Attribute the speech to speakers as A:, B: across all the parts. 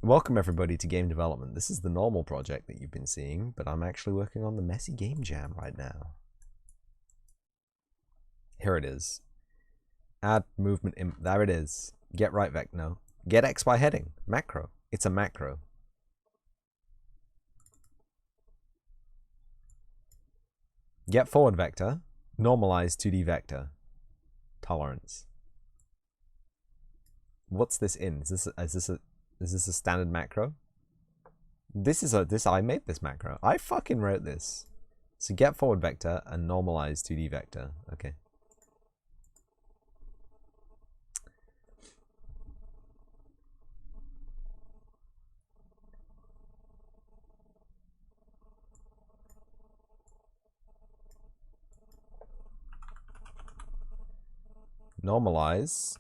A: Welcome everybody to game development. This is the normal project that you've been seeing, but I'm actually working on the Messy Game Jam right now. Here it is. Add movement in, there it is. Get right vector, no. Get X by heading, macro. It's a macro. Get forward vector, normalize 2D vector. Tolerance. What's this in? Is this a standard macro? I made this macro. I fucking wrote this. So get forward vector and normalize 2D vector. Okay. Normalize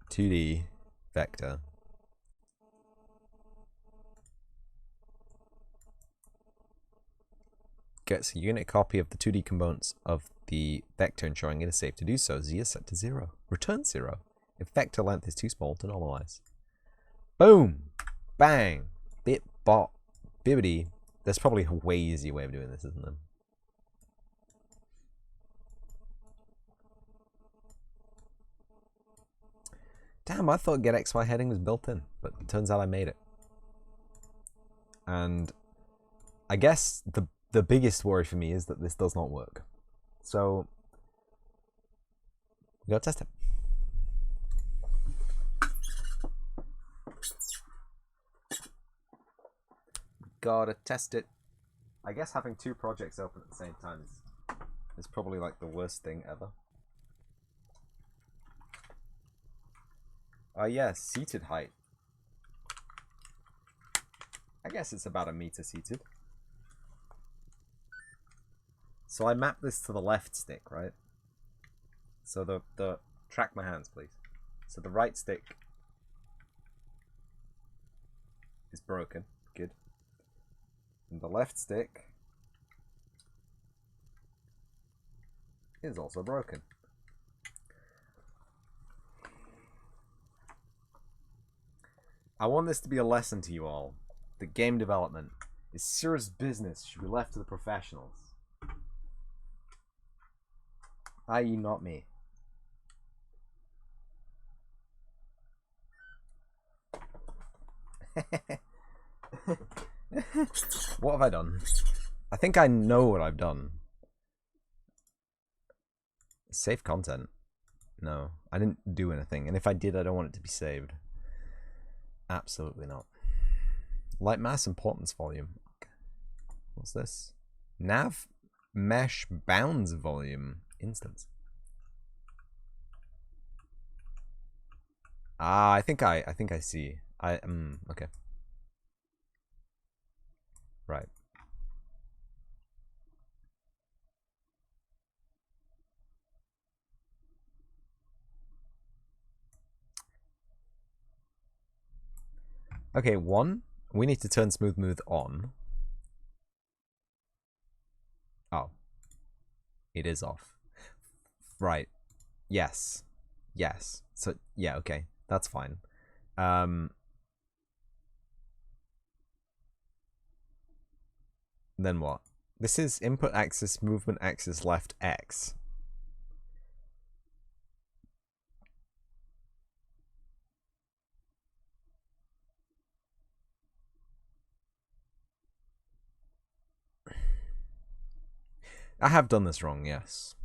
A: 2D vector. Gets a unit copy of the 2D components of the vector, ensuring it is safe to do so. Z is set to 0. Return 0 if vector length is too small to normalize. Boom! Bang! Bit bot bibbity. There's probably a way easier way of doing this, isn't there? Damn, I thought get XY heading was built in, but it turns out I made it. And I guess the biggest worry for me is that this does not work. So we gotta test it. Gotta test it. I guess having two projects open at the same time is probably like the worst thing ever. Yeah, seated height. I guess it's about 1 meter seated. So I map this to the left stick, right? So the track my hands, please. So the right stick is broken. Good. And the left stick is also broken. I want this to be a lesson to you all. That game development is serious business, should be left to the professionals. I.e. not me. What have I done? I think I know what I've done. Save content. No, I didn't do anything. And if I did, I don't want it to be saved. Absolutely not. Light mass importance volume. Okay. What's this? Nav mesh bounds volume instance. Ah, I think I see. Okay. Right. Okay, one, we need to turn smooth move on. Oh. It is off. Right. Yes. Yes. So, yeah, okay. That's fine. Then what? This is input axis, movement axis, left X. I have done this wrong, yes.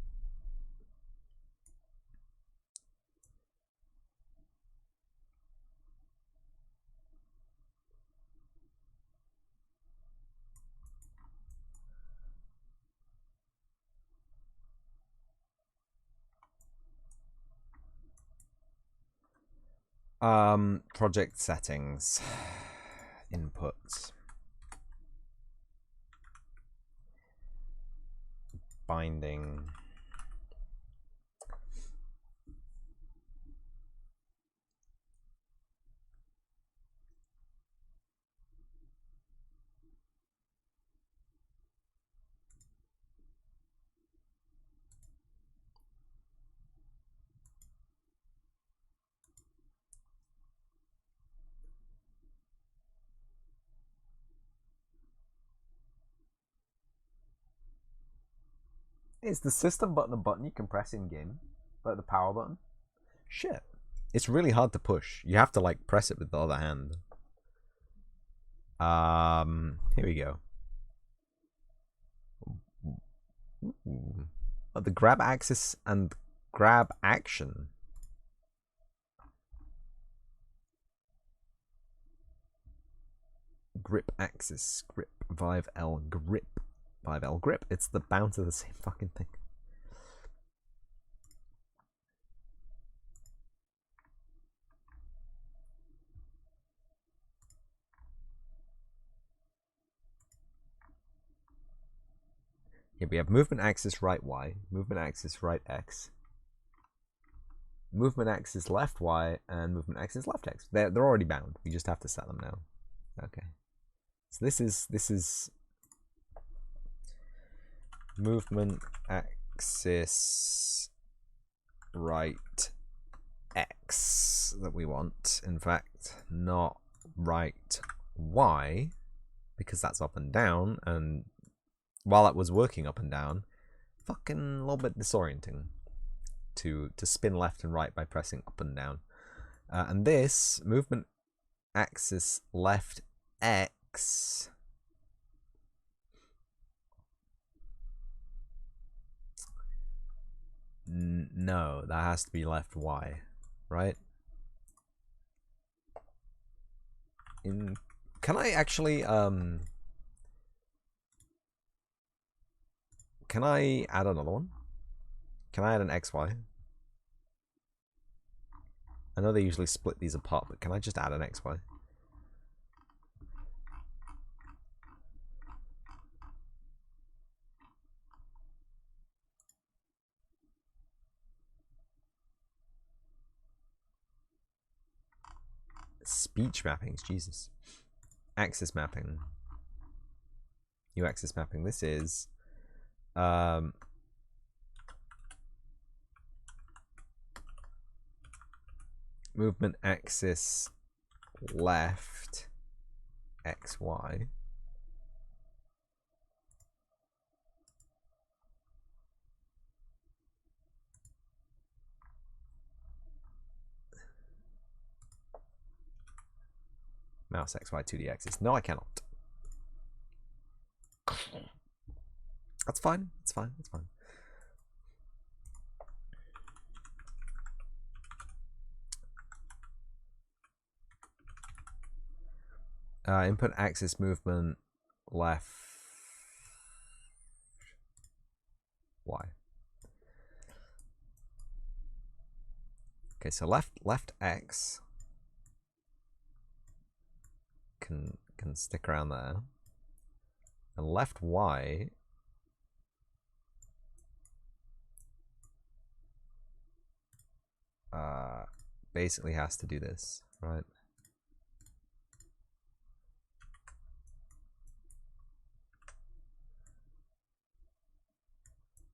A: Project settings. Inputs. Binding. Is the system button a button you can press in game? Like the power button? Shit. It's really hard to push. You have to like press it with the other hand. Here we go. Ooh. Oh, the grab axis and grab action. Grip axis, grip, Vive L, grip. Vive L, grip. It's the bounce of the same fucking thing. Here we have movement axis right Y, movement axis right X, movement axis left Y, and movement axis left X. They're already bound. We just have to set them now. Okay. So this is movement axis right X that we want. In fact, not right Y, because that's up and down, and while that was working up and down, fucking a little bit disorienting to spin left and right by pressing up and down. And this movement axis left X no, that has to be left Y, right? Can I actually can I add another one? Can I add an XY? I know they usually split these apart, but can I just add an XY? Speech mappings, Jesus. Axis mapping. New axis mapping. This is movement axis left XY. Mouse XY 2D axis. No, I cannot. That's fine. It's fine. It's fine. Input axis movement left Y. Okay, so left X can stick around there, and left Y basically has to do this, right?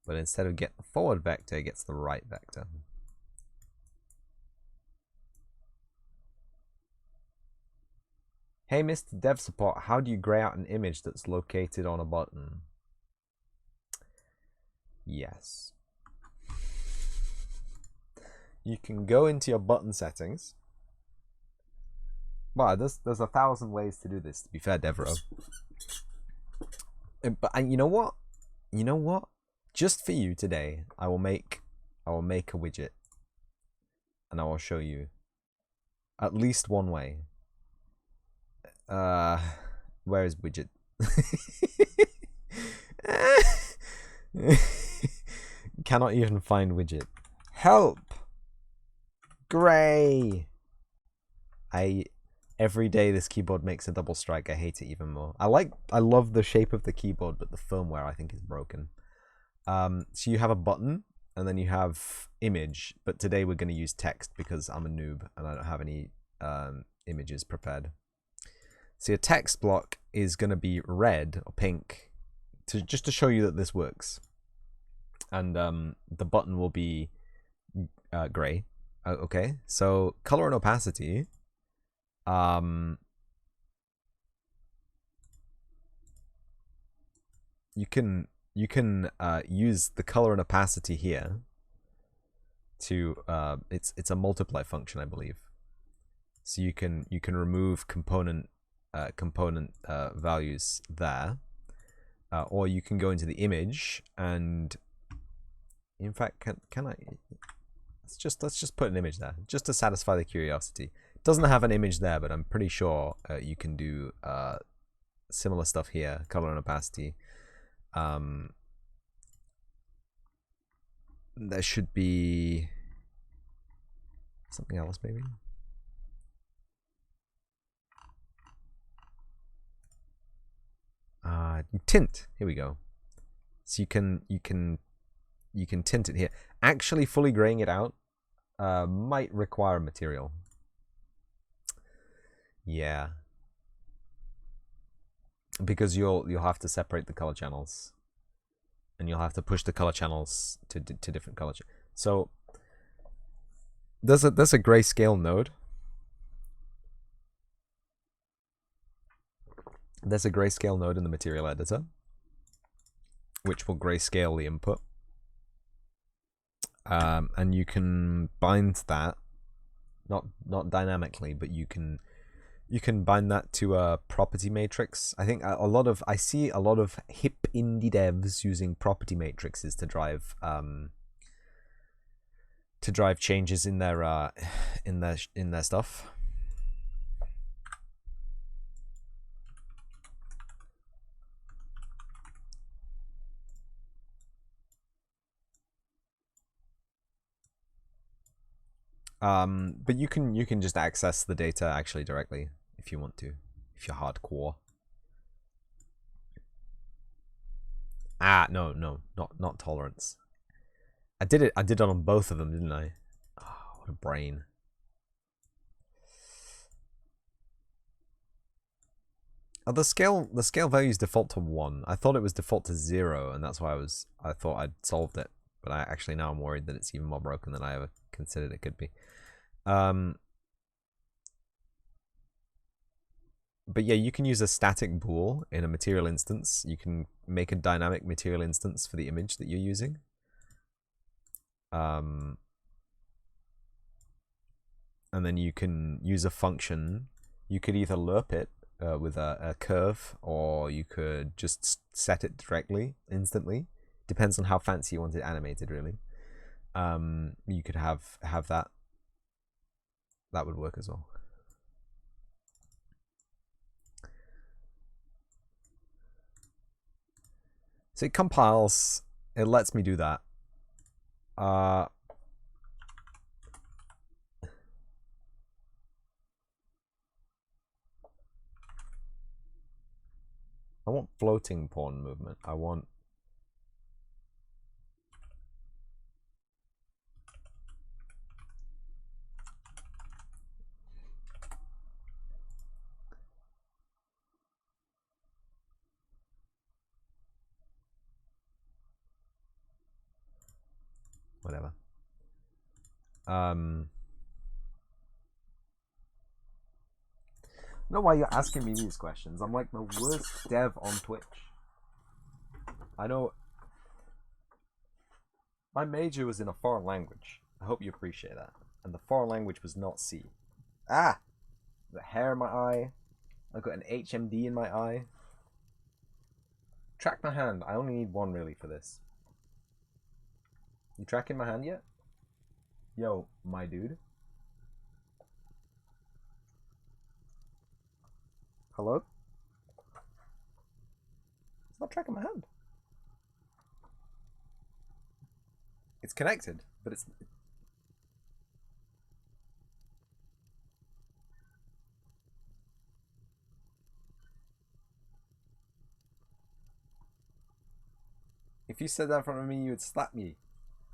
A: But instead of get the forward vector, it gets the right vector. Hey, Mr. Dev Support, how do you gray out an image that's located on a button? Yes. You can go into your button settings. Wow, there's 1,000 ways to do this, to be fair, Devro. But you know what? You know what? Just for you today, I will make a widget, and I will show you at least one way. Where is widget? Cannot even find widget. Help! Gray! Every day this keyboard makes a double strike. I hate it even more. I love the shape of the keyboard, but the firmware I think is broken. So you have a button, and then you have image, but today we're going to use text because I'm a noob and I don't have any images prepared. So your text block is going to be red or pink, just to show you that this works. And the button will be gray. Okay, so color and opacity. You can you can use the color and opacity here to it's a multiply function, I believe. So you can remove component values there, or you can go into the image and, in fact, can I? Let's just put an image there just to satisfy the curiosity. It doesn't have an image there, but I'm pretty sure you can do similar stuff here, color and opacity. There should be something else, maybe. Tint. Here we go. So you can tint it here. Actually, fully graying it out might require material. Yeah, because you'll have to separate the color channels, and you'll have to push the color channels to different color. So there's a grayscale node. There's a grayscale node in the material editor, which will grayscale the input. And you can bind that, not dynamically, but you can bind that to a property matrix. I think I see a lot of hip indie devs using property matrices to drive changes in their stuff. But you can just access the data actually directly if you want to, if you're hardcore. No, not tolerance. I did it on both of them, didn't I? Oh, what a brain. Oh, the scale values default to 1. I thought it was default to 0, and that's why I thought I'd solved it. But actually now I'm worried that it's even more broken than I ever considered it could be. But yeah, you can use a static bool in a material instance. You can make a dynamic material instance for the image that you're using. And then you can use a function. You could either lerp it with a curve, or you could just set it directly, instantly. Depends on how fancy you want it animated, really. You could have that. That would work as well. So it compiles. It lets me do that. I want floating pawn movement. I want whatever. I don't know why you're asking me these questions. I'm like the worst dev on Twitch. I know. My major was in a foreign language. I hope you appreciate that. And the foreign language was not C. Ah! The hair in my eye. I've got an HMD in my eye. Track my hand. I only need one really for this. You tracking my hand yet? Yo, my dude. Hello? It's not tracking my hand. It's connected, but it's... If you said that in front of me, you would slap me.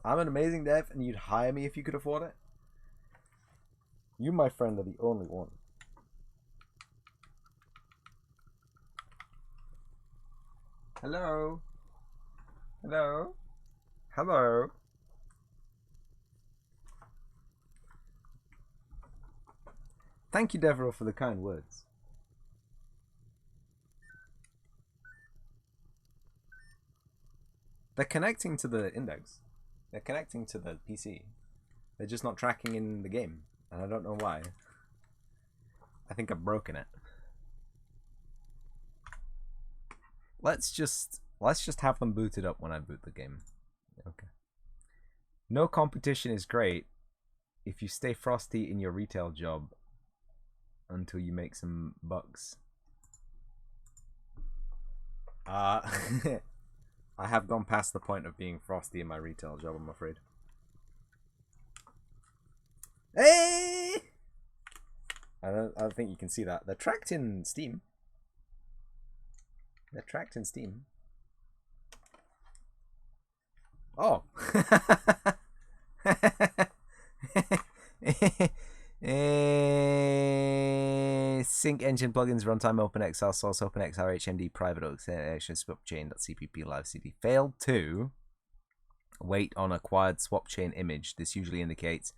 A: I'm an amazing dev, and you'd hire me if you could afford it. You, my friend, are the only one. Hello? Hello? Hello? Thank you, Devereaux, for the kind words. They're connecting to the index. They're connecting to the PC. They're just not tracking in the game. And I don't know why. I think I've broken it. Let's just have them booted up when I boot the game. Okay. No competition is great if you stay frosty in your retail job until you make some bucks. I have gone past the point of being frosty in my retail job, I'm afraid. Hey! I don't think you can see that. They're tracked in Steam. They're tracked in Steam. Oh. Sync engine plugins, runtime, OpenXR, source, OpenXR, HMD, private action, swap chain.cpp, live CD. Failed to wait on acquired swap chain image. This usually indicates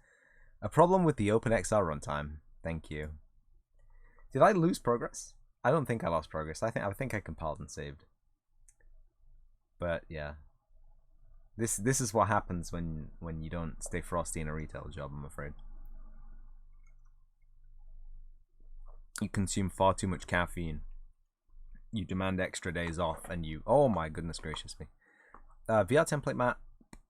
A: a problem with the OpenXR runtime. Thank you. Did I lose progress? I don't think I lost progress. I think I compiled and saved. But yeah. This is what happens when you don't stay frosty in a retail job, I'm afraid. You consume far too much caffeine. You demand extra days off, and you... Oh my goodness gracious me. VR template map.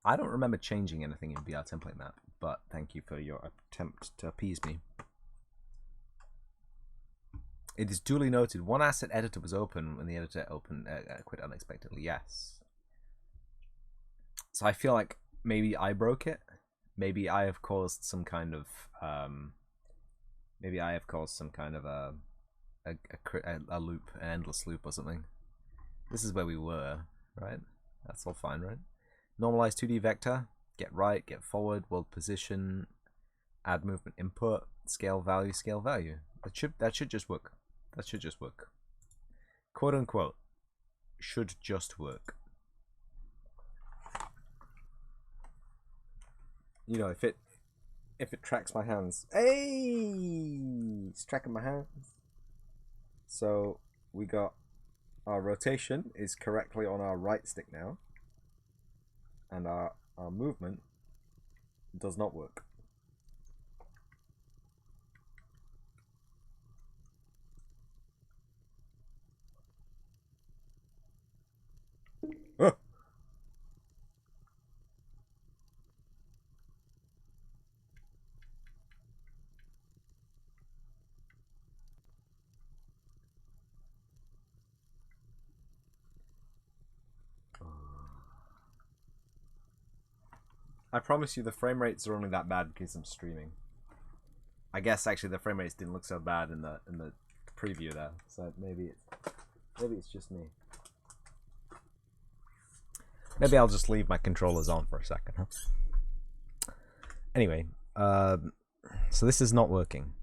A: I don't remember changing anything in VR template map, but thank you for your attempt to appease me. It is duly noted. One asset editor was open when the editor quit unexpectedly. Yes. So I feel like maybe I broke it. Maybe I have caused some kind of a loop, an endless loop or something. This is where we were, right? That's all fine, right? Normalize 2D vector, get right, get forward, world position, add movement input, scale value, scale value. That should just work. That should just work. Quote unquote. Should just work. You know, if it tracks my hands. Hey, it's tracking my hands. So we got our rotation is correctly on our right stick now, and our movement does not work. Oh. I promise you the frame rates are only that bad because I'm streaming. I guess actually the frame rates didn't look so bad in the preview there, so maybe it's just me. Maybe I'll just leave my controllers on for a second, huh? Anyway, so this is not working.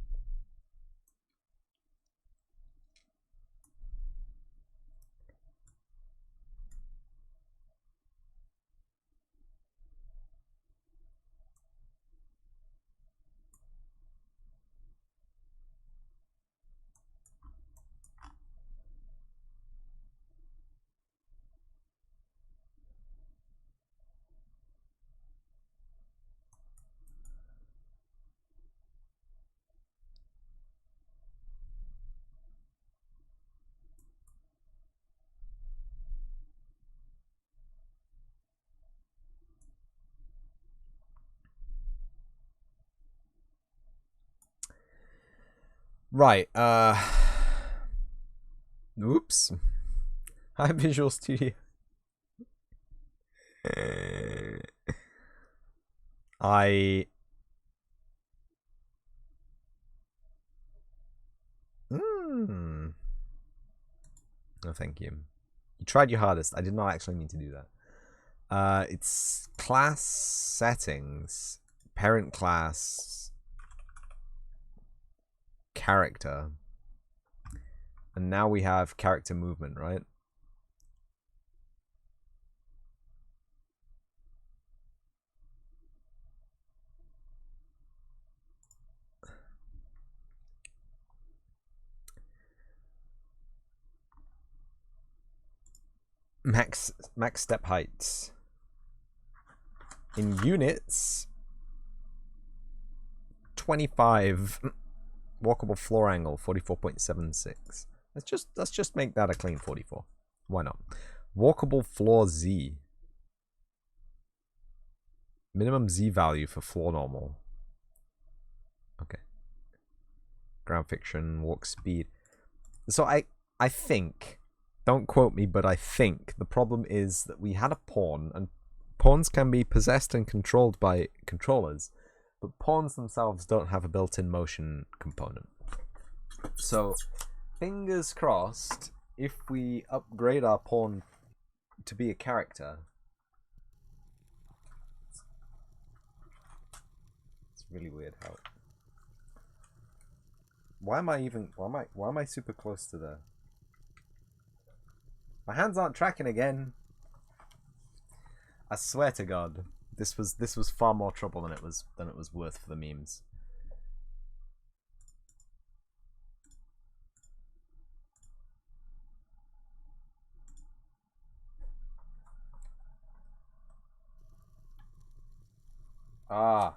A: Right, oops. Hi, Visual Studio. No, thank you. You tried your hardest. I did not actually mean to do that. It's class settings, parent class, character, and now we have character movement, right? Max step heights. In units, 25. Walkable floor angle, 44.76. Let's just make that a clean 44. Why not? Walkable floor Z. Minimum Z value for floor normal. Okay. Ground friction, walk speed. So I think, don't quote me, but I think the problem is that we had a pawn, and pawns can be possessed and controlled by controllers, but pawns themselves don't have a built-in motion component. So, fingers crossed, if we upgrade our pawn to be a character, it's really weird how. Why am I super close to the? My hands aren't tracking again. I swear to God, this was far more trouble than it was worth for the memes. Ah.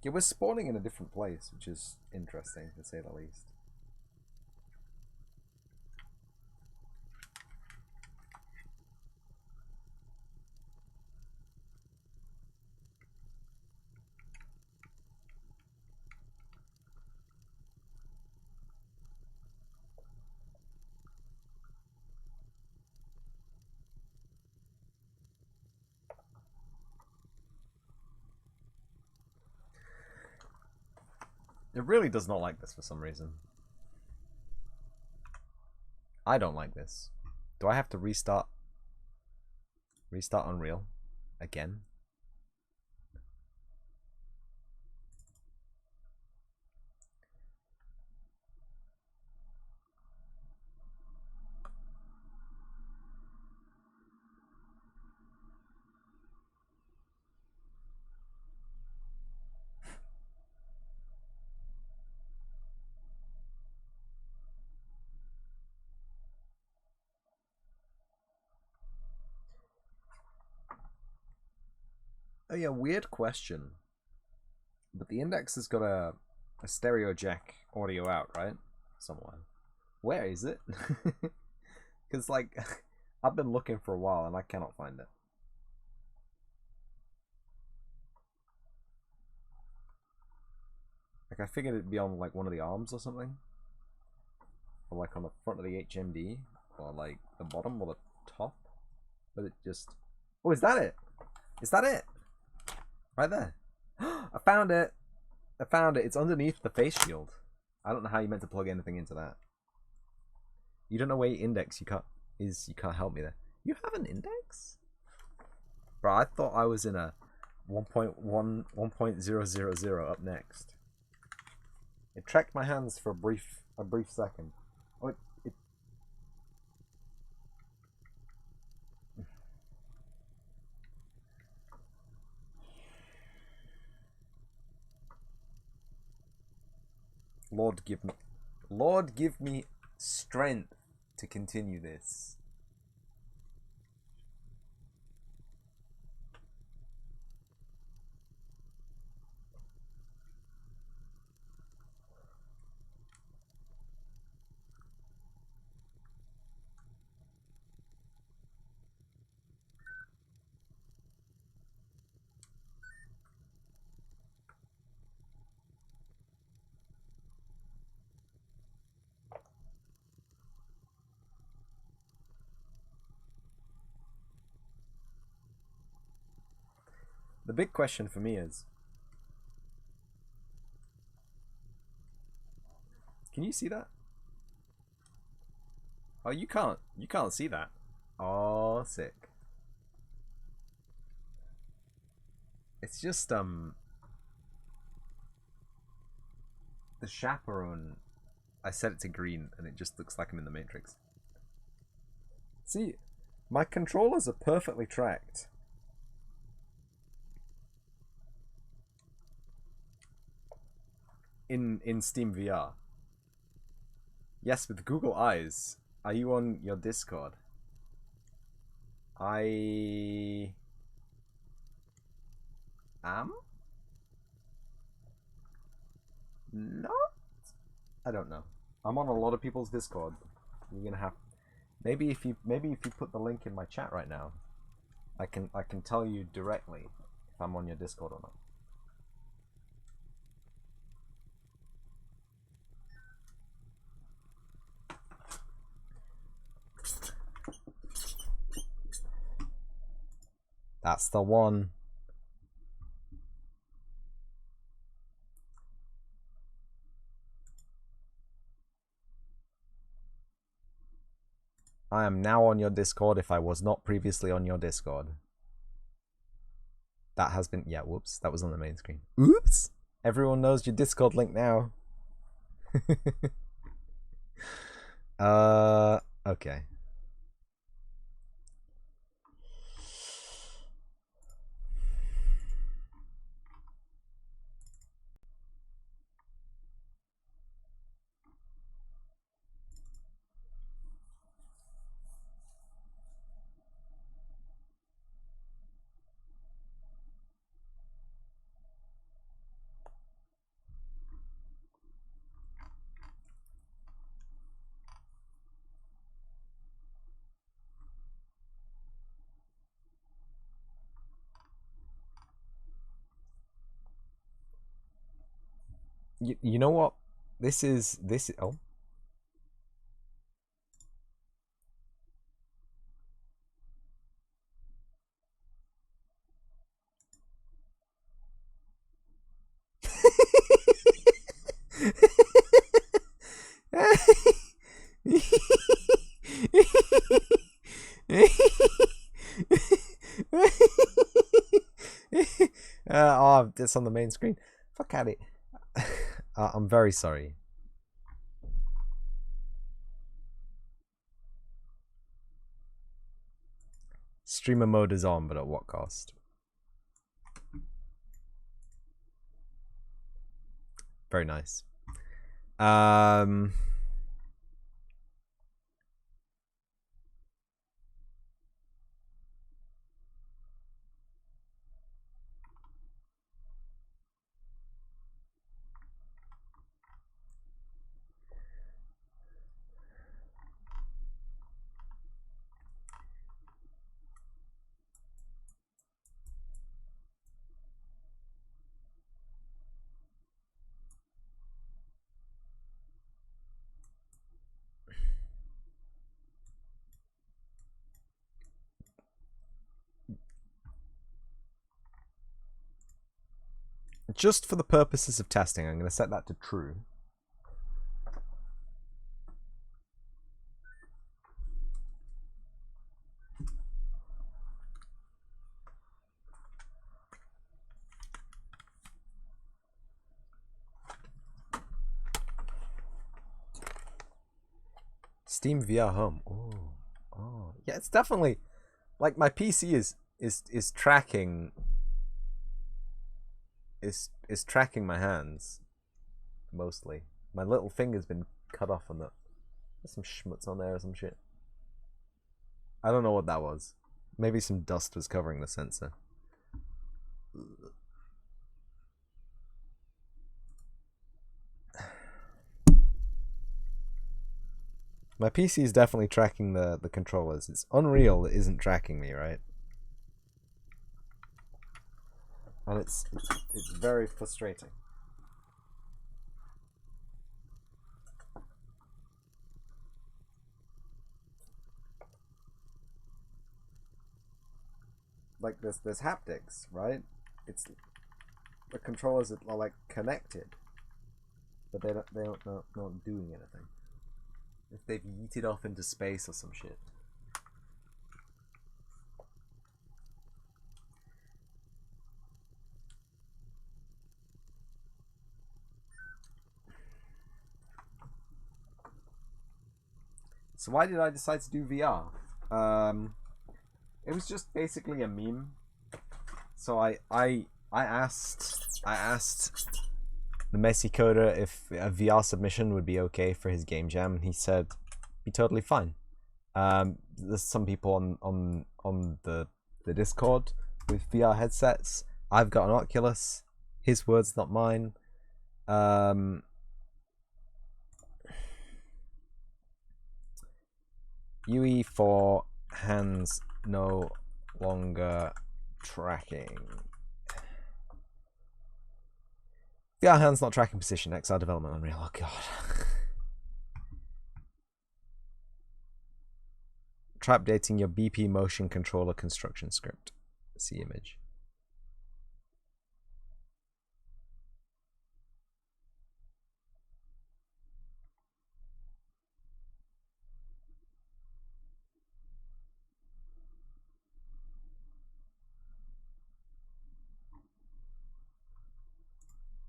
A: Yeah, we're spawning in a different place, which is interesting, to say the least. It really does not like this for some reason. I don't like this. Do I have to restart Unreal again? Oh yeah, weird question. But the index has got a stereo jack audio out, right? Somewhere. Where is it? Because, like, I've been looking for a while and I cannot find it. Like, I figured it'd be on, like, one of the arms or something. Or, like, on the front of the HMD. Or, like, the bottom or the top. But it just... Oh, is that it? Is that it? Right there. I found it. I found it. It's underneath the face shield. I don't know how you meant to plug anything into that. You don't know where your index you can't help me there. You have an index? Bro, I thought I was in a 1.000 up next. It tracked my hands for a brief second. Oh, it Lord give me strength to continue this. The big question for me is, can you see that? Oh, you can't see that. Oh, sick. It's just the chaperone, I set it to green and it just looks like I'm in the Matrix. See, my controllers are perfectly tracked. in Steam VR. Yes, with Google Eyes. Are you on your Discord? I am? No? I don't know. I'm on a lot of people's Discord. You're gonna have maybe if you put the link in my chat right now, I can tell you directly if I'm on your Discord or not. That's the one. I am now on your Discord if I was not previously on your Discord. That has been... Yeah, whoops. That was on the main screen. Oops! Everyone knows your Discord link now. Okay. You know what? This is... Oh. Oh, it's on the main screen. Fuck at it. I'm very sorry. Streamer mode is on, but at what cost? Very nice. Just for the purposes of testing, I'm going to set that to true. Steam VR Home. Oh, yeah. It's definitely like my PC is tracking. Is tracking my hands mostly. My little finger's been cut off on that. There's some schmutz on there or some shit. I don't know what that was. Maybe some dust was covering the sensor. My PC is definitely tracking the controllers. It's Unreal that isn't tracking me, right? And it's very frustrating. Like there's haptics, right? It's the controllers are like connected, but they're not doing anything. If they've yeeted off into space or some shit. So why did I decide to do VR? It was just basically a meme. So I asked TheMessyCoder if a VR submission would be okay for his game jam, and he said be totally fine. There's some people on the Discord with VR headsets. I've got an Oculus. His words, not mine. UE for hands no longer tracking. VR hands not tracking position. XR development Unreal. Oh god. Try updating your BP motion controller construction script. See image.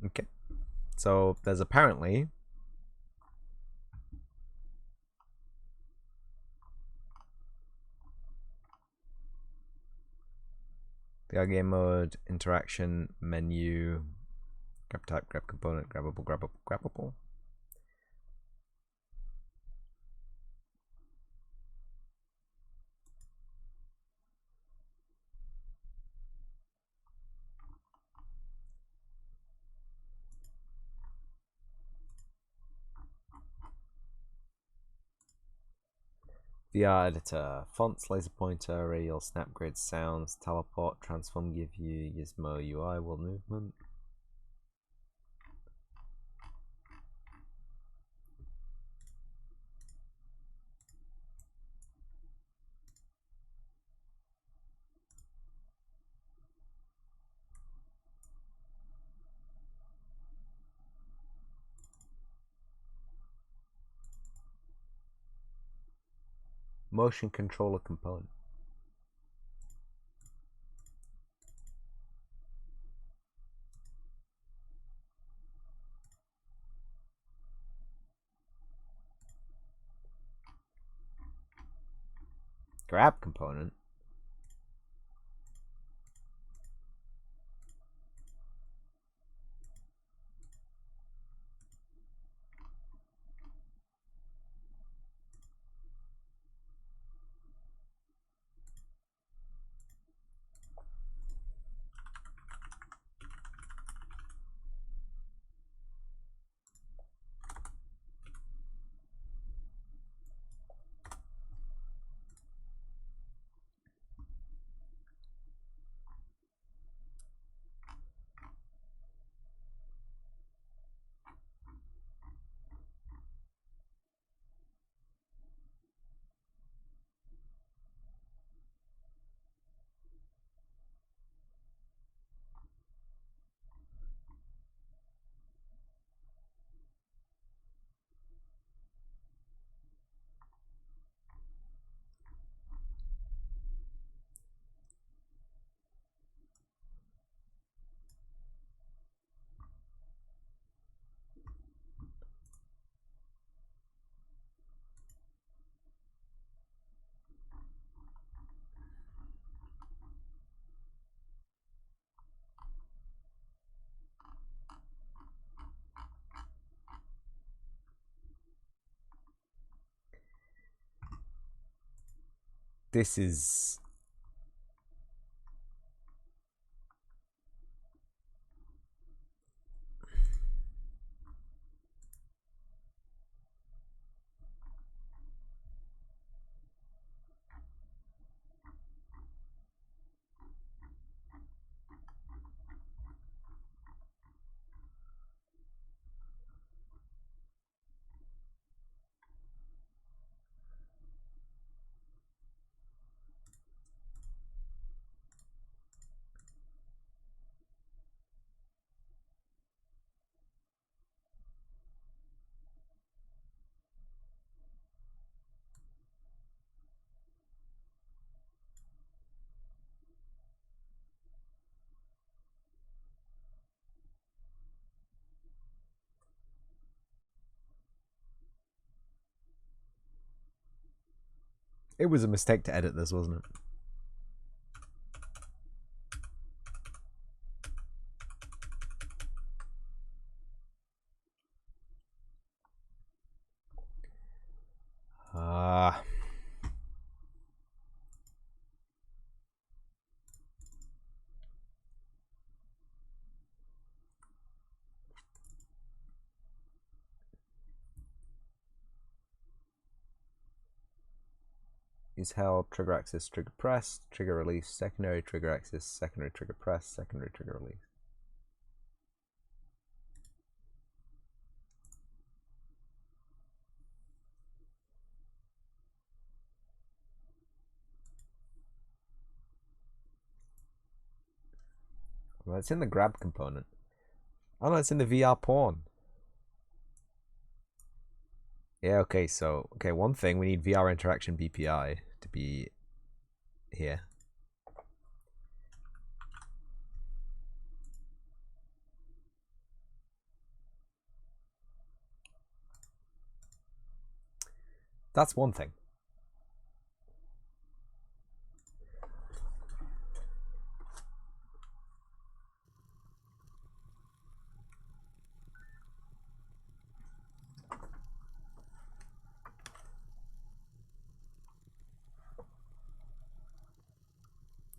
A: Okay. So there's apparently VR game mode, interaction, menu, grab type, grab component, grabbable, grabbable, grabbable. VR editor, fonts, laser pointer, radial, snap grid, sounds, teleport, transform, give you Gizmo UI, world movement. Motion controller component. Grab component. This is it was a mistake to edit this, wasn't it? is held, trigger access, trigger press, trigger release, secondary trigger access, secondary trigger press, secondary trigger release. Well, it's in the grab component. Oh no, it's in the VR pawn. Yeah, okay, so, one thing, we need VR interaction BPI to be here. That's one thing.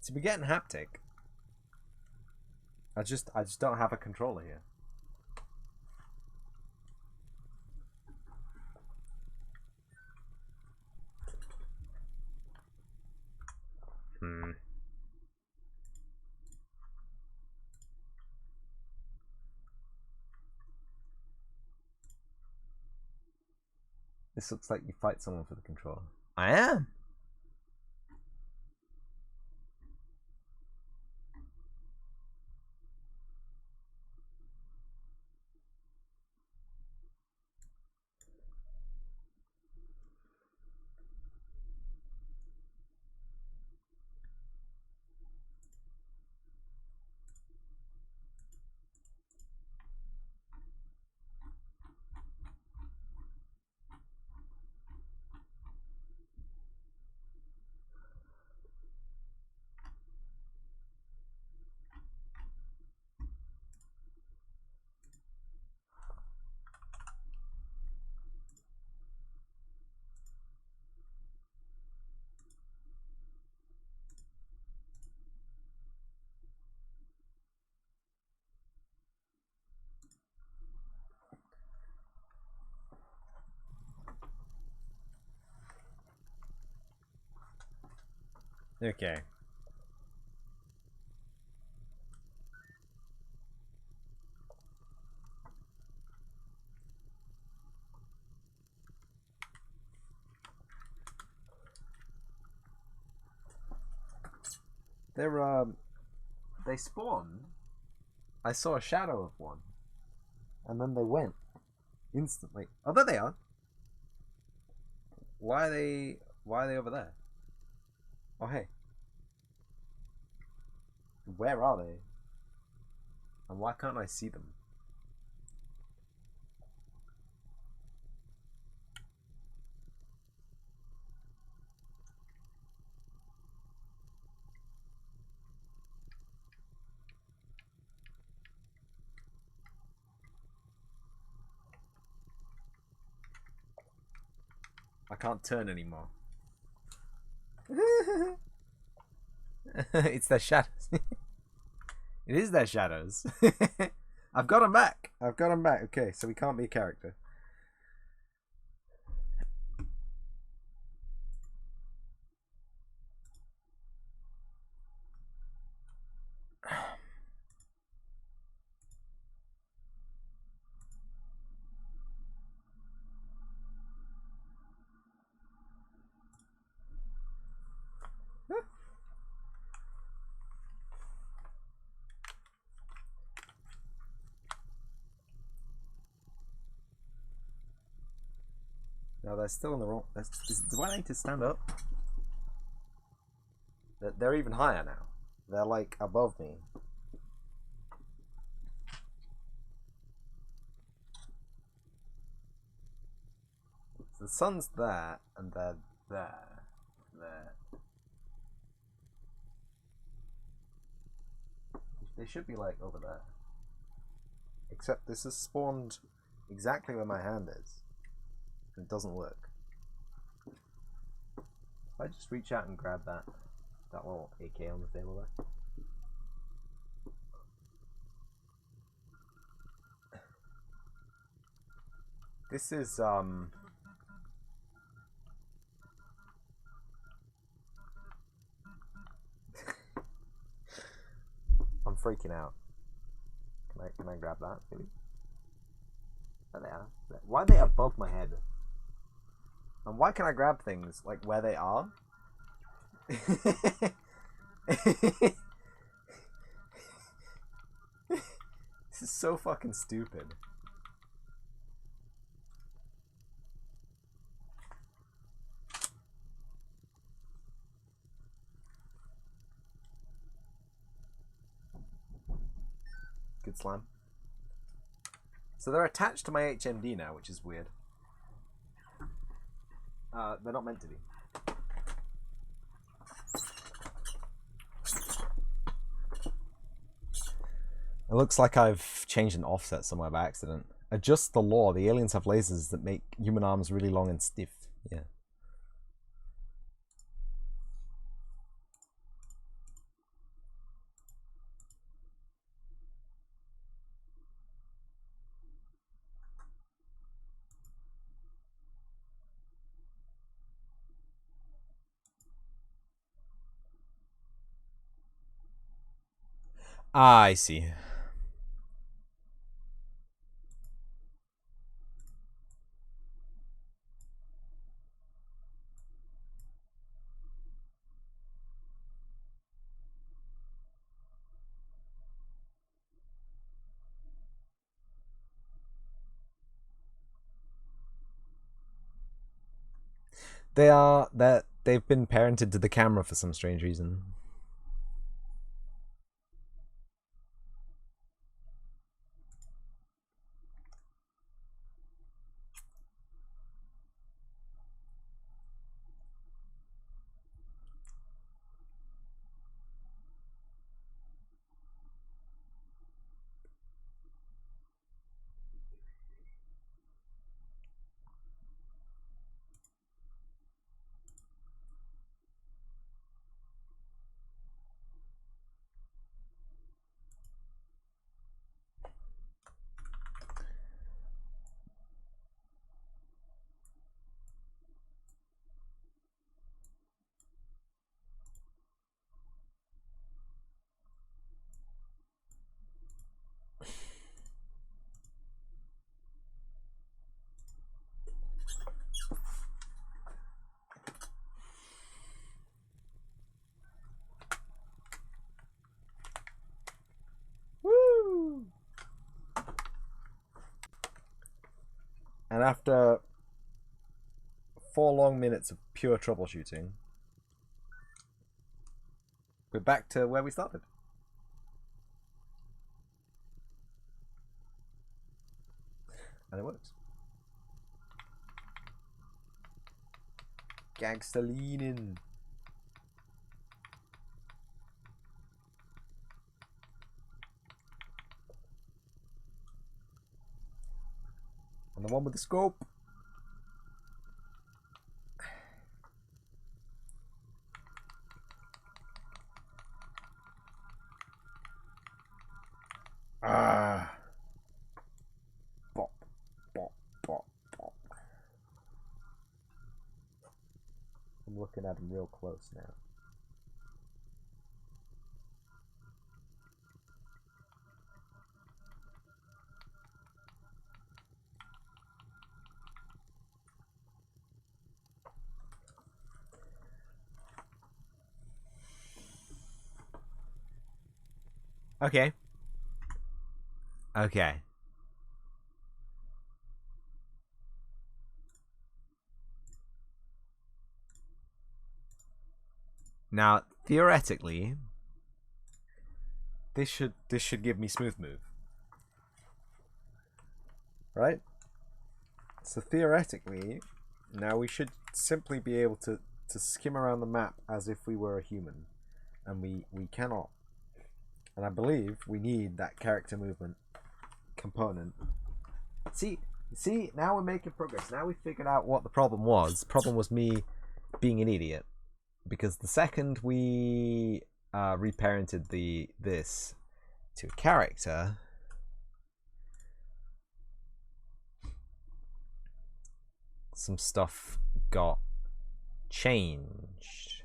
A: To be getting haptic, I just don't have a controller here. This looks like you fight someone for the controller. I am. Okay. They spawned. I saw a shadow of one, and then they went instantly. Oh, there they are. Why are they over there? Oh, hey. Where are they? And why can't I see them? I can't turn anymore. It's their shadows. It is their shadows. I've got them back. Okay, so we can't be a character. No, they're still in the wrong. Do I need to stand up? They're even higher now. They're like above me. So the sun's there, and they're there. They should be like over there. Except this is spawned exactly where my hand is. And it doesn't work. If I just reach out and grab that little AK on the table there. This is freaking out. Can I grab that, maybe? There they are. Why are they above my head? And why can I grab things, like, where they are? This is so fucking stupid. Good slam. So they're attached to my HMD now, which is weird. They're not meant to be. It looks like I've changed an offset somewhere by accident. Adjust the law. The aliens have lasers that make human arms really long and stiff. Yeah. Ah, I see. They've been parented to the camera for some strange reason. Woo! And after 4 long minutes of pure troubleshooting, we're back to where we started. And it works. Gangsta leaning. And the one with the scope. Ah. Bop, bop, bop, bop. I'm looking at him real close now. Okay. Okay. Now, theoretically, this should give me smooth move. Right? So theoretically, now we should simply be able to skim around the map as if we were a human. And we cannot. And I believe we need that character movement component. See, now we're making progress. Now we figured out what the problem was. The problem was me being an idiot. Because the second we reparented this to a character, some stuff got changed.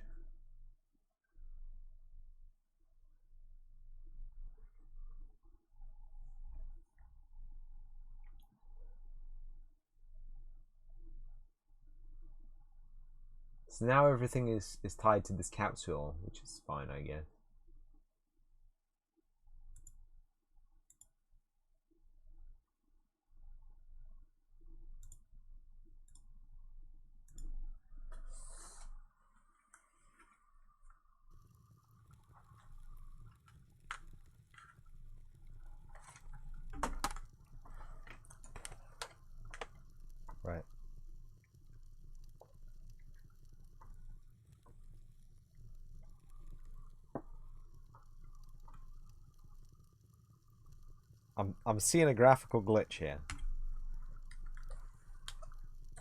A: So now everything is tied to this capsule, which is fine, I guess. Right. I'm seeing a graphical glitch here.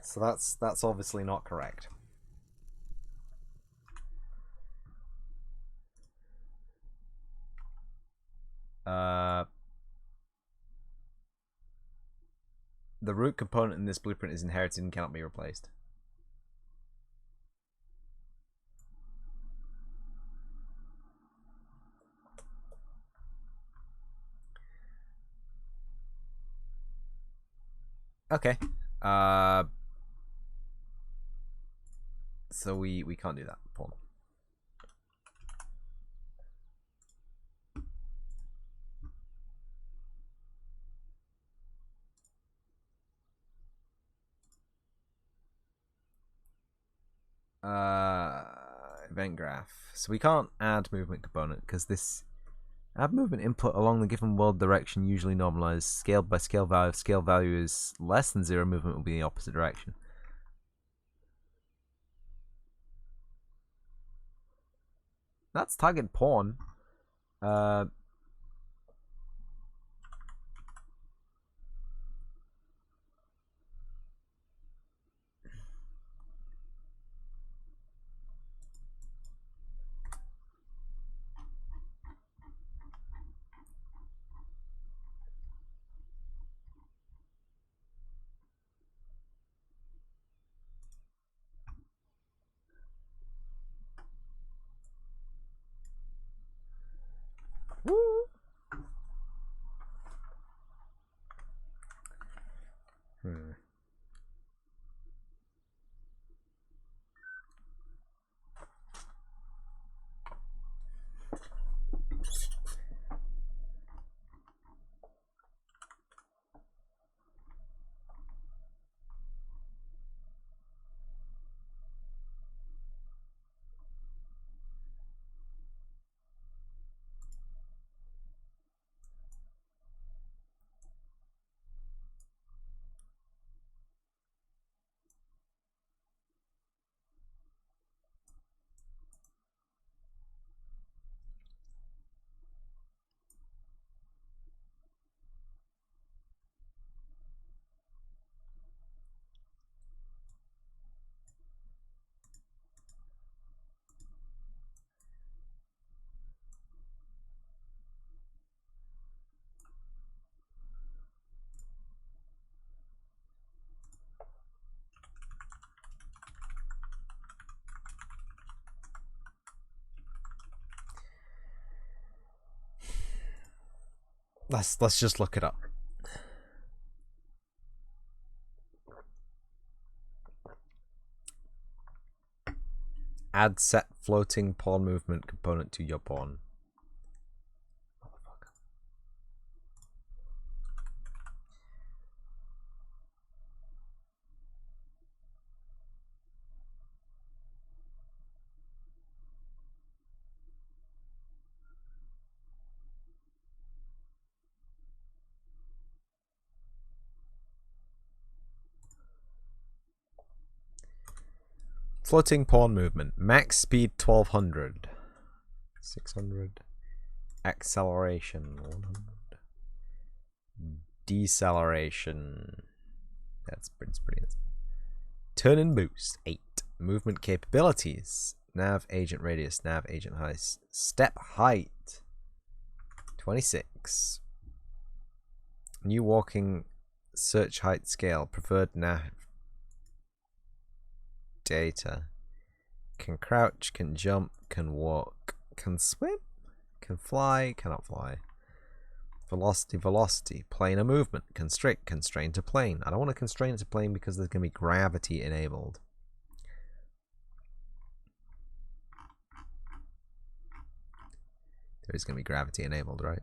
A: So that's obviously not correct. The root component in this blueprint is inherited and cannot be replaced. Okay. So we can't do that, Paul. Event graph. So we can't add movement component because this add movement input along the given world direction usually normalized scaled by scale value. If scale value is less than 0, movement will be in the opposite direction. That's target pawn. Woo. Let's just look it up. Add set floating pawn movement component to your pawn. Floating pawn movement. Max speed 1200. 600. Acceleration 100. Deceleration. That's pretty. Turn and boost 8. Movement capabilities. Nav agent radius. Nav agent height. Step height 26. New walking search height scale. Preferred nav data. Can crouch, can jump, can walk, can swim, can fly, cannot fly. Velocity, planar movement, constrict, constrain to plane. I don't want to constrain it to plane because there's going to be gravity enabled. There is going to be gravity enabled, right?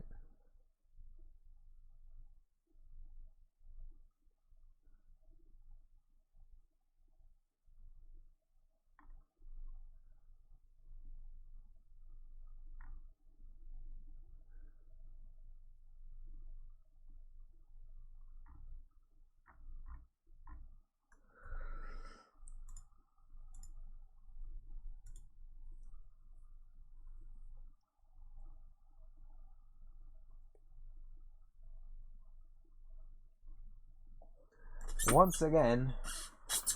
A: Once again,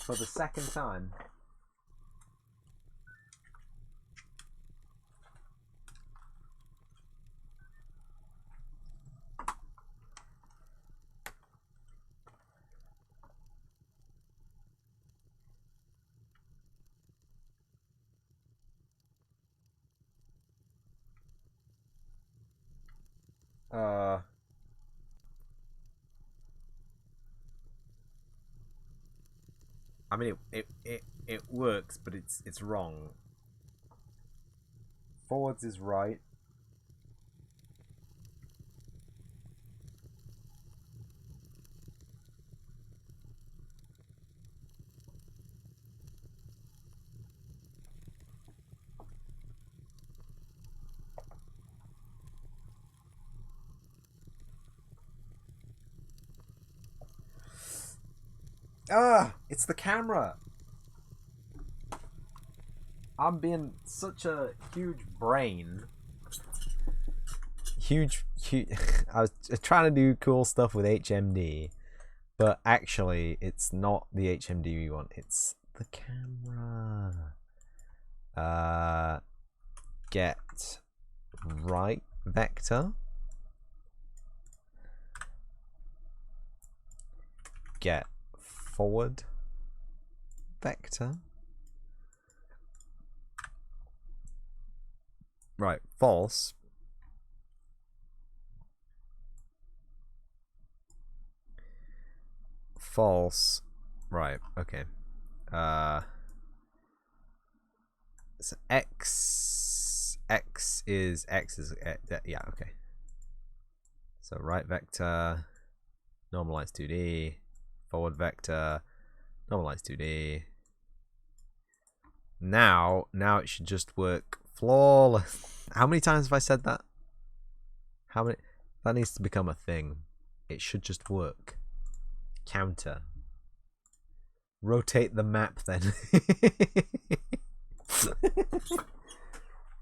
A: for the second time. I mean, it works, but it's wrong. Forwards is right. It's the camera. I'm being such a huge brain. Huge. I was trying to do cool stuff with HMD, but actually, it's not the HMD we want. It's the camera. Get right vector. Get forward vector. Right, false. False. Right, okay. So X is yeah, okay. So right vector, normalize 2D, forward vector, normalize 2D. Now it should just work flawless. How many times have I said that? How many? That needs to become a thing. It should just work. Counter. Rotate the map then.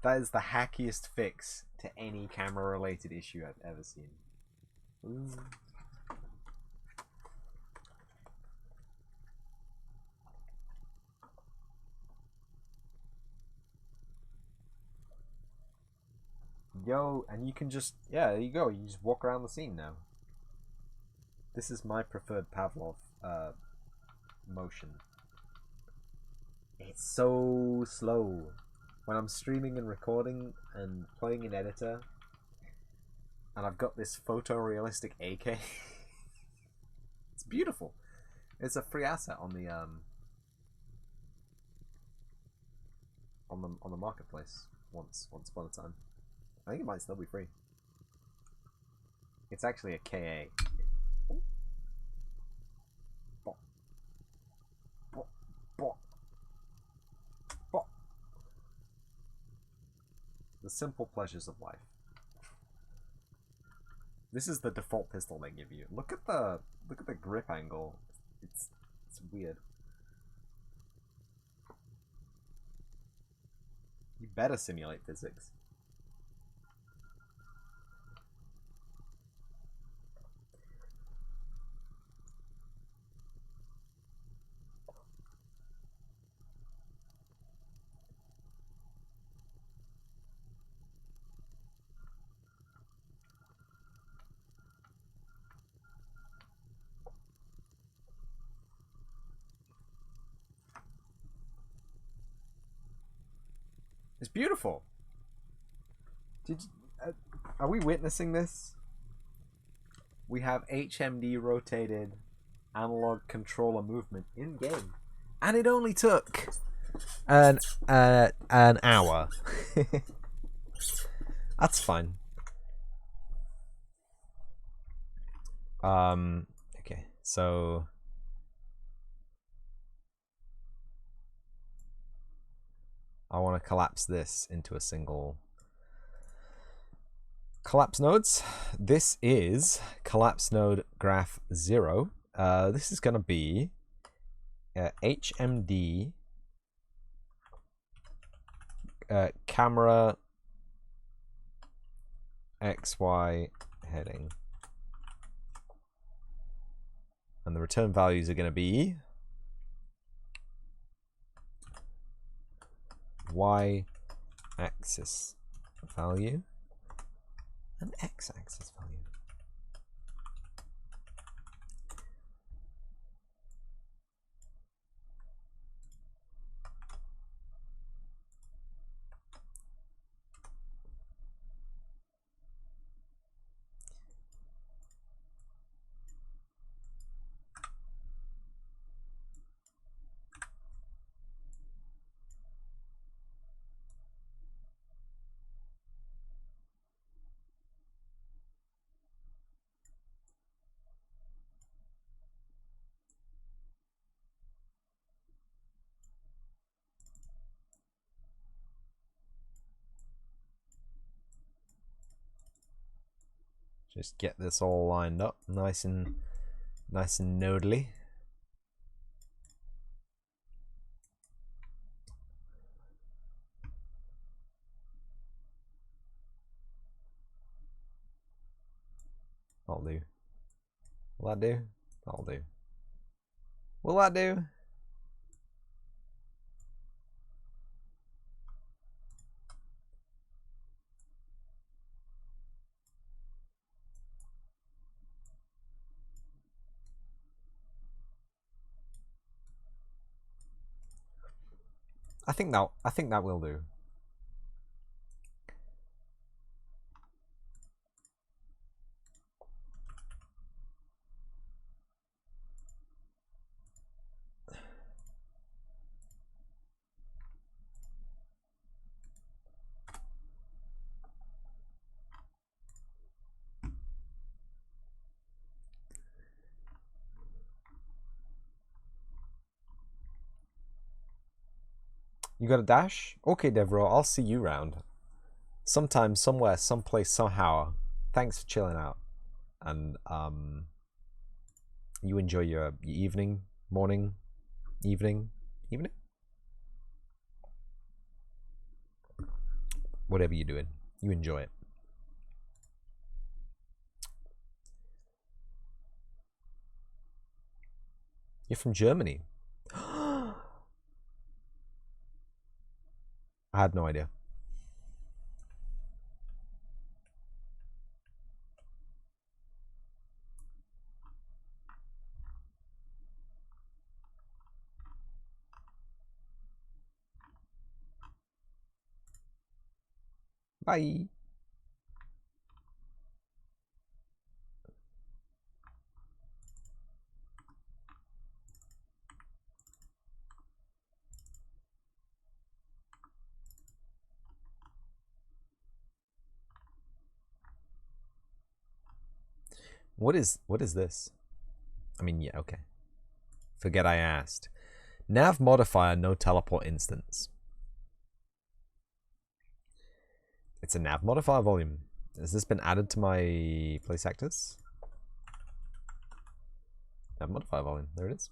A: That is the hackiest fix to any camera related issue I've ever seen. Ooh. Yo, and you can just, yeah, there you go. You just walk around the scene now. This is my preferred Pavlov motion. It's so slow. When I'm streaming and recording and playing in editor, and I've got this photorealistic AK, it's beautiful. It's a free asset on the marketplace once upon a time. I think it might still be free. It's actually a KA. The simple pleasures of life. This is the default pistol they give you. Look at the grip angle. It's weird. You better simulate physics. It's beautiful. Are we witnessing this? We have HMD rotated analog controller movement in game, and it only took an hour. That's fine. Okay, so I want to collapse this into a single collapse nodes. This is collapse node graph 0. This is going to be HMD camera XY heading. And the return values are going to be Y-axis value and X-axis value. Just get this all lined up, nice and nodely. That'll do. Will that do? That'll do. Will that do? I think that will do. You got a dash? Okay, Devro, I'll see you round. Sometime, somewhere, someplace, somehow. Thanks for chilling out. And you enjoy your evening, morning, evening? Whatever you're doing, you enjoy it. You're from Germany. I had no idea. Bye. What is this? I mean, yeah, okay. Forget I asked. Nav modifier, no teleport instance. It's a nav modifier volume. Has this been added to my place actors? Nav modifier volume. There it is.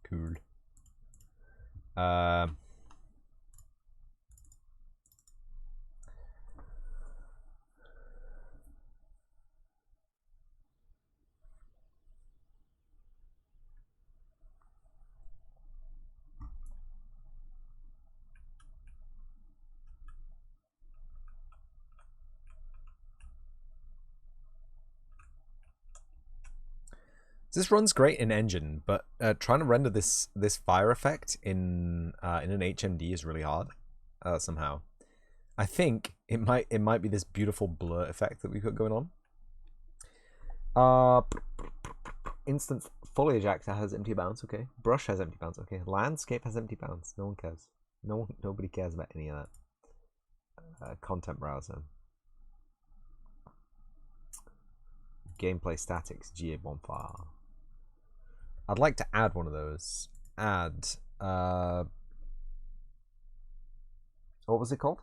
A: Cool. This runs great in Engine, but trying to render this fire effect in an HMD is really hard somehow. I think it might be this beautiful blur effect that we've got going on. Instance foliage actor has empty bounds. Okay. Brush has empty bounds. Okay. Landscape has empty bounds. No one cares. Nobody cares about any of that. Content browser. Gameplay statics. GA1 file. I'd like to add one of those. Add. What was it called?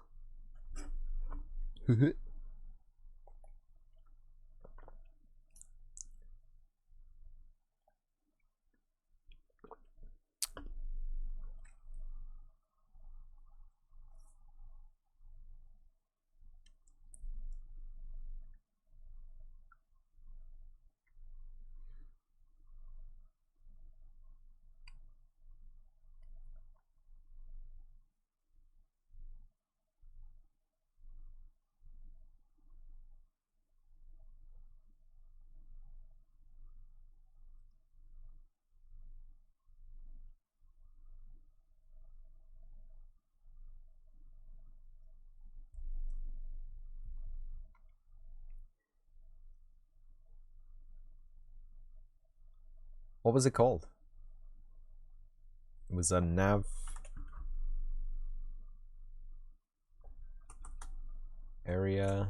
A: What was it called? It was a nav area.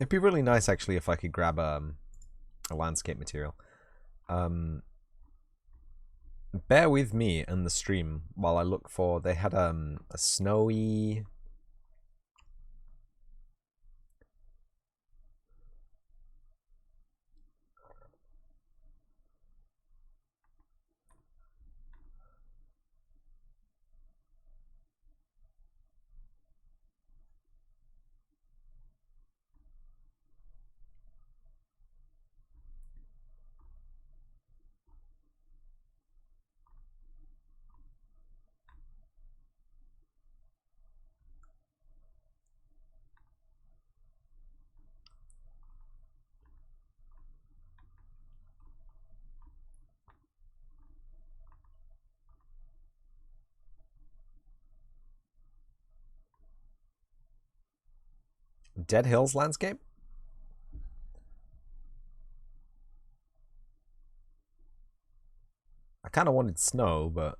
A: It'd be really nice actually if I could grab a landscape material. Bear with me and the stream while I look for. They had a snowy. Dead Hills landscape? I kind of wanted snow, but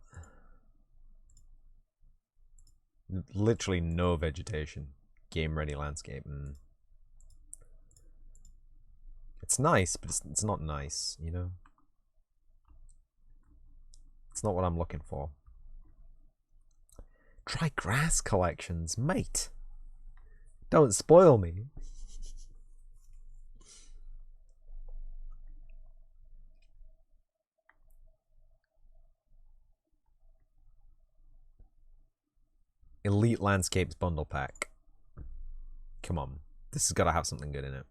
A: literally no vegetation. Game ready landscape. It's nice, but it's not nice, you know? It's not what I'm looking for. Try grass collections, mate. Don't spoil me. Elite Landscapes bundle pack. Come on. This has got to have something good in it.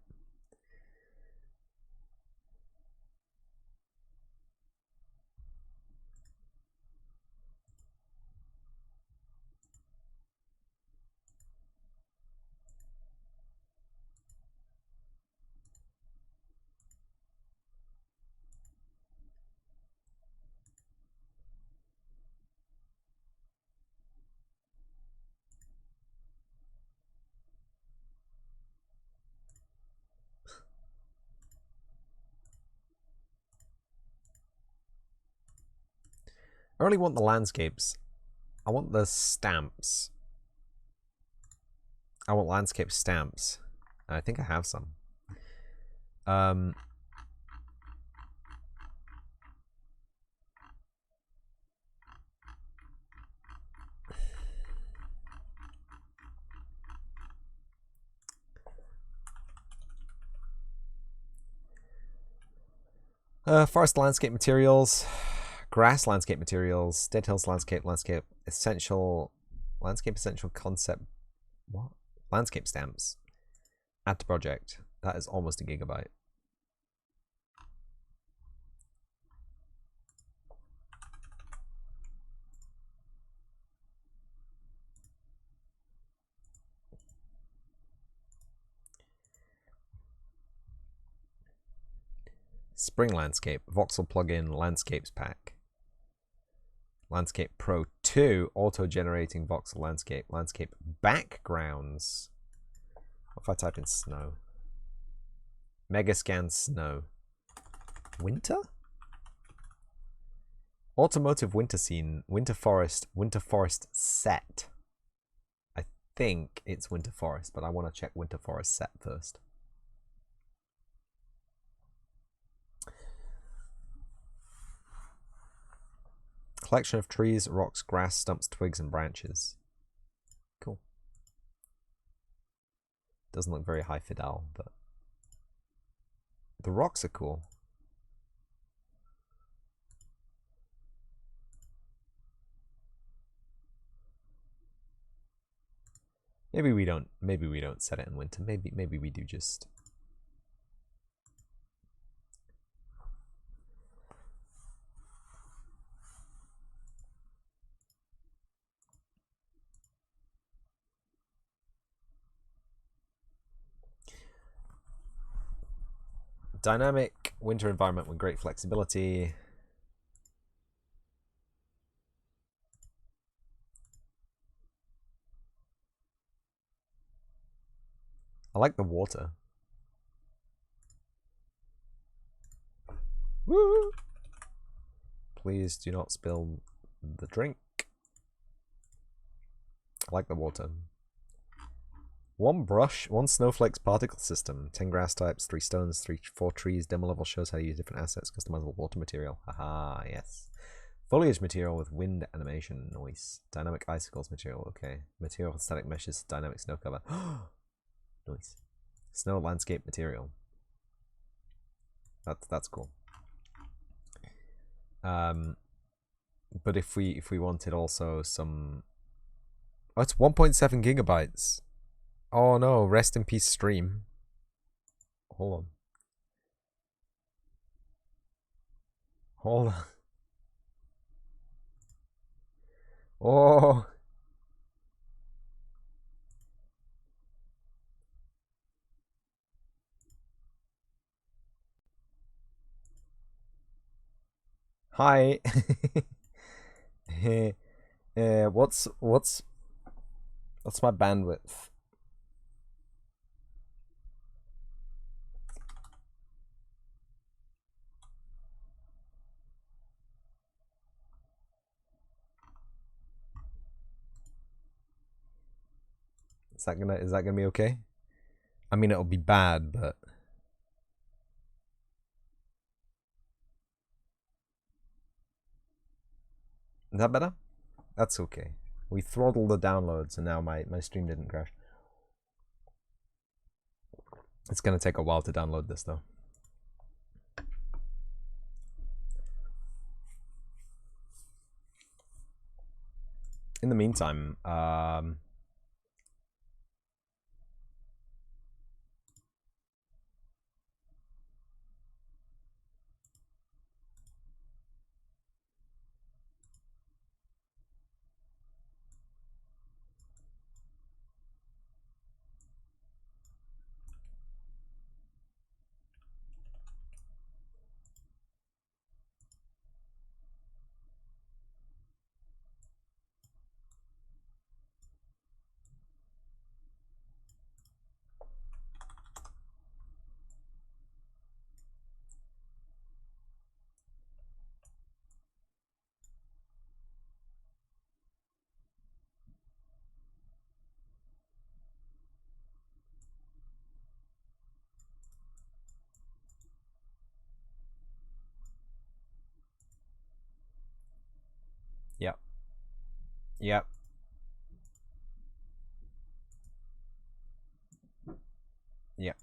A: I really want the landscapes. I want the stamps. I want landscape stamps. I think I have some. Forest landscape materials, grass landscape materials, dead hills landscape essential concept. What? Landscape stamps. Add to project. That is almost a gigabyte. Spring landscape, voxel plugin, landscapes pack. Landscape Pro 2, auto-generating voxel landscape. Landscape backgrounds. What if I type in snow? Megascan snow. Winter? Automotive winter scene. Winter forest set. I think it's winter forest, but I want to check winter forest set first. Collection of trees, rocks, grass, stumps, twigs, and branches. Cool. Doesn't look very high fidel, but the rocks are cool. Maybe we don't set it in winter. Maybe we do just dynamic winter environment with great flexibility. I like the water. Woo! Please do not spill the drink. I like the water. One brush, one snowflake's particle system, 10 grass types, 3 stones, 4 trees. Demo level shows how to use different assets, customizable water material. Haha, yes. Foliage material with wind animation, noise. Dynamic icicles material, okay. Material with static meshes, dynamic snow cover. Noise. Snow landscape material. That's cool. But if we wanted also some, oh, it's 1.7 gigabytes. Oh no, rest in peace stream. Hold on. Hold on. Oh. Hi. What's my bandwidth? Is that gonna be okay? I mean, it'll be bad, but is that better? That's okay. We throttled the downloads, and now my stream didn't crash. It's gonna take a while to download this, though. In the meantime, yep. Yep. Yep.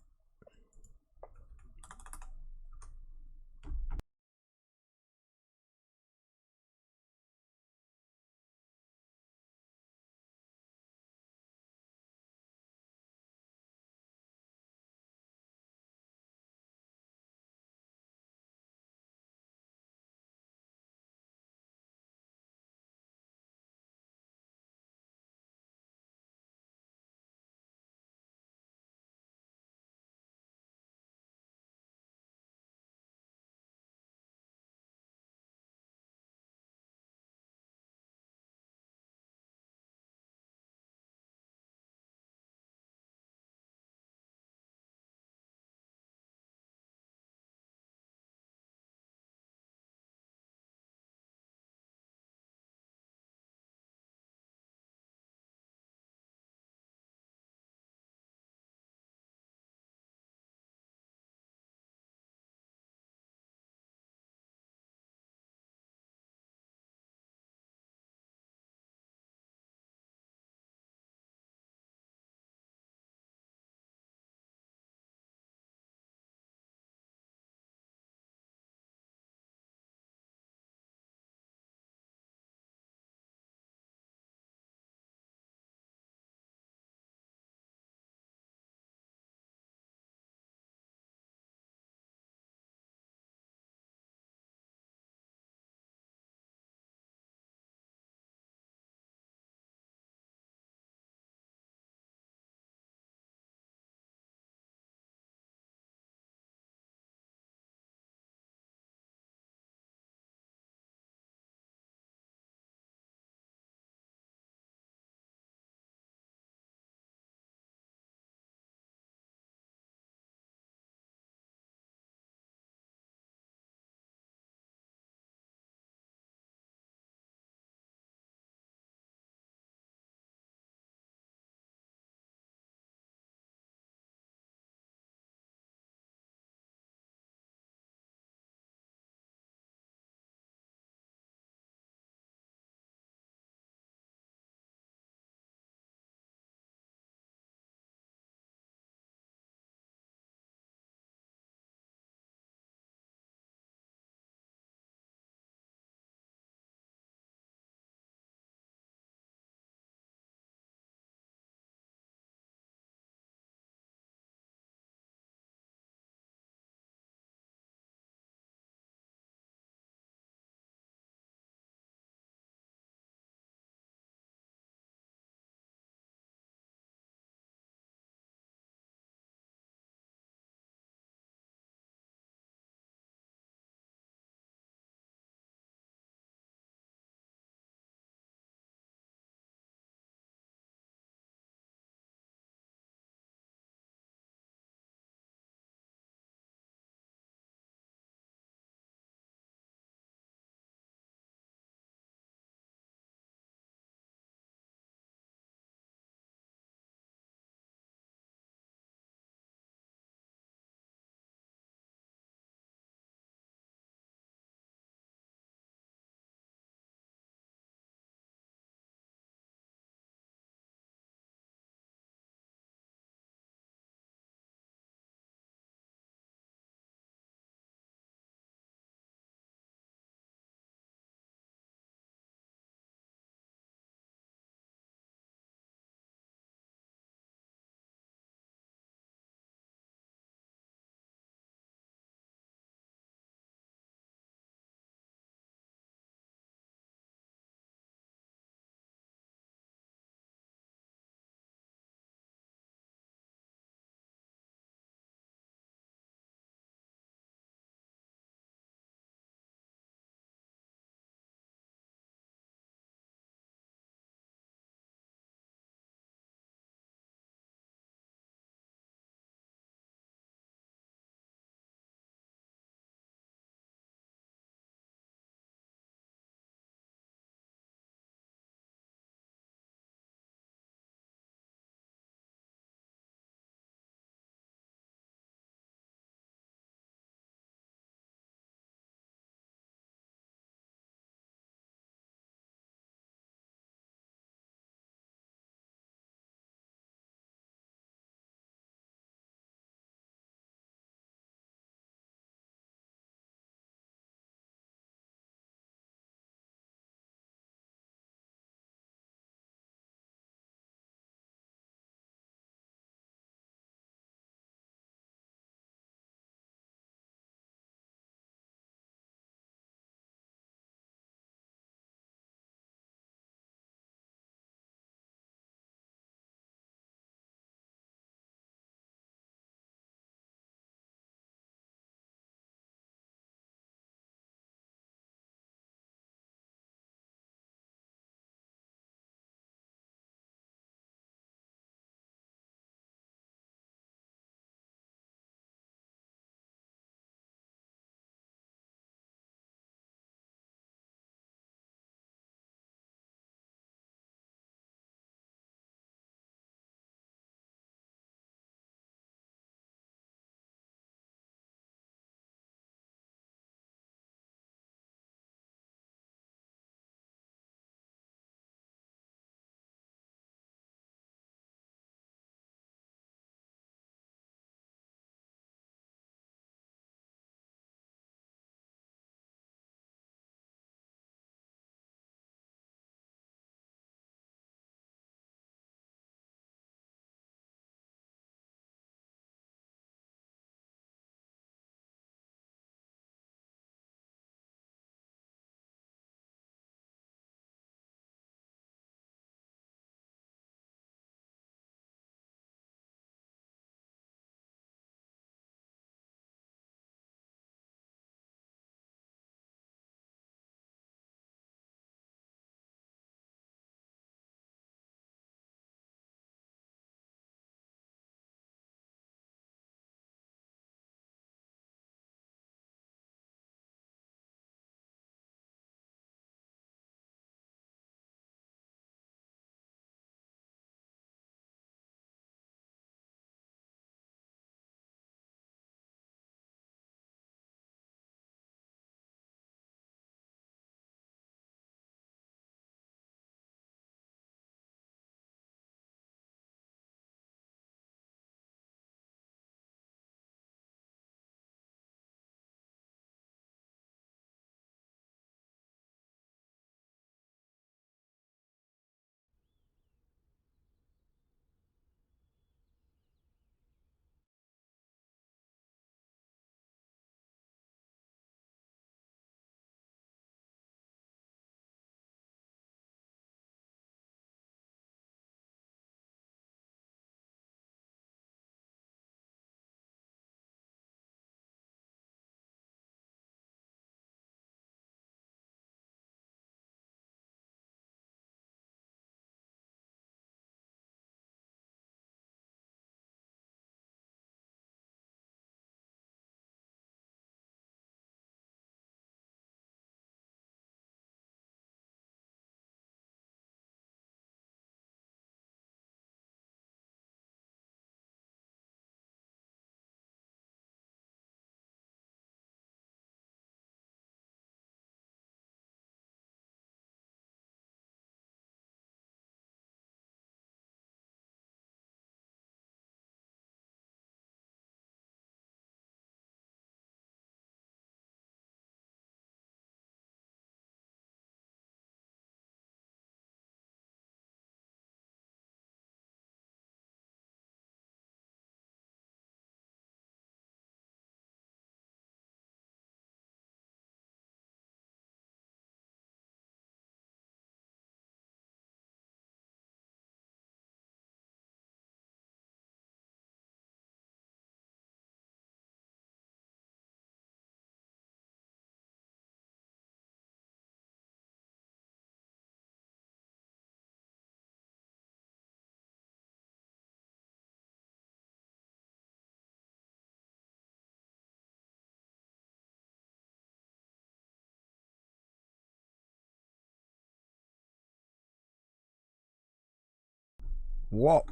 A: What?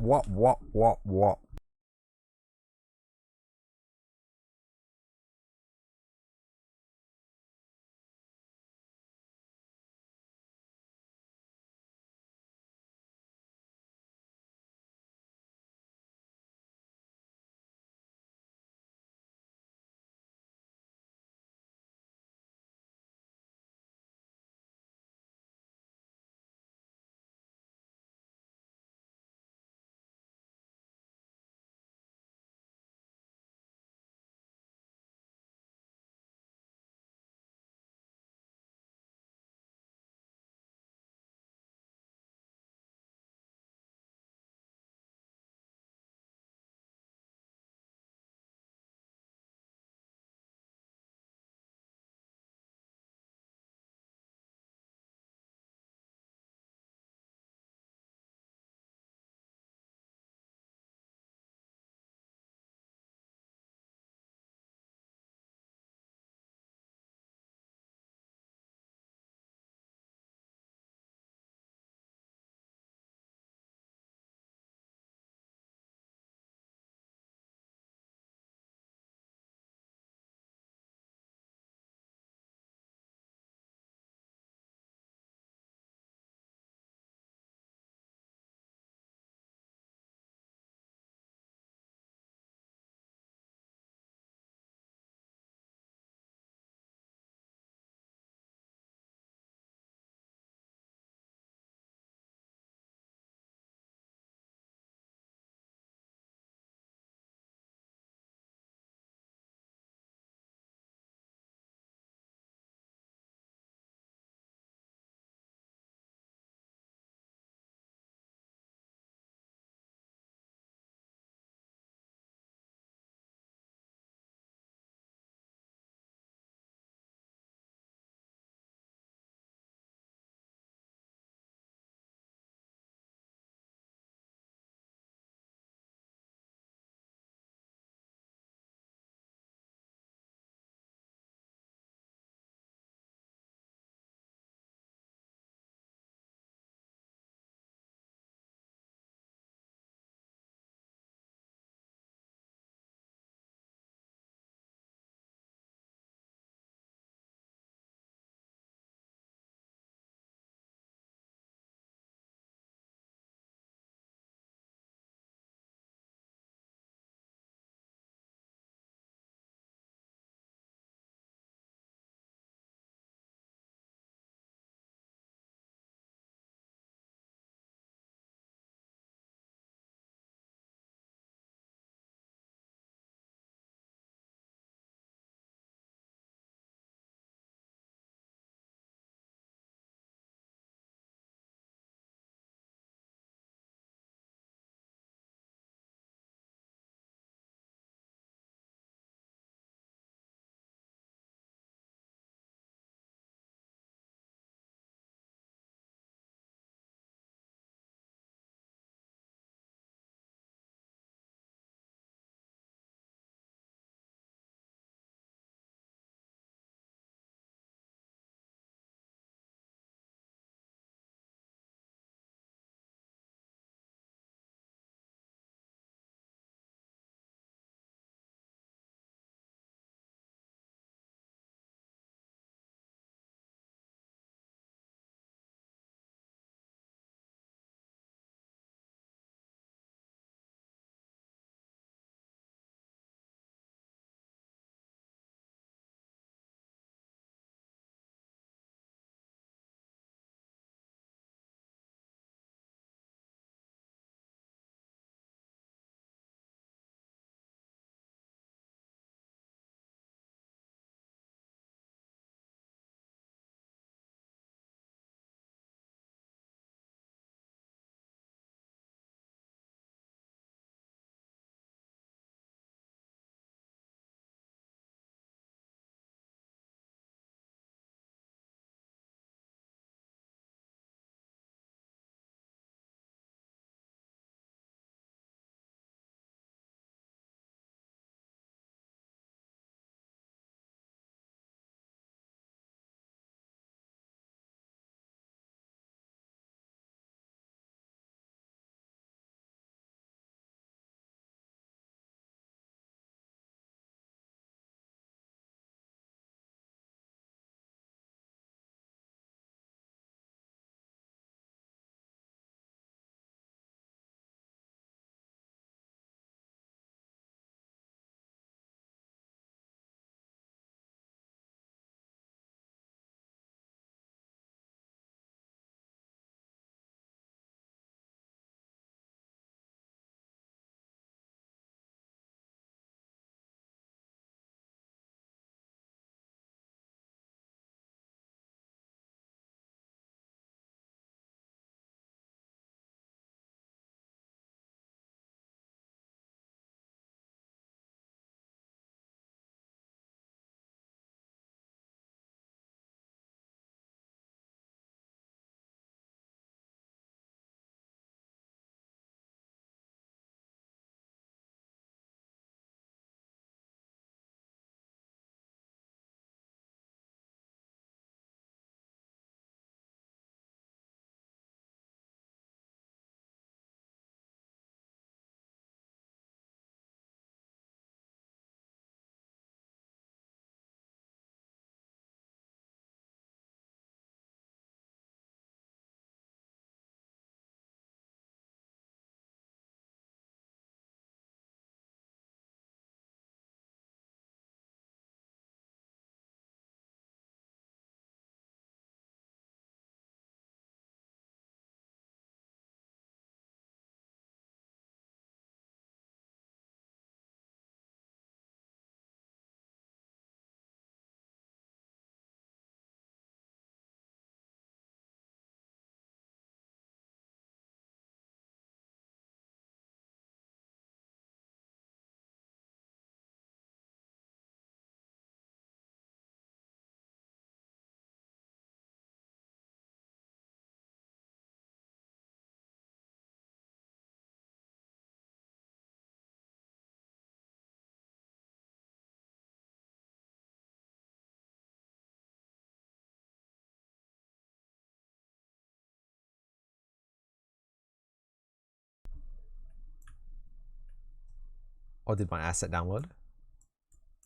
A: Or did my asset download?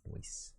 A: Nice.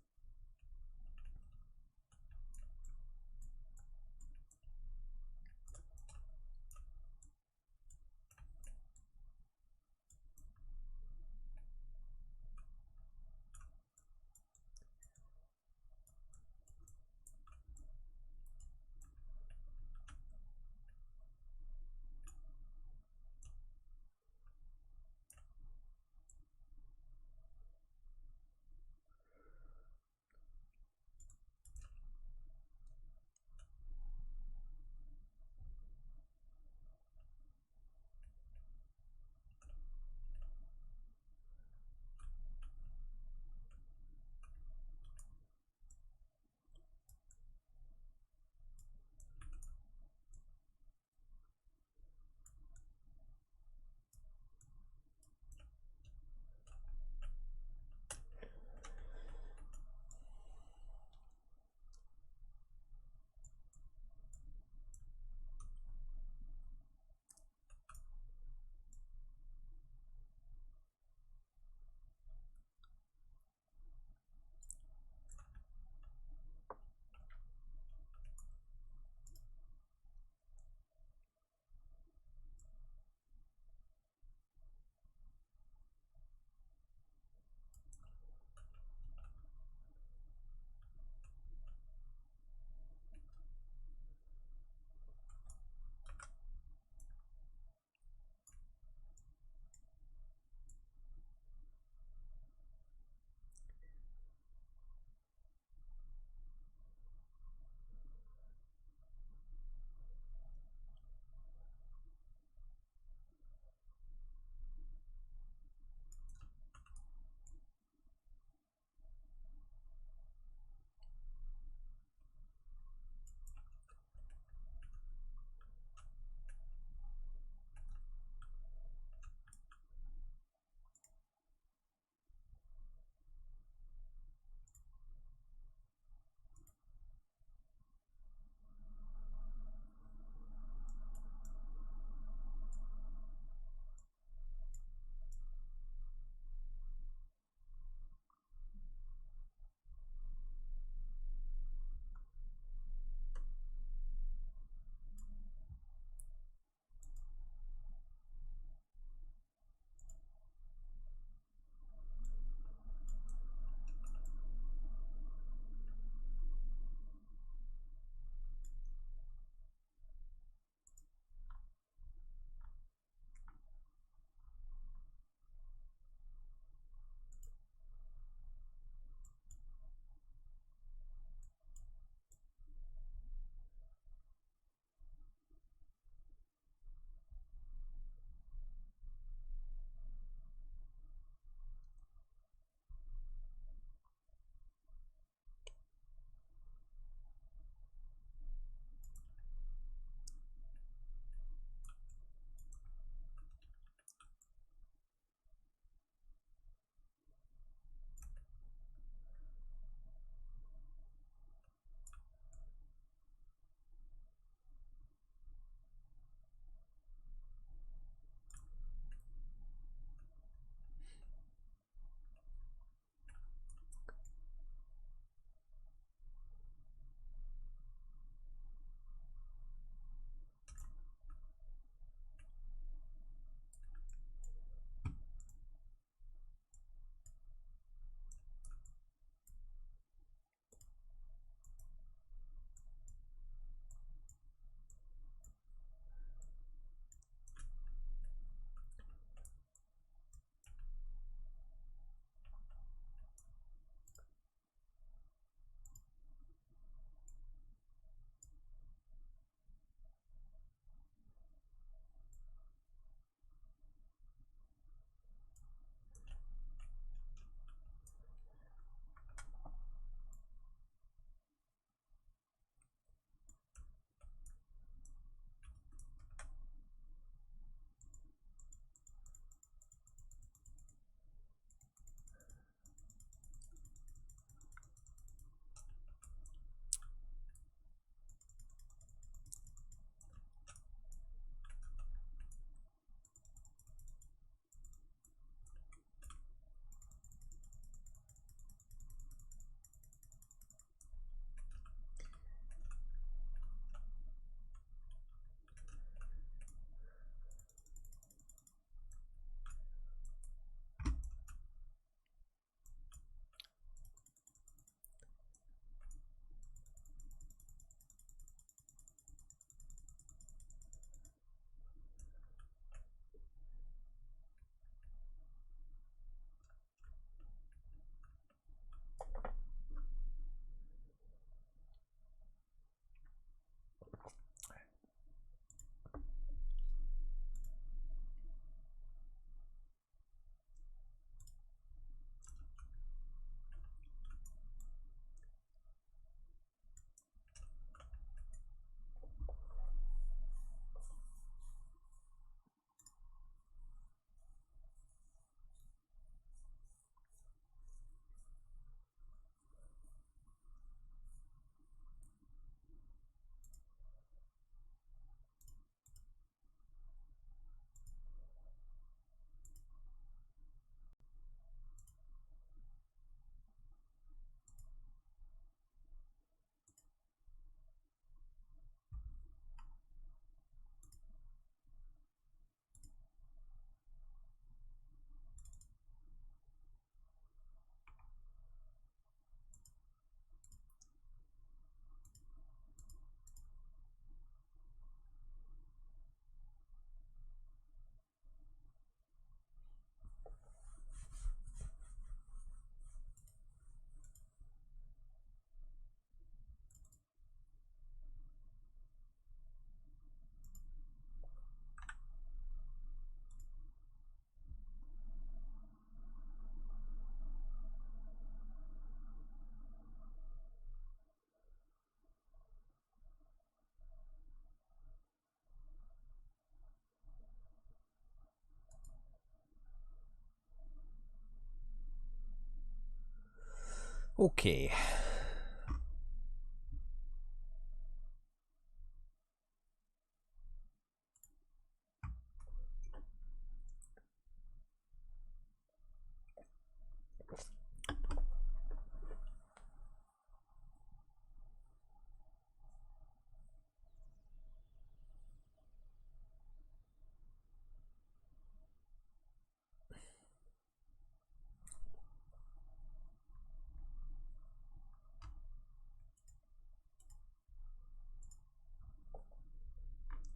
A: Okay.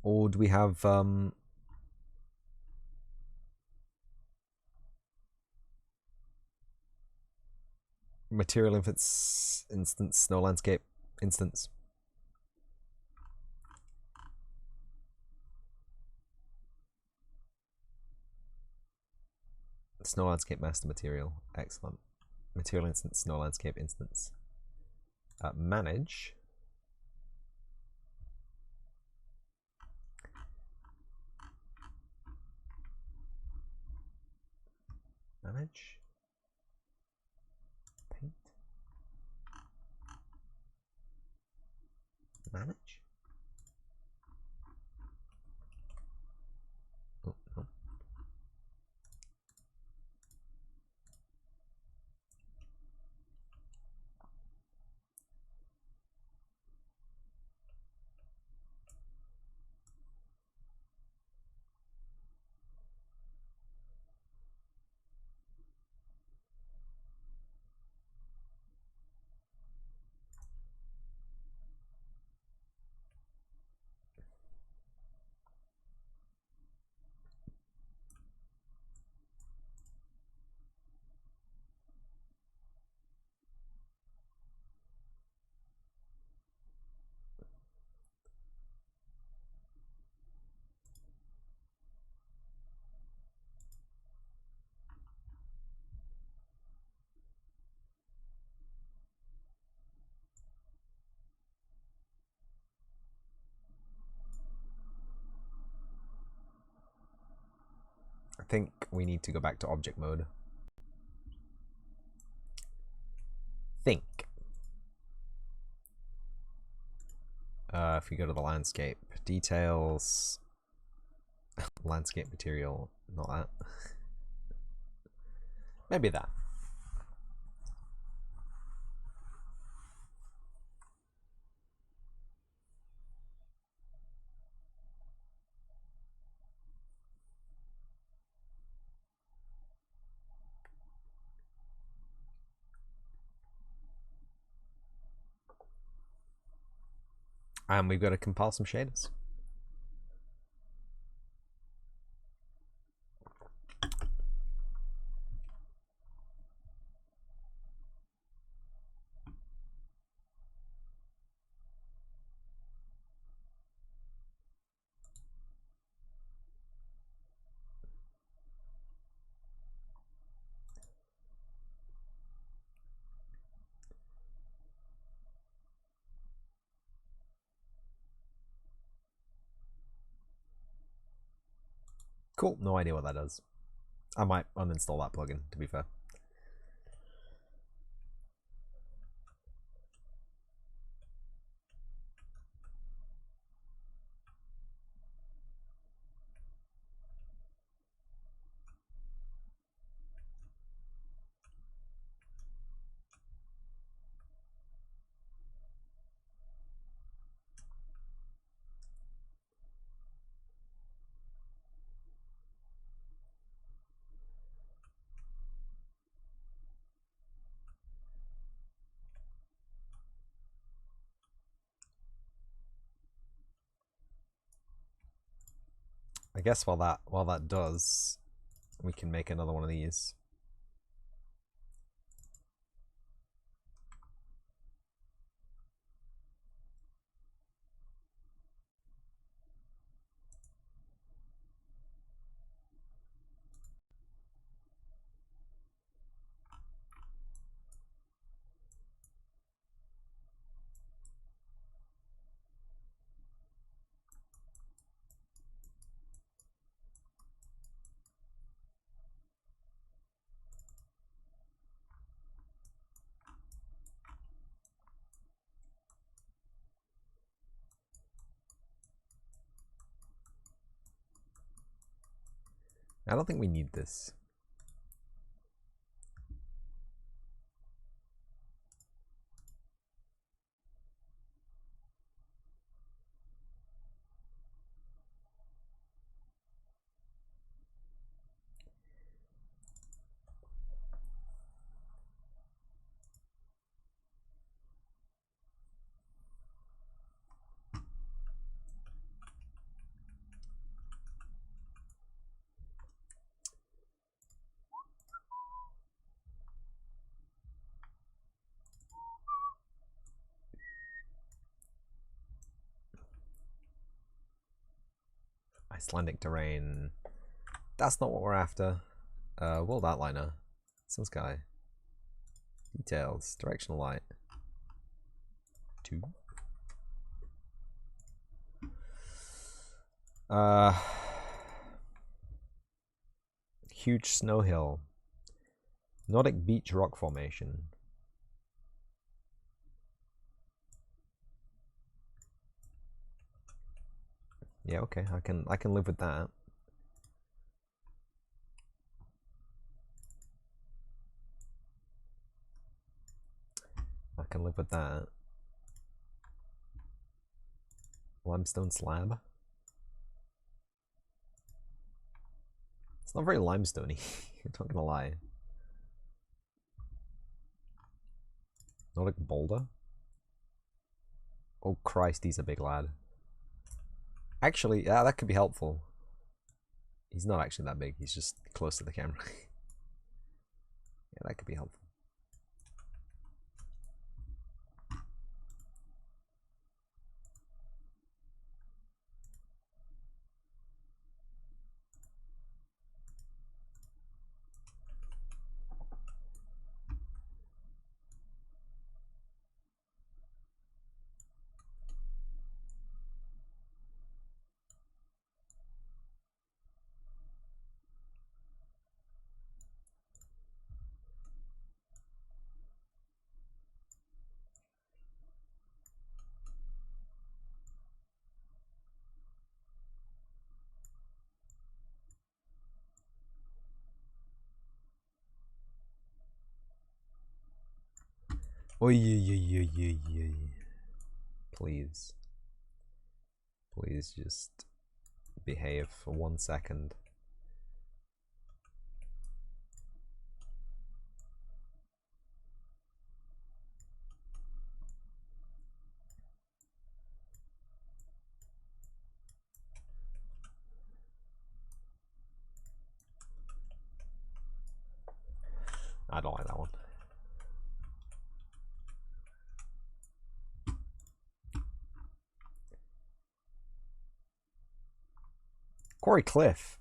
A: Or do we have material instance, snow landscape instance? Snow landscape master material. Excellent. Material instance, snow landscape instance. Manage. Manage. Paint. Manage. Oh, no. I think we need to go back to object mode. Think. If we go to the landscape, details, landscape material, not that. Maybe that. And we've got to compile some shaders. Cool, no idea what that does. I might uninstall that plugin, to be fair. I guess while that does, we can make another one of these. I don't think we need this. Icelandic terrain. That's not what we're after. World outliner. Sun sky. Details. Directional light. 2. Huge snow hill. Nordic beach rock formation. Yeah, okay, I can live with that. I can live with that. Limestone slab. It's not very limestoney. I'm not gonna lie. Nordic boulder. Oh Christ, he's a big lad. Actually, yeah, that could be helpful. He's not actually that big. He's just close to the camera. Yeah, that could be helpful. Oy. Please. Please just behave for 1 second. I don't like that one. Quarry Cliff.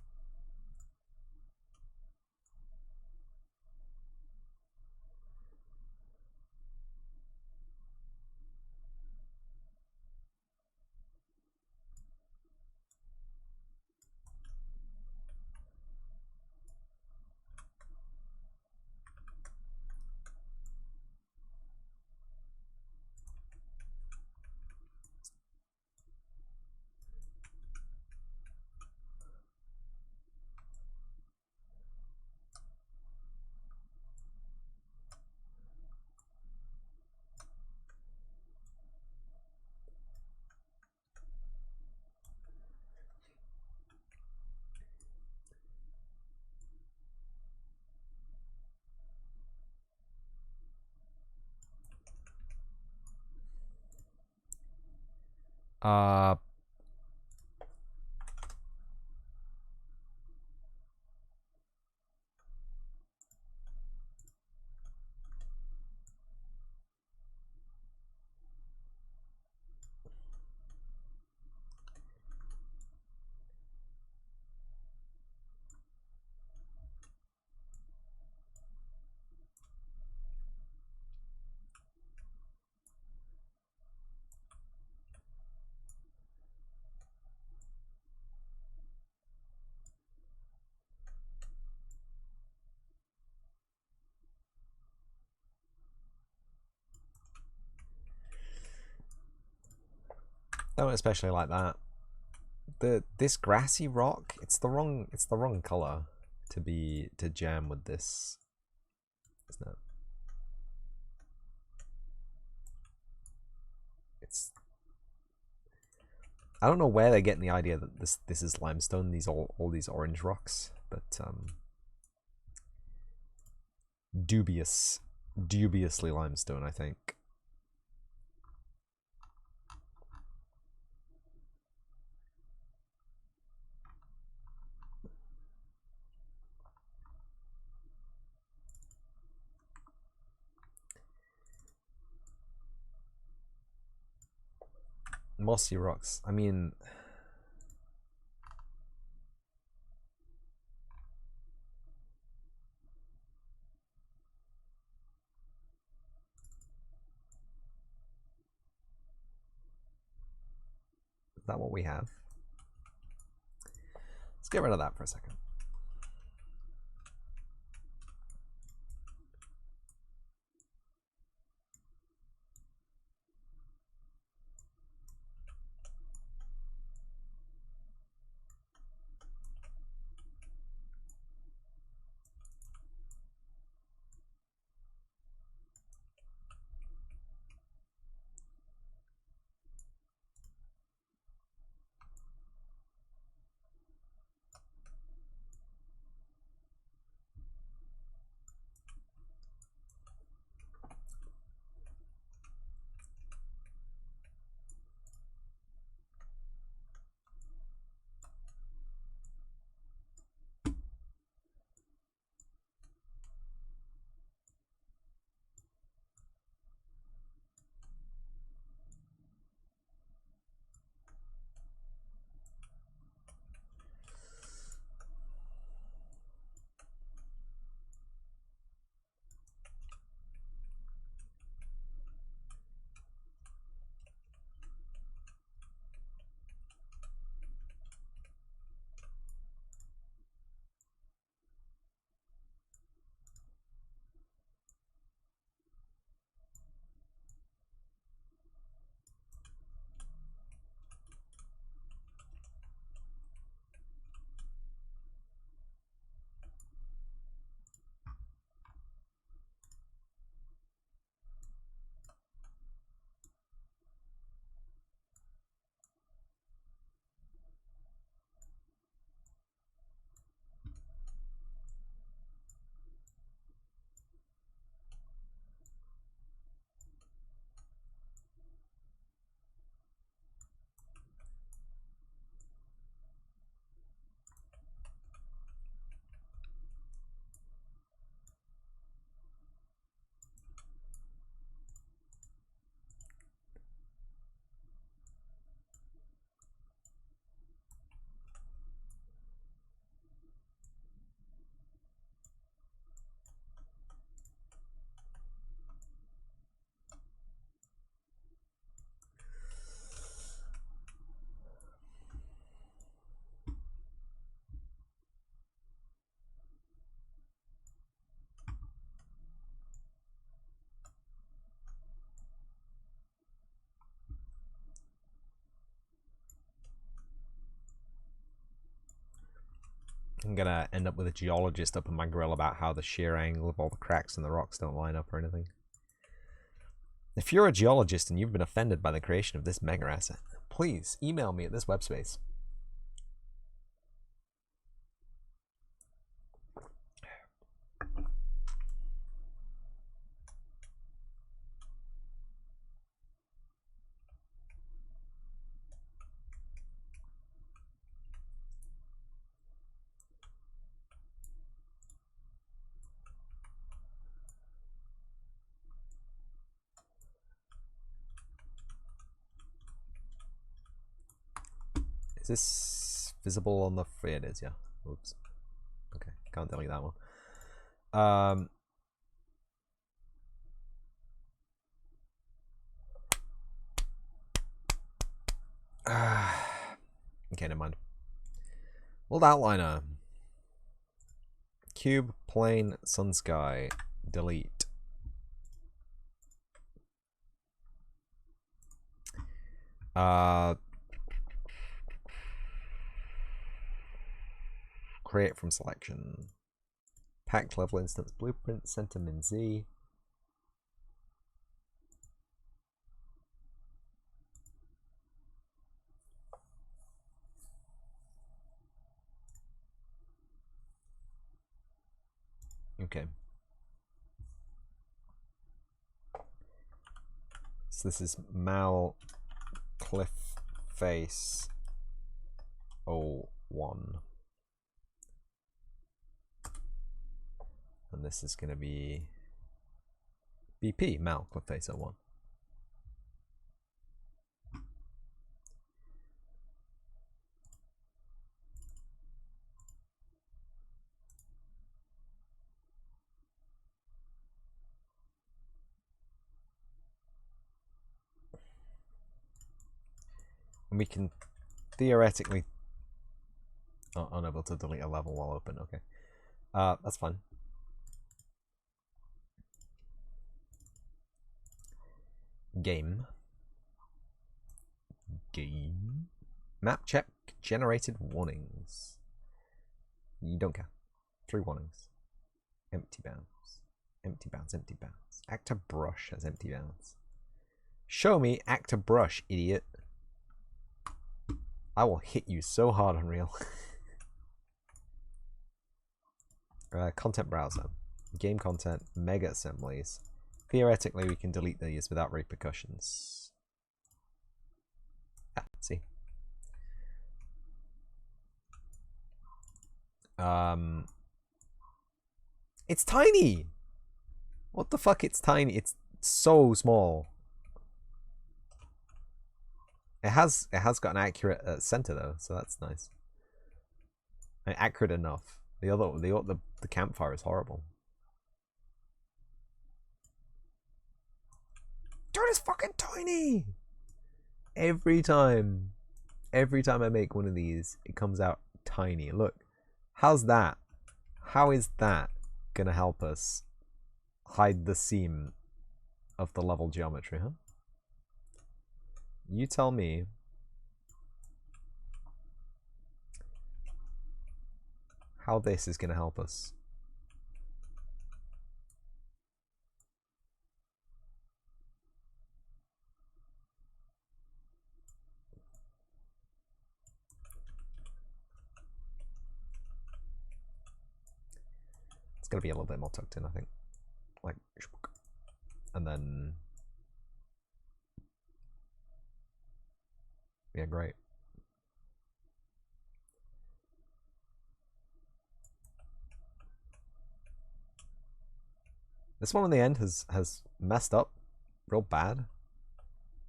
A: Uh, don't especially like that. This grassy rock, it's the wrong color. to jam with this, isn't it? It's, I don't know where they're getting the idea that this is limestone, these all these orange rocks, but dubiously limestone, I think. Mossy rocks. I mean, is that what we have? Let's get rid of that for a second. I'm gonna end up with a geologist up in my grill about how the shear angle of all the cracks in the rocks don't line up or anything. If you're a geologist and you've been offended by the creation of this mega asset, please email me at this web space. Is this visible on the... Yeah, it is, yeah. Oops. Okay, can't delete that one. Okay, never mind. World outliner. Cube, plane, sun, sky. Delete. Create from selection. Packed level instance blueprint, center min Z. Okay. So this is Mal Cliff Face 01. And this is going to be BP Mal Cliff Face 01. And we can theoretically... Oh, unable to delete a level while open, okay. That's fine. Game. Map check generated warnings. You don't care. 3 warnings. Empty bounds. Empty bounds, empty bounds. Actor brush has empty bounds. Show me actor brush, idiot. I will hit you so hard, Unreal. Content browser. Game content, mega assemblies. Theoretically, we can delete these without repercussions. Yeah, see. It's tiny! What the fuck, it's tiny? It's so small. It has got an accurate center though, so that's nice. And accurate enough. The campfire is horrible. Dude, it's fucking tiny. Every time I make one of these, it comes out tiny. Look, how's that? How is that gonna help us hide the seam of the level geometry, huh? You tell me. How this is gonna help us. It's gonna be a little bit more tucked in, I think. Like, and then, yeah, great. This one in the end has messed up real bad.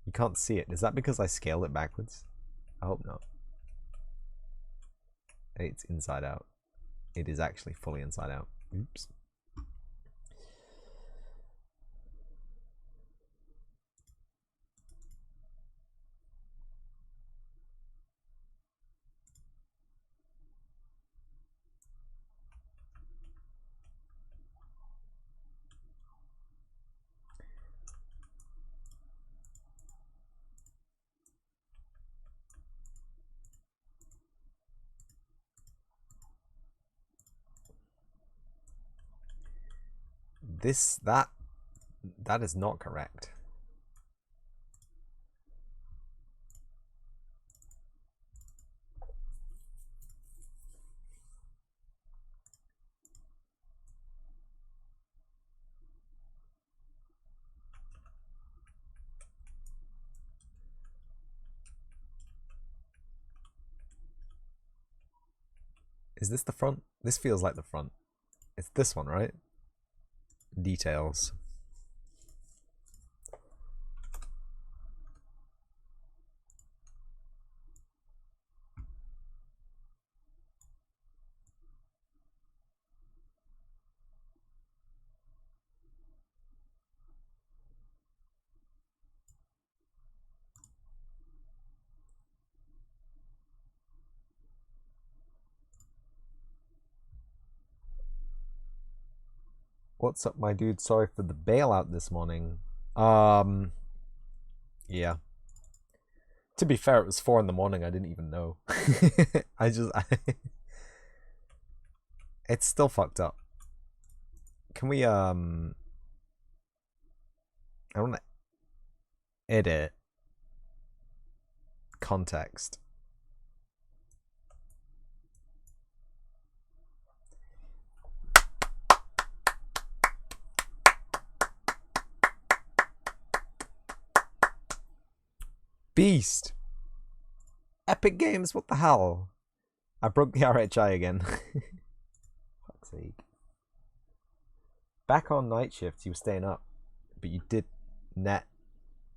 A: You can't see it. Is that because I scaled it backwards? I hope not. It's inside out. It is actually fully inside out. Oops. That is not correct. Is this the front? This feels like the front. It's this one, right? Details. What's up, my dude? Sorry for the bailout this morning. Yeah. To be fair, it was 4 in the morning. I didn't even know. It's still fucked up. Can we I want to edit context. Beast. Epic Games, what the hell? I broke the RHI again. Fuck's sake. Back on night shifts, you were staying up, but you did net.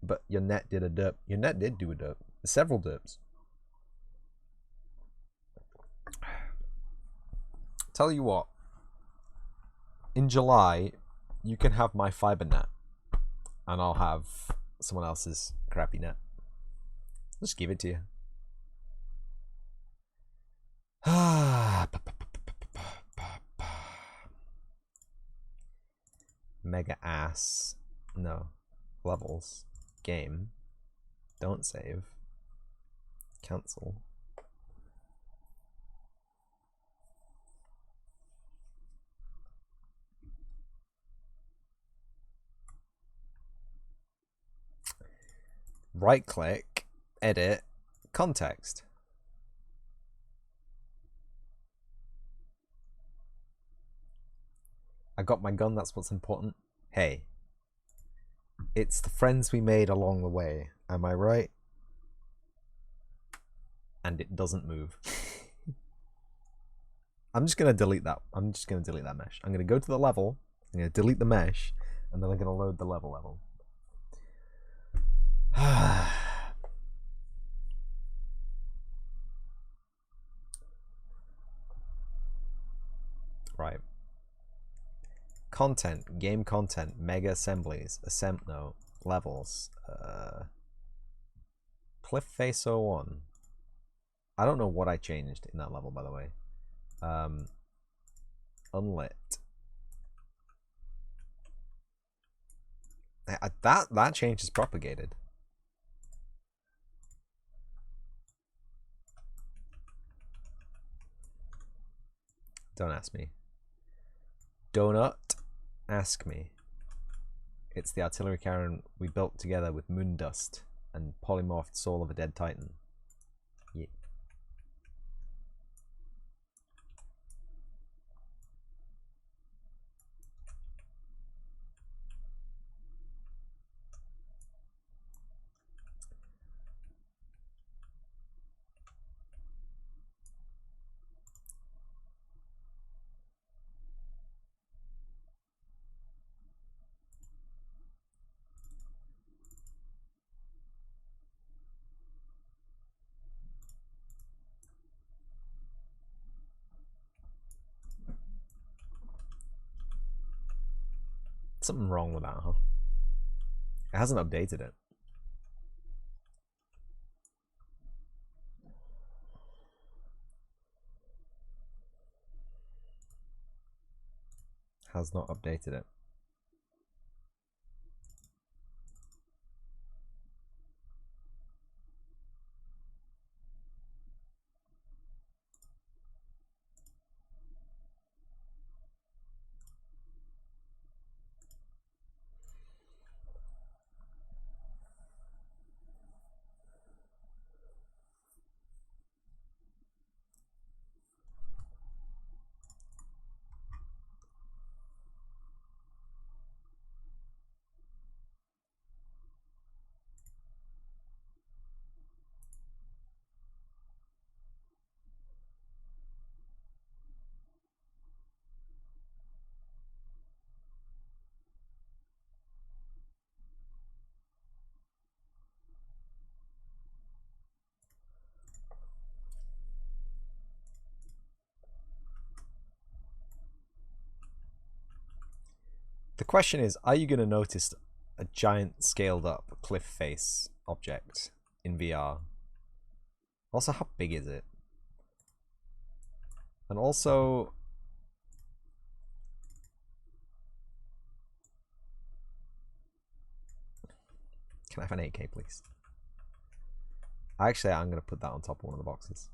A: But your net did a derp. Your net did do a derp. Several derps. Tell you what. In July, you can have my fiber net, and I'll have someone else's crappy net. Just give it to you. Mega ass. No. Levels. Game. Don't save. Cancel. Right click. Edit. Context. I got my gun, that's what's important. Hey. It's the friends we made along the way. Am I right? And it doesn't move. I'm just gonna delete that. I'm just gonna delete that mesh. I'm gonna go to the level. I'm gonna delete the mesh, and then I'm gonna load the level. Right. Content, game content, mega assemblies, no, levels. Cliff Face 01. I don't know what I changed in that level, by the way. Unlit. That change is propagated. Don't ask me. Donut, ask me. It's the artillery cannon we built together with moon dust and polymorphed soul of a dead titan. Yeah. Something wrong with that, huh? It hasn't updated it. Has not updated it. The question is, are you going to notice a giant scaled up cliff face object in VR? Also, how big is it? And also, can I have an 8K, please? Actually, I'm going to put that on top of one of the boxes.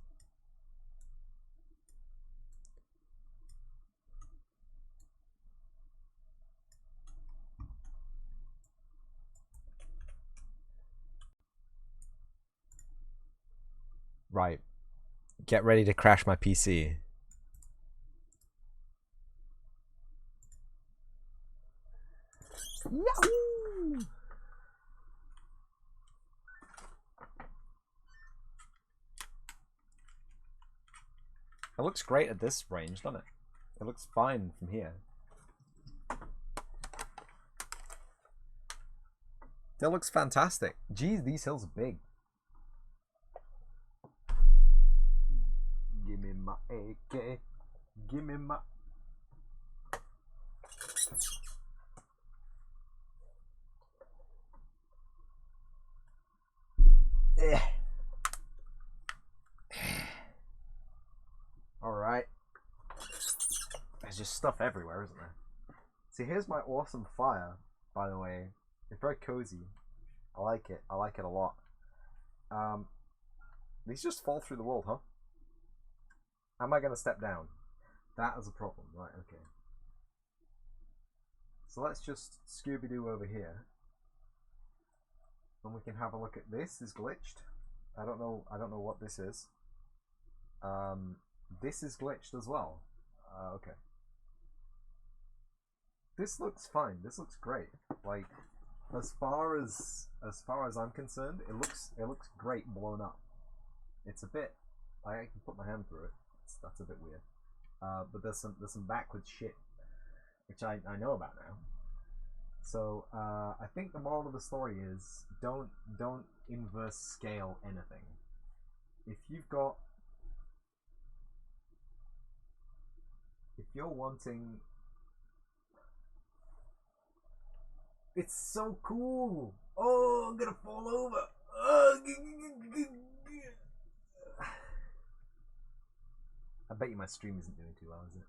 A: Right. Get ready to crash my PC. Yahoo! It looks great at this range, doesn't it? It looks fine from here. That looks fantastic. Geez, these hills are big. Give me my AK. Give me my... Alright. There's just stuff everywhere, isn't there? See, here's my awesome fire, by the way. It's very cozy. I like it. I like it a lot. These just fall through the wall, huh? How am I going to step down? That is a problem. Right, okay. So let's just Scooby-Doo over here. And we can have a look at this. Is glitched. I don't know what this is. This is glitched as well. Okay. This looks fine. This looks great. Like, as far as I'm concerned, it looks great blown up. It's a bit. I can put my hand through it. That's a bit weird. But there's some backwards shit, which I know about now. So I think the moral of the story is don't inverse scale anything. If you're wanting, it's so cool. Oh, I'm gonna fall over. I bet you my stream isn't doing too well, is it?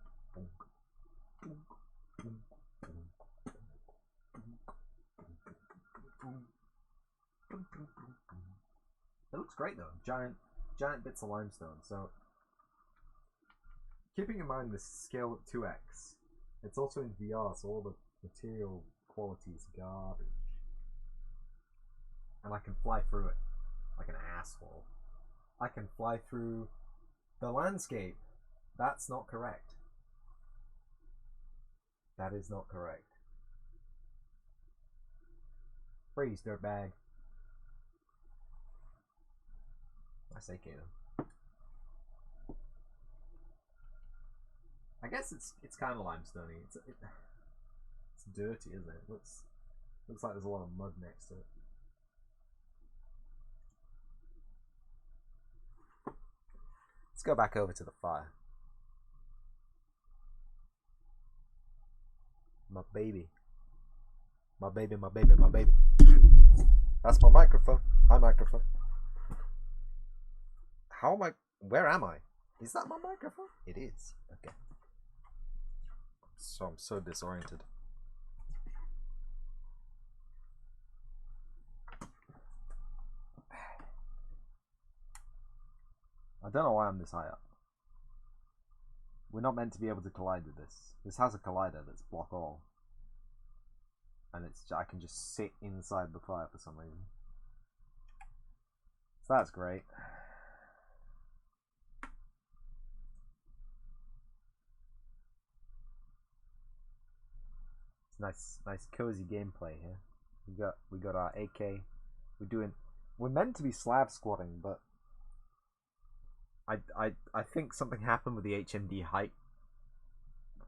A: It looks great though. Giant bits of limestone. So keeping in mind this scale at 2x, it's also in VR, so all the material quality is garbage. And I can fly through it like an asshole. I can fly through the landscape. That's not correct. That is not correct. Freeze, dirtbag. I say Kato. I guess it's kind of limestoney. It's dirty, isn't it? Looks like there's a lot of mud next to it. Let's go back over to the fire. My baby. My baby, my baby, my baby. That's my microphone. Hi, microphone. How am I? Where am I? Is that my microphone? It is. Okay. So I'm so disoriented. I don't know why I'm this high up. We're not meant to be able to collide with this. This has a collider that's block all. And I can just sit inside the fire for some reason. So that's great. It's nice cozy gameplay here. We got our AK. We're meant to be slab squatting, but I think something happened with the HMD height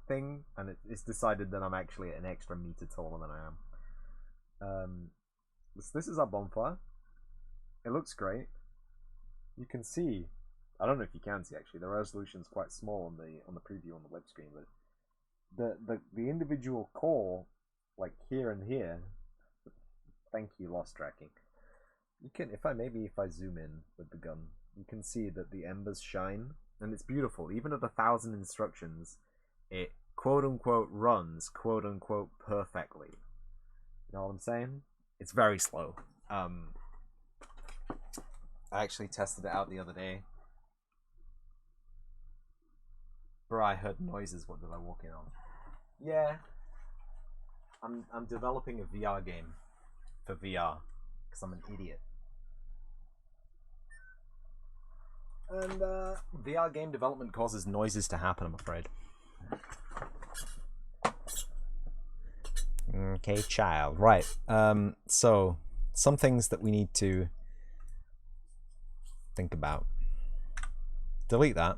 A: thing, and it's decided that I'm actually an extra meter taller than I am. This is our bonfire. It looks great. You can see. I don't know if you can see actually. The resolution's quite small on the preview on the web screen, but the individual core, like here and here. Thank you, lost tracking. You can if I zoom in with the gun. You can see that the embers shine, and it's beautiful. Even at 1,000 instructions, it quote-unquote runs quote-unquote perfectly. You know what I'm saying? It's very slow. I actually tested it out the other day. Bro, I heard noises. What did I walk in on? Yeah. I'm developing a VR game for VR because I'm an idiot. And VR game development causes noises to happen, I'm afraid. Okay, child. Right. So, some things that we need to think about. Delete that.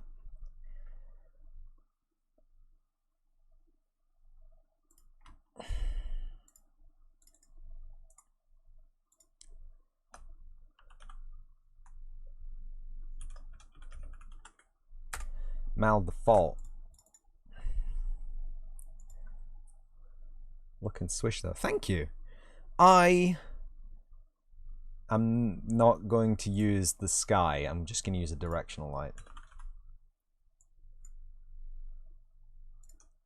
A: Mal default. Look and swish though. Thank you. I'm not going to use the sky. I'm just going to use a directional light.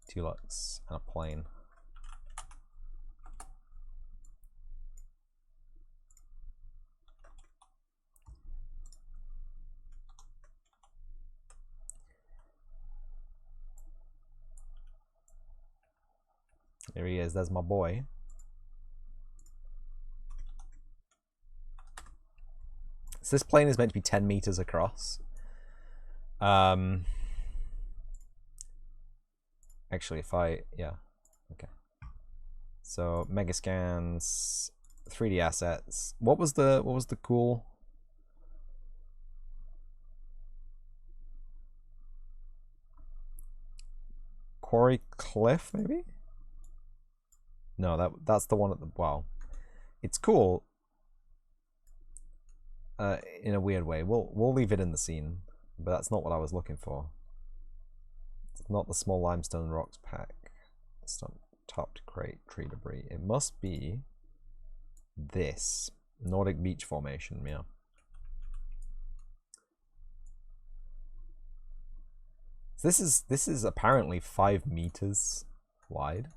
A: 2 lux and a plane. There he is. There's my boy. So this plane is meant to be 10 meters across. Actually, yeah, okay. So mega scans, 3D assets. What was the cool? Quarry Cliff, maybe? No, that's the one at the wow. It's cool. In a weird way. We'll leave it in the scene, but that's not what I was looking for. It's not the small limestone rocks pack. It's not topped crate tree debris. It must be this Nordic beach formation, yeah. So this is apparently 5 meters wide,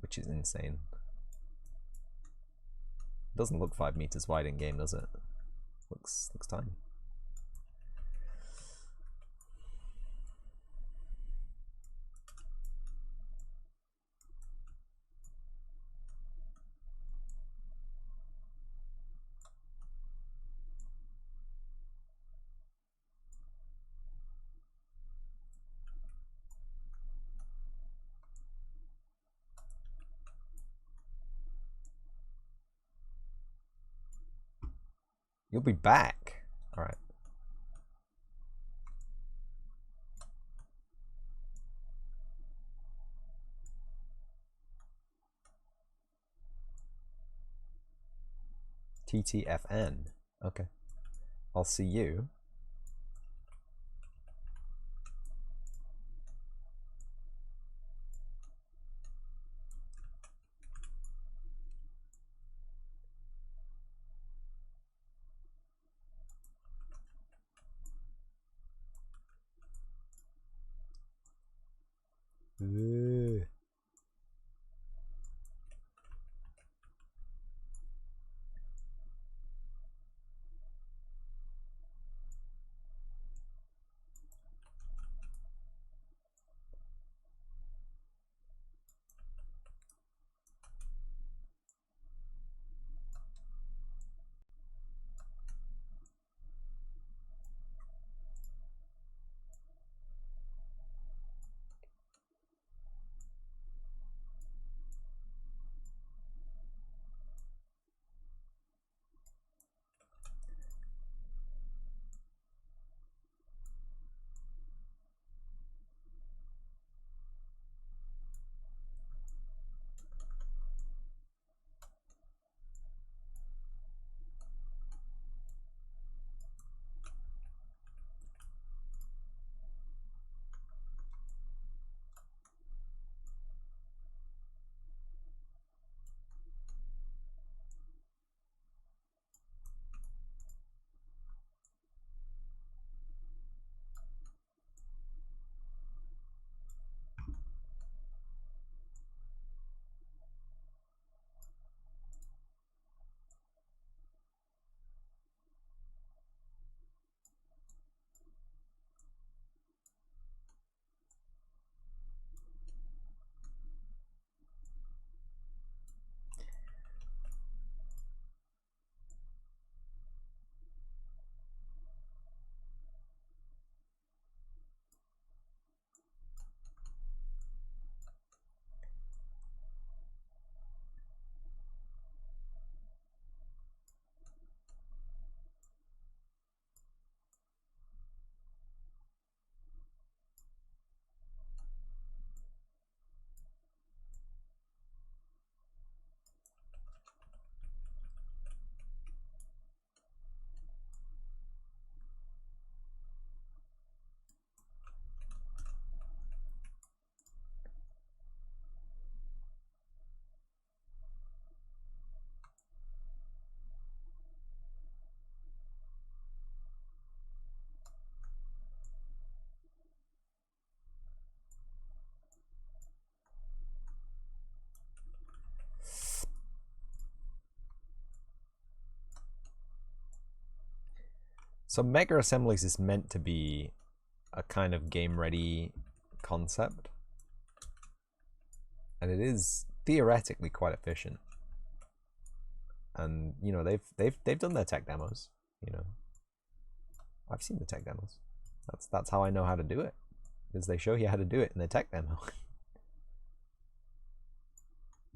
A: which is insane. It doesn't look 5 meters wide in game, does it? Looks tiny. You'll be back. All right. TTFN. Okay. I'll see you. So mega assemblies is meant to be a kind of game-ready concept, and it is theoretically quite efficient. And you know they've done their tech demos. You know, I've seen the tech demos. That's how I know how to do it, because they show you how to do it in their tech demo.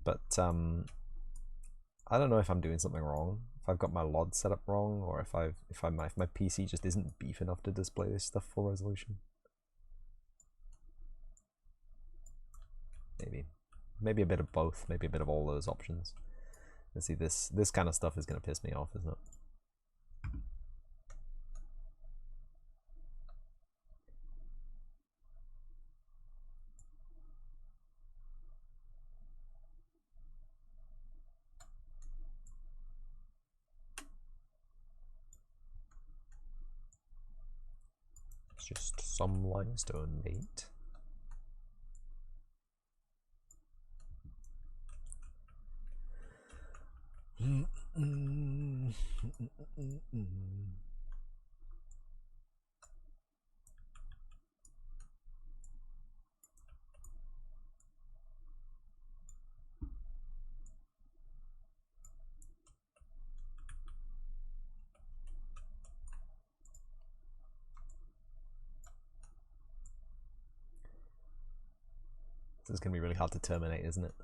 A: But I don't know if I'm doing something wrong. If I've got my LOD set up wrong, or if my PC just isn't beef enough to display this stuff full resolution. Maybe a bit of both. Maybe a bit of all those options. Let's see, this kind of stuff is gonna piss me off, isn't it? It's just some limestone, mate. This is going to be really hard to terminate, isn't it?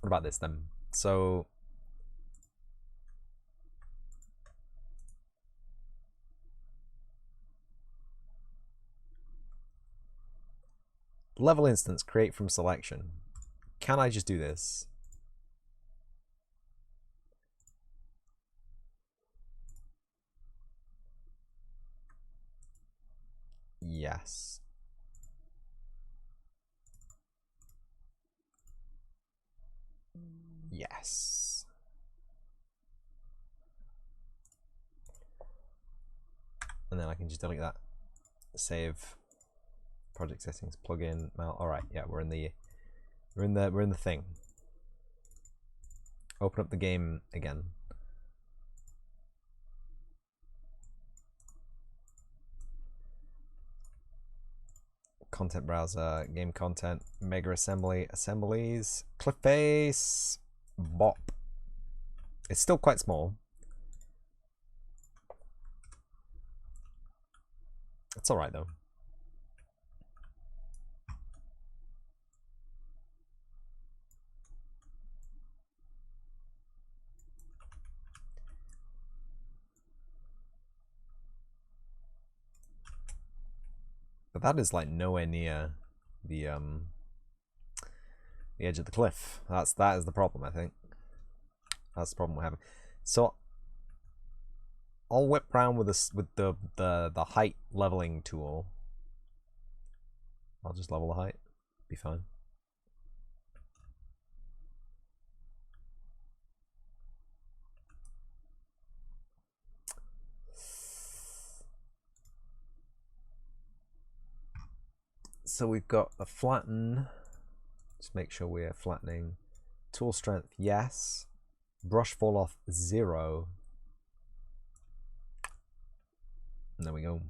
A: What about this then? So level instance, create from selection. Can I just do this? Yes. Yes. And then I can just delete that. Save. Project settings, plugin, mal. All right, yeah, we're in the thing. Open up the game again. Content browser, game content, mega assembly, assemblies, cliff face, bop. It's still quite small. It's all right though. But that is like nowhere near the edge of the cliff. That is the problem, I think. That's the problem we're having. So I'll whip around with this with the height leveling tool. I'll just level the height. Be fine. So we've got a flatten. Just make sure we're flattening. Tool strength, yes. Brush fall off 0. And there we go.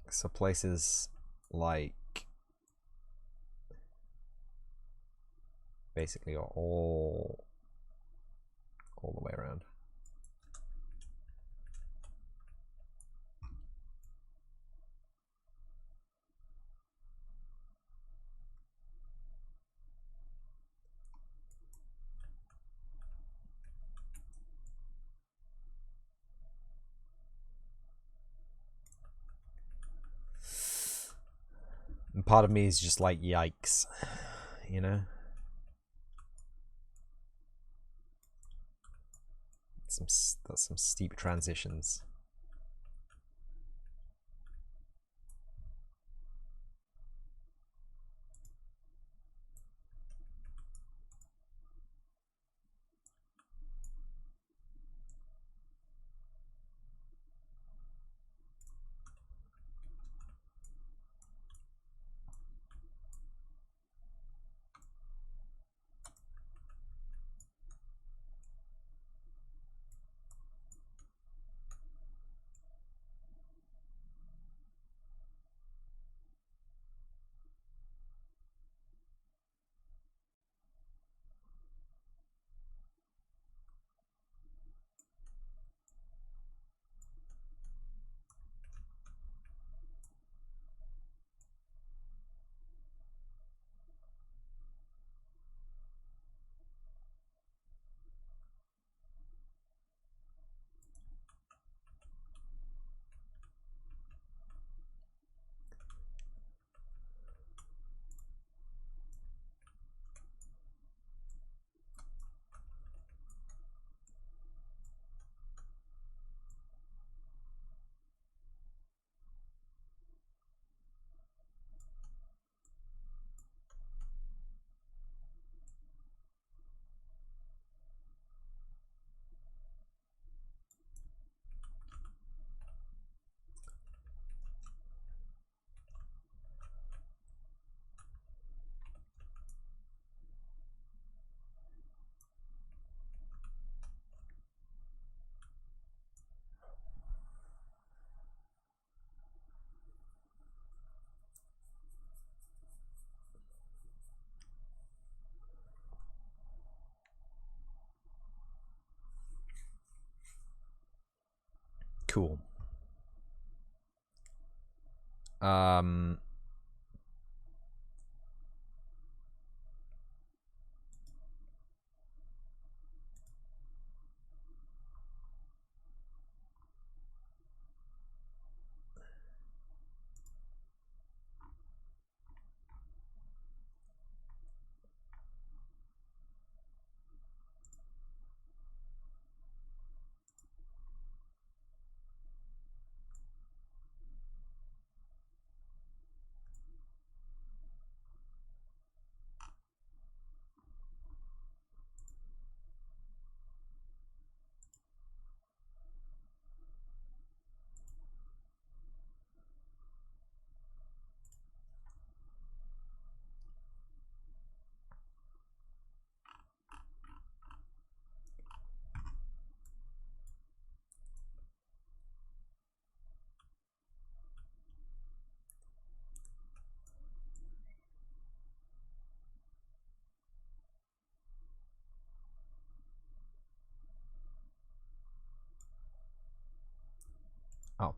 A: So places like basically are all the way around. part of me is just like, yikes, you know? That's some steep transitions. Cool. Oh.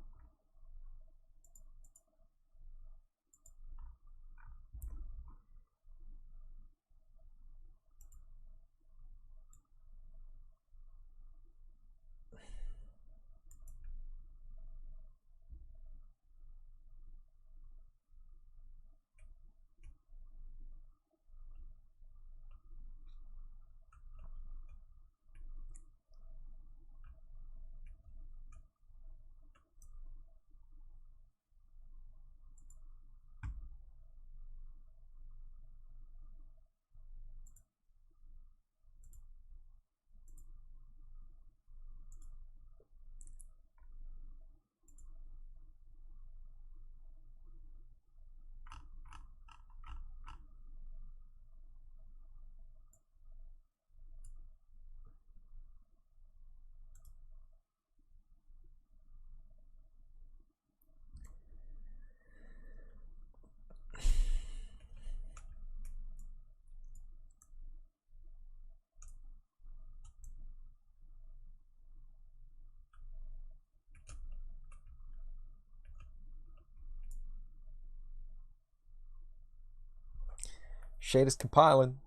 A: Shader's compiling.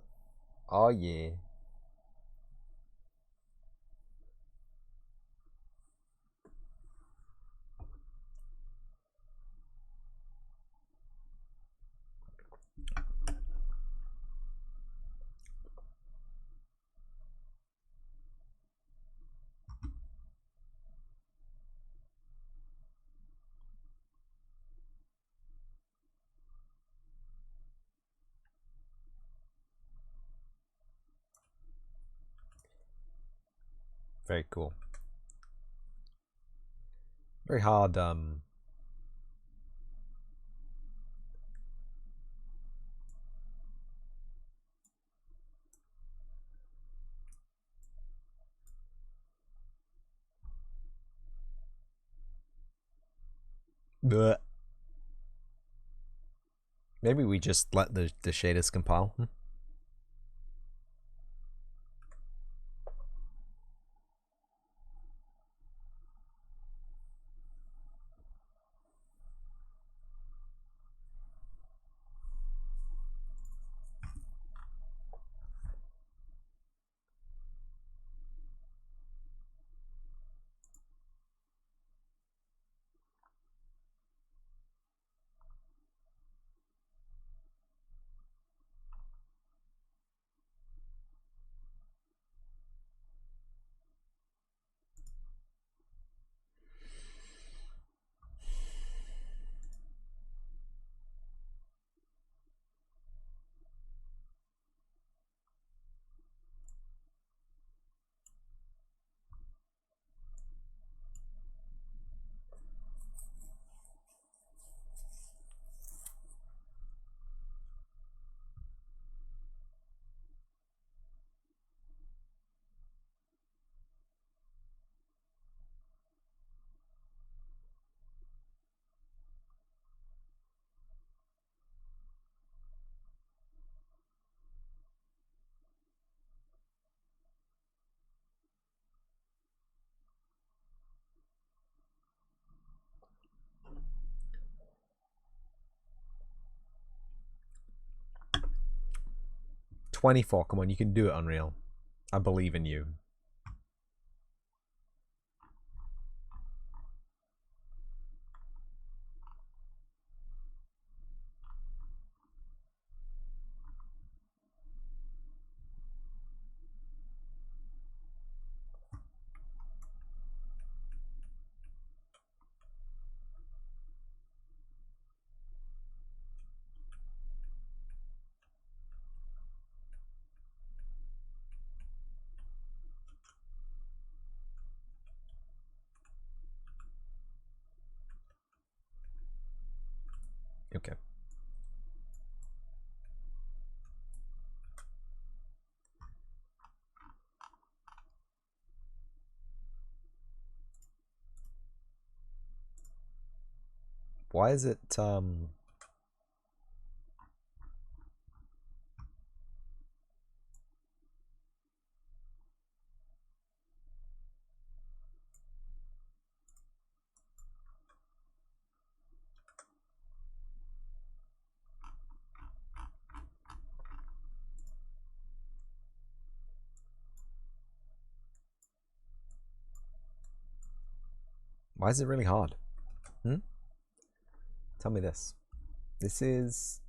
A: Oh yeah. Very cool. Very hard. Bleh. Maybe we just let the shaders compile. 24. Come on, you can do it, Unreal. I believe in you. Okay. Why is it why is it really hard? Tell me this. This is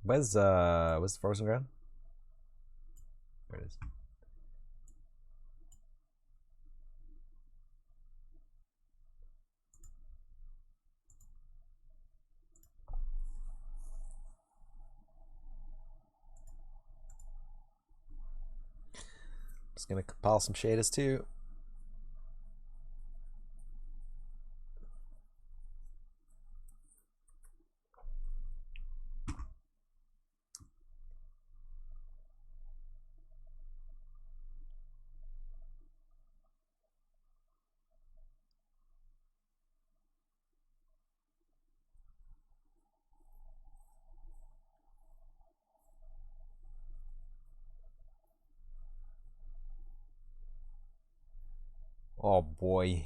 A: where's the frozen ground? There it is. Just gonna compile some shaders too. Oh boy.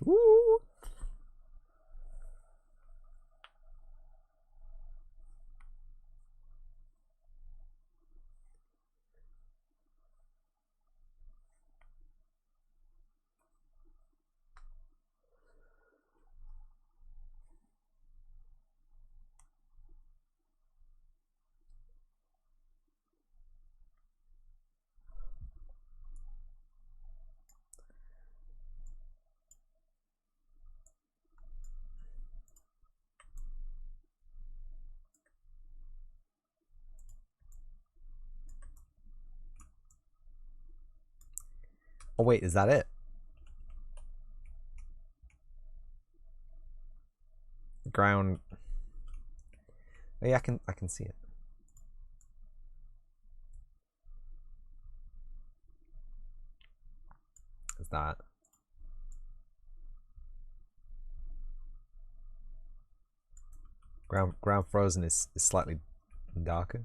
A: Woo! Oh wait, is that it? Ground. Oh, yeah, I can see it. Is that ground frozen is slightly darker?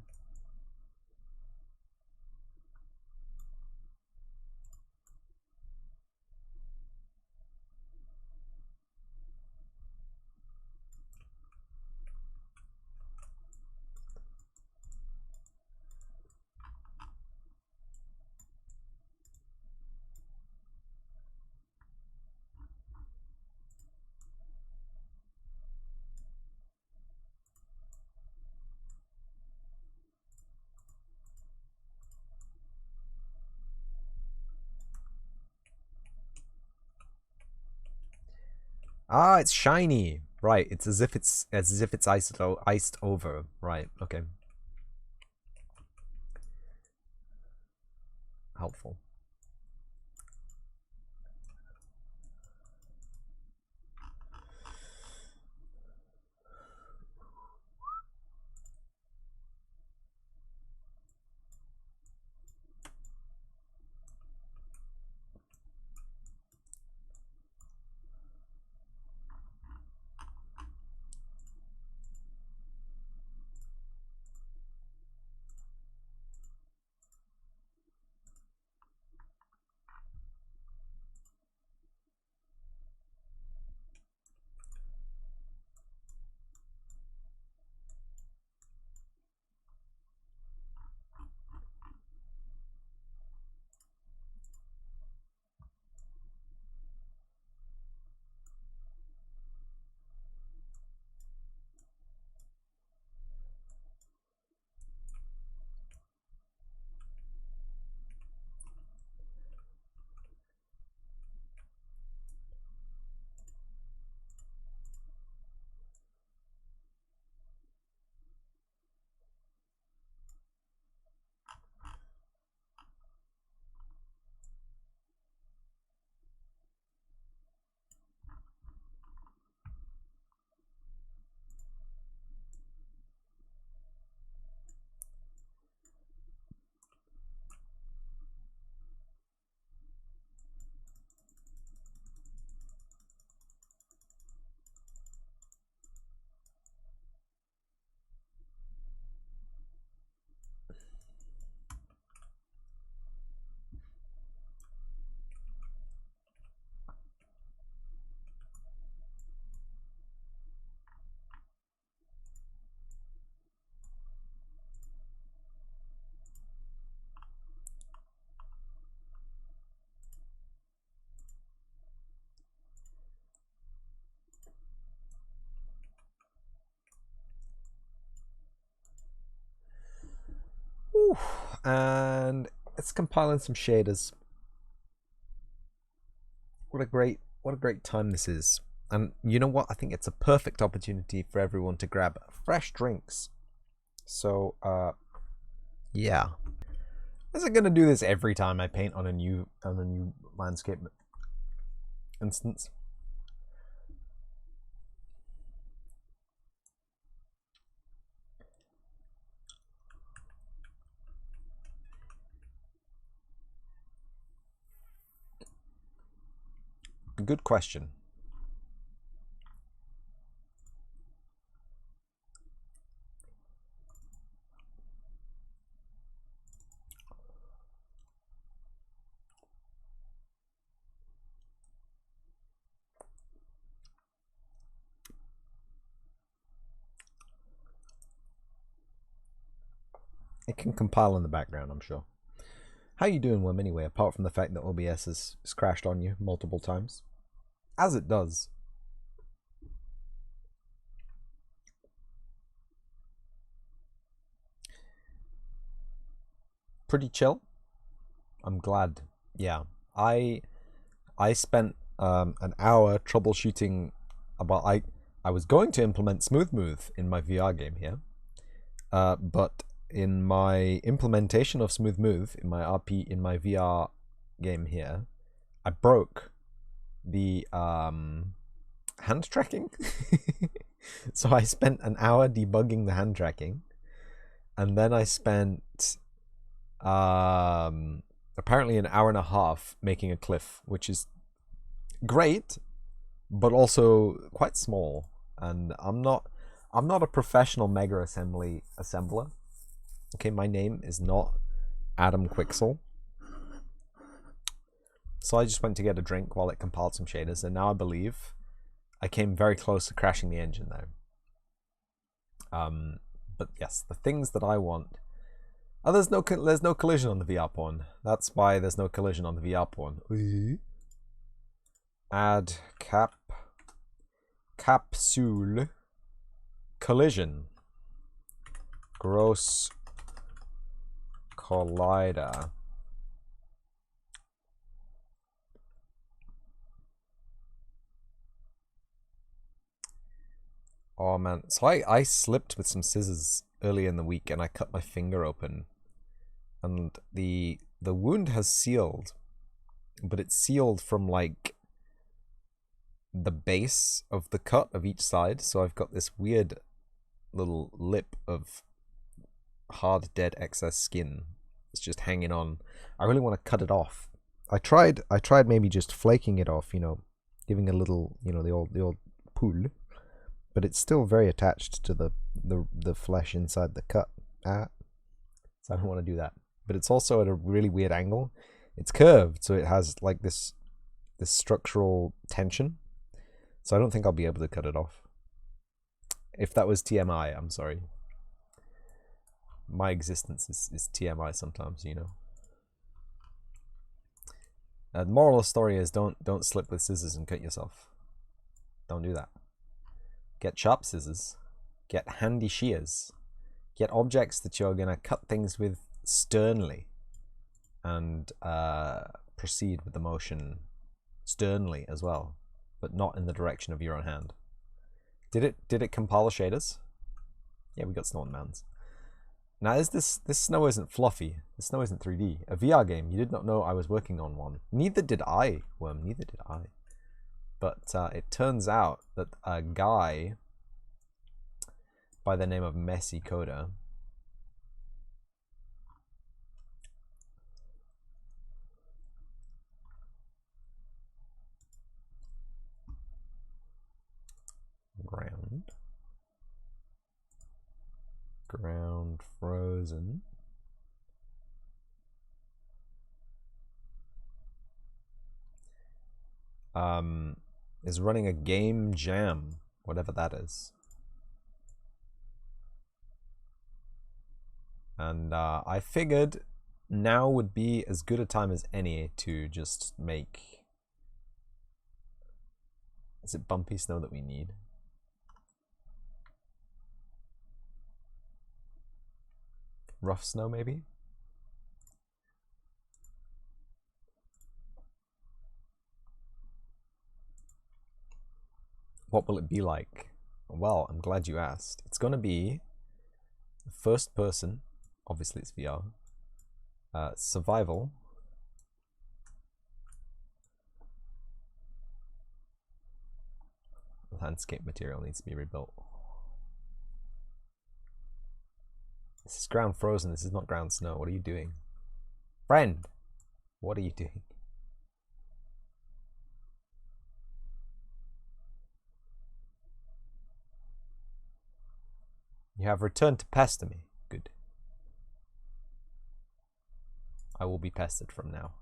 A: Ah, it's shiny. Right, it's as if it's iced over. Right, okay. Helpful. Whew. And it's compiling some shaders. What a great time this is. And you know what? I think it's a perfect opportunity for everyone to grab fresh drinks So, yeah. Is it gonna do this every time I paint on a new landscape instance? Good question. It can compile in the background, I'm sure. How you doing, Wim, anyway, apart from the fact that OBS has crashed on you multiple times? As it does. Pretty chill. I'm glad. Yeah. I spent an hour troubleshooting about I was going to implement Smooth Move in my VR game here. But in my implementation of Smooth Move in my VR game here, I broke the hand tracking. So I spent an hour debugging the hand tracking, and then I spent apparently an hour and a half making a cliff, which is great, but also quite small. And I'm not a professional mega assembly assembler. Okay, my name is not Adam Quixel. So I just went to get a drink while it compiled some shaders, and now I believe I came very close to crashing the engine though. But yes, the things that I want. Oh, there's no collision on the VR pawn. That's why there's no collision on the VR pawn. Add capsule collision gross collider. Oh man, so I slipped with some scissors early in the week and I cut my finger open, and the wound has sealed, but it's sealed from like the base of the cut of each side, so I've got this weird little lip of hard dead excess skin. It's just hanging on. I really want to cut it off. I tried maybe just flaking it off, giving a little, the old pull, but it's still very attached to the flesh inside the cut. So I don't want to do that. But it's also at a really weird angle. It's curved, so it has like this structural tension. So I don't think I'll be able to cut it off. If that was TMI, I'm sorry. My existence is TMI sometimes, The moral of the story is don't slip with scissors and cut yourself. Don't do that. Get sharp scissors. Get handy shears. Get objects that you're going to cut things with sternly. And proceed with the motion sternly as well. But not in the direction of your own hand. Did it compile the shaders? Yeah, we got snow and mountains. Now, this snow isn't fluffy. The snow isn't 3D. A VR game. You did not know I was working on one. Neither did I, Worm. Neither did I. But it turns out that a guy by the name of TheMessyCoder ground frozen is running a game jam, whatever that is. And I figured now would be as good a time as any to just make... Is it bumpy snow that we need? Rough snow, maybe? What will it be like? Well, I'm glad you asked. It's going to be First person, obviously it's VR. Survival. Landscape material needs to be rebuilt. This is ground frozen, this is not ground snow. What are you doing? Friend! What are you doing? You have returned to pester me. Good. I will be pestered from now.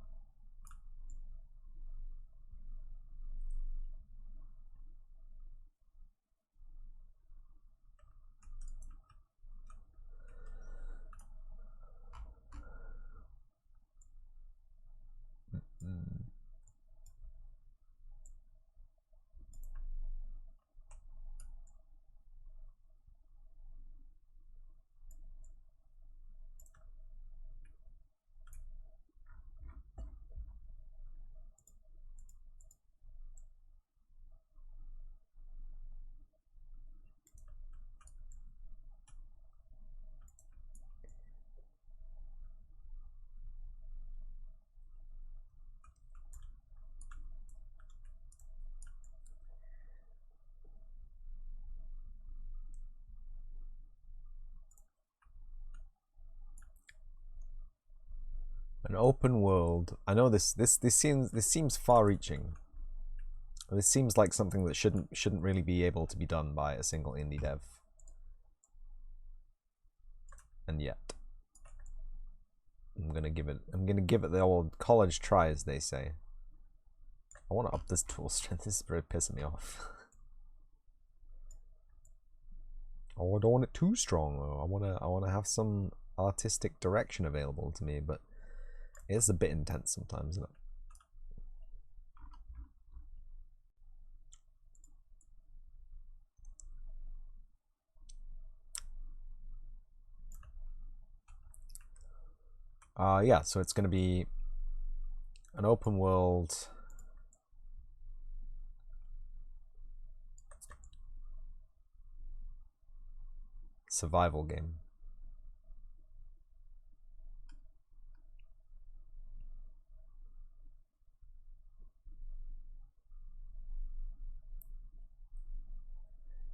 A: An open world. I know this seems far-reaching. This seems like something that shouldn't really be able to be done by a single indie dev. And yet, I'm gonna give it the old college try, as they say. I want to up this tool strength. This is really pissing me off. Oh, I don't want it too strong though. I wanna have some artistic direction available to me, but it's a bit intense sometimes, isn't it? Yeah, so it's going to be an open world survival game.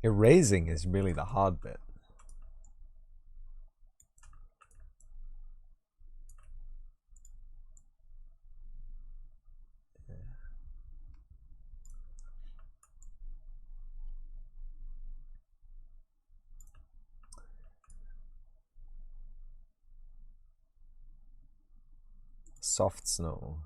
A: Erasing is really the hard bit. Soft snow.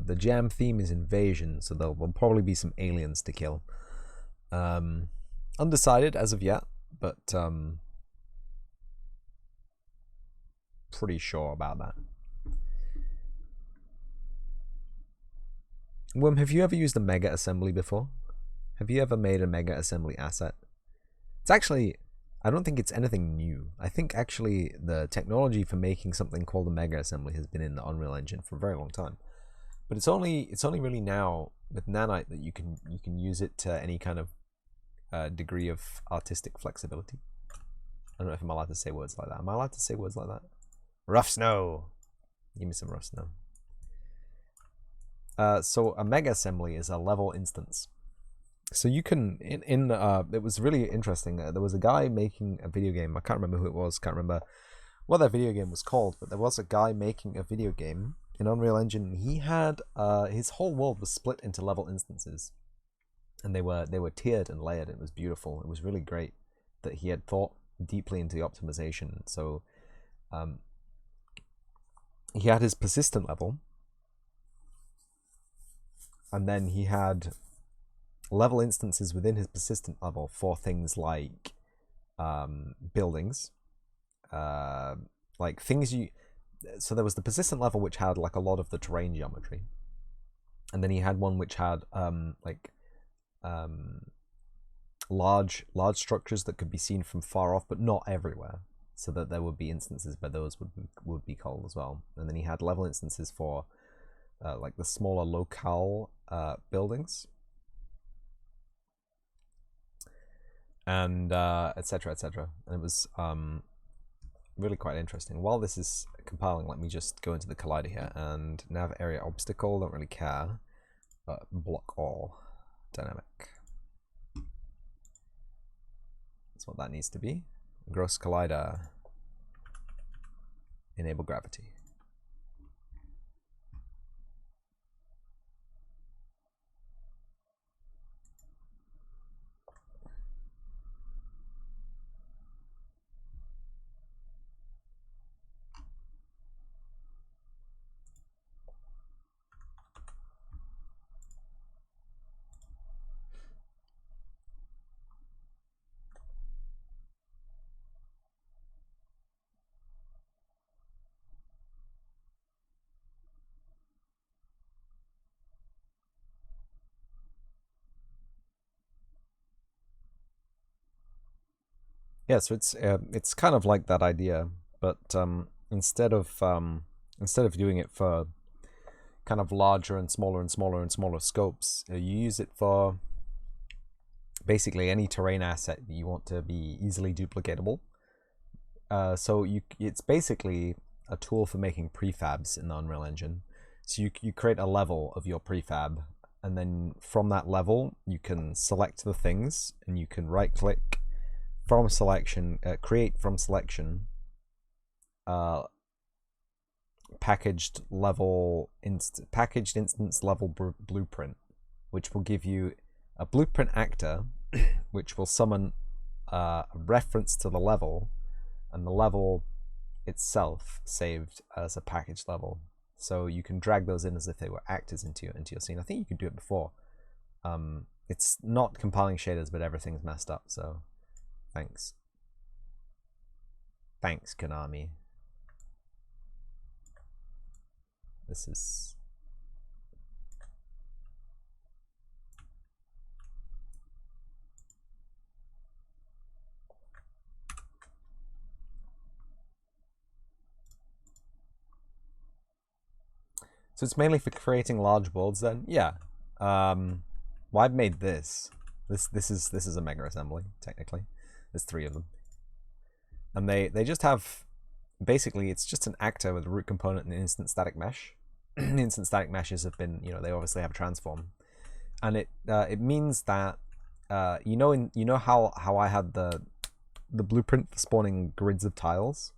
A: The jam theme is invasion, so there will probably be some aliens to kill. Undecided as of yet, but pretty sure about that. Worm, have you ever used a mega assembly before? Have you ever made a mega assembly asset? It's actually, I don't think it's anything new. I think actually the technology for making something called a mega assembly has been in the Unreal Engine for a very long time. But it's only really now with Nanite that you can use it to any kind of degree of artistic flexibility. I don't know if I'm allowed to say words like that. Am I allowed to say words like that? Rough snow. Give me some rough snow. So a mega assembly is a level instance. So you can it was really interesting. There was a guy making a video game. I can't remember who it was. Can't remember what that video game was called. But there was a guy making a video game in Unreal Engine. He had his whole world was split into level instances, and they were tiered and layered. It was beautiful. It was really great that he had thought deeply into the optimization. So he had his persistent level, and then he had level instances within his persistent level for things like buildings, like things you. So there was the persistent level which had like a lot of the terrain geometry, and then he had one which had large structures that could be seen from far off, but not everywhere, so that there would be instances where those would be called as well. And then he had level instances for like the smaller locale buildings, and etc. etc. And it was really quite interesting. While this is compiling, let me just go into the collider here and nav area obstacle. Don't really care, but block all dynamic. That's what that needs to be. Gross collider. Enable gravity. Yeah, so it's kind of like that idea, but instead of doing it for kind of larger and smaller and smaller and smaller scopes, you use it for basically any terrain asset that you want to be easily duplicatable. So it's basically a tool for making prefabs in the Unreal Engine. So you create a level of your prefab, and then from that level you can select the things, and you can right click from selection, create from selection, packaged instance level blueprint, which will give you a blueprint actor, which will summon a reference to the level, and the level itself saved as a packaged level. So you can drag those in as if they were actors into your scene. I think you could do it before. It's not compiling shaders, but everything's messed up. So thanks, Konami. This is so it's mainly for creating large builds then? Yeah. Well, I've made this. This is a mega assembly, technically. There's 3 of them. And they just have, basically it's just an actor with a root component and an instant static mesh. Instant static meshes have been, they obviously have a transform. And it means that you know how I had the blueprint for spawning grids of tiles?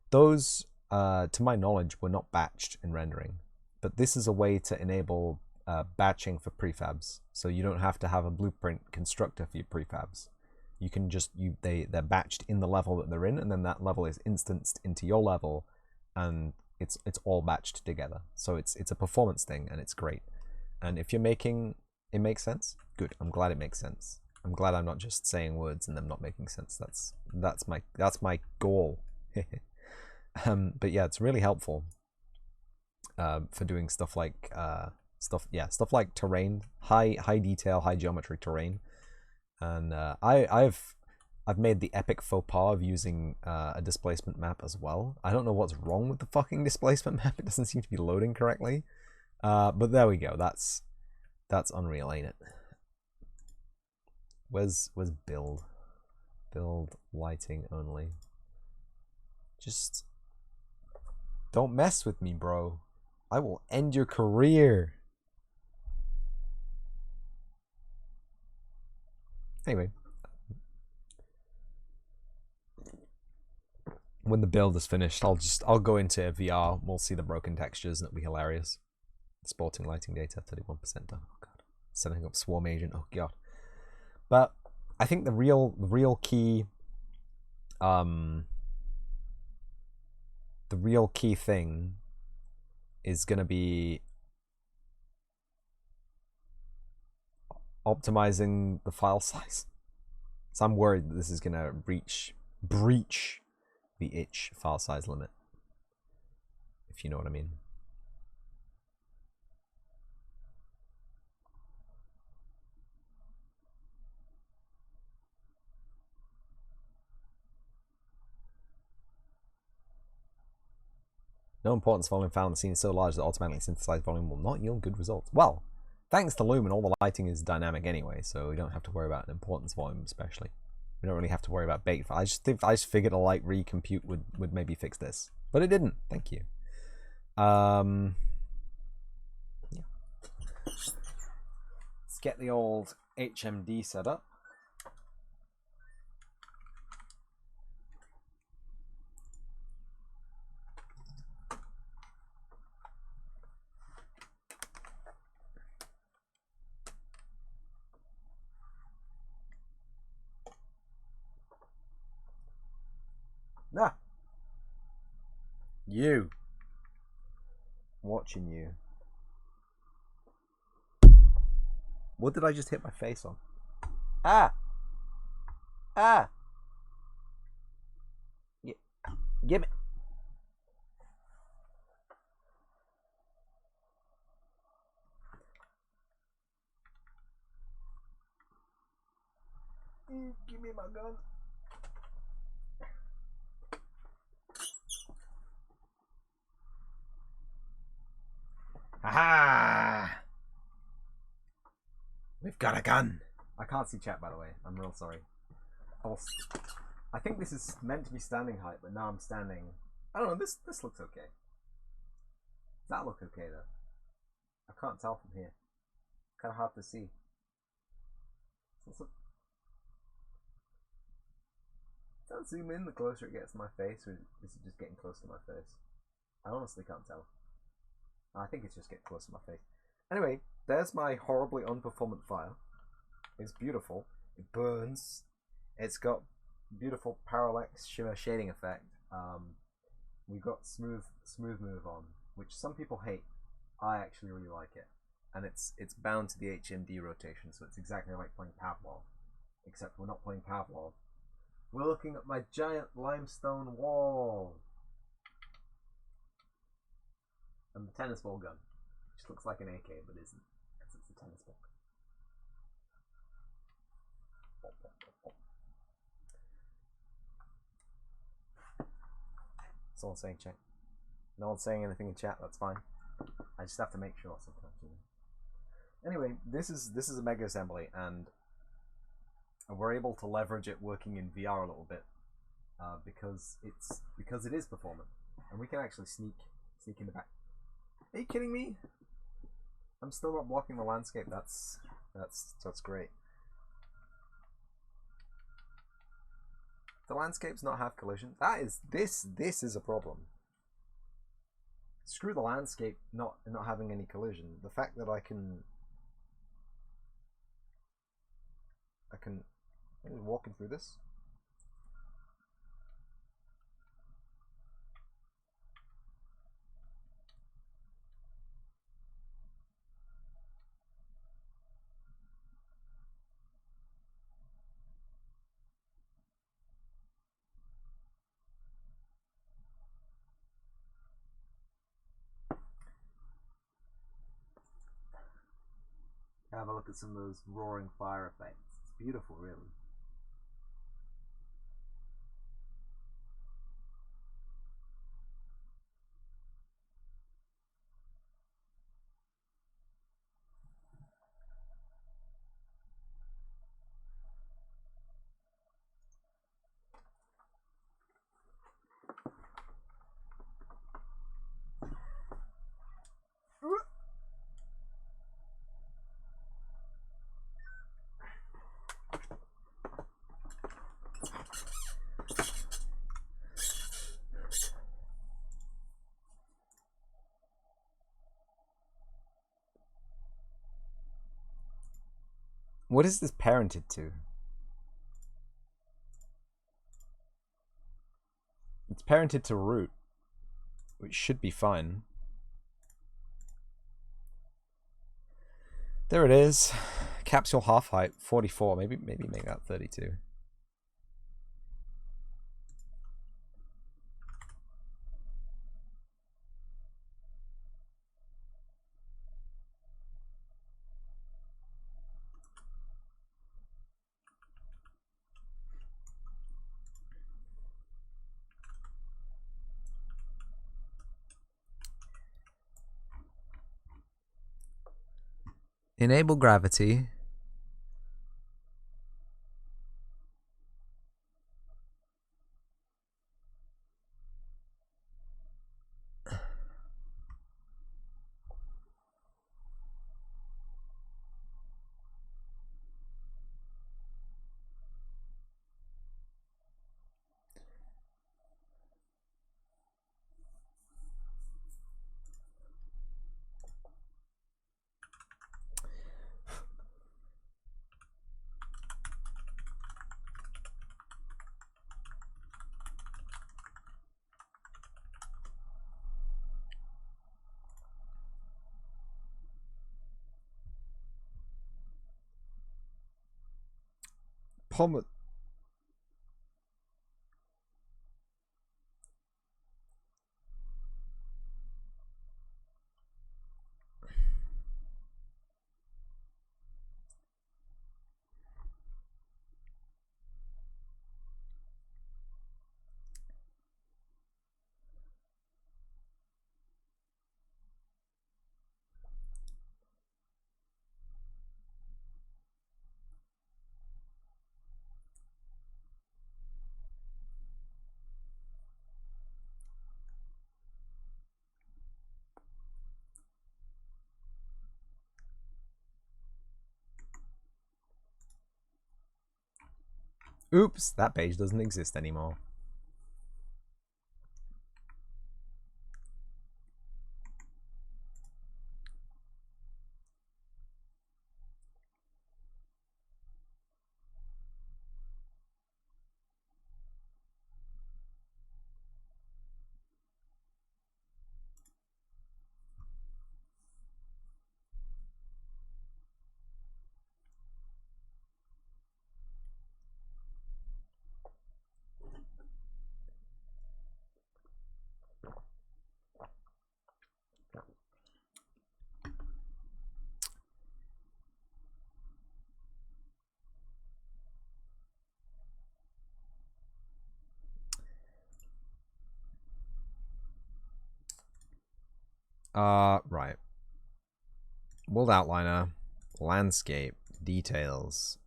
A: Those to my knowledge were not batched in rendering. But this is a way to enable batching for prefabs, so you don't have to have a blueprint constructor for your prefabs. You can just they're batched in the level that they're in, and then that level is instanced into your level, and it's all batched together. So it's a performance thing, and it's great. And if you're making it makes sense, good. I'm glad it makes sense. I'm glad I'm not just saying words and them not making sense. That's my goal. But yeah, it's really helpful for doing stuff like stuff like terrain, high detail, high geometry terrain. And I've made the epic faux pas of using a displacement map as well. I don't know what's wrong with the fucking displacement map. It doesn't seem to be loading correctly. But there we go. That's Unreal, ain't it? Where's build? Build lighting only. Just don't mess with me, bro. I will end your career. Anyway, when the build is finished, I'll go into VR. We'll see the broken textures, and it'll be hilarious. Sporting lighting data, 31% done. Oh god, setting up swarm agent. Oh god. But I think the real key, the real key thing is gonna be optimizing the file size. So I'm worried that this is gonna breach the itch file size limit, if you know what I mean. No importance volume found in the scene is so large that automatically synthesized volume will not yield good results. Well, thanks to Lumen, all the lighting is dynamic anyway, so we don't have to worry about an importance volume especially. We don't really have to worry about bait. I just figured a light recompute would maybe fix this, but it didn't. Thank you. Yeah. Let's get the old HMD set up. Ah. You. Watching you. What did I just hit my face on? Ah! Ah! Give me. Give me my gun. Aha! We've got a gun. I can't see chat, by the way. I'm real sorry. I think this is meant to be standing height, but now I'm standing. I don't know. This looks okay. Does that look okay though? I can't tell from here. Kind of hard to see. Does that zoom in the closer it gets to my face, or is it just getting close to my face? I honestly can't tell. I think it's just getting close to my face. Anyway, there's my horribly unperformant file. It's beautiful. It burns. It's got beautiful parallax shimmer shading effect. We've got smooth move on, which some people hate. I actually really like it, and it's bound to the HMD rotation, so it's exactly like playing Pavlov, except we're not playing Pavlov. We're looking at my giant limestone wall and the tennis ball gun, which looks like an AK but isn't, because it's a tennis ball. Someone's saying chat. No one's saying anything in chat. That's fine. I just have to make sure sometimes. You know. Anyway, this is a mega assembly, and we're able to leverage it working in VR a little bit because it is performant, and we can actually sneak in the back. Are you kidding me? I'm still not blocking the landscape. That's great. The landscape's not have collision. This is a problem. Screw the landscape not having any collision. The fact that I can walking through this. Have a look at some of those roaring fire effects. It's beautiful, really. What is this parented to? It's parented to root, which should be fine. There it is. Capsule half height 44. Maybe make that 32. Enable gravity. Problem. Oops, that page doesn't exist anymore. Right. World outliner, landscape, details.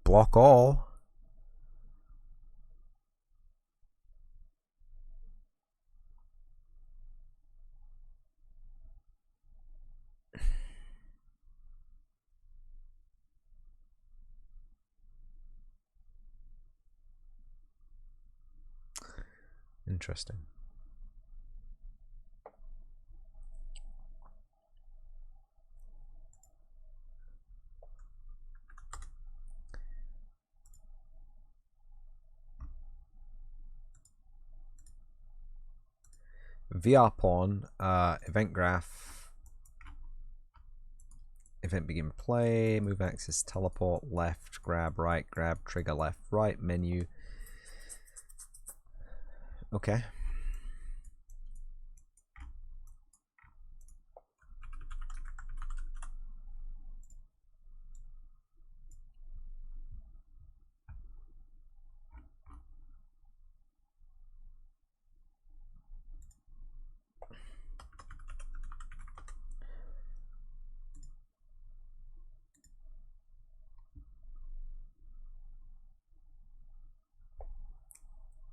A: Block all. Interesting. VR pawn, event graph, event begin play, move axis, teleport, left, grab, right, grab, trigger, left, right, menu. Okay.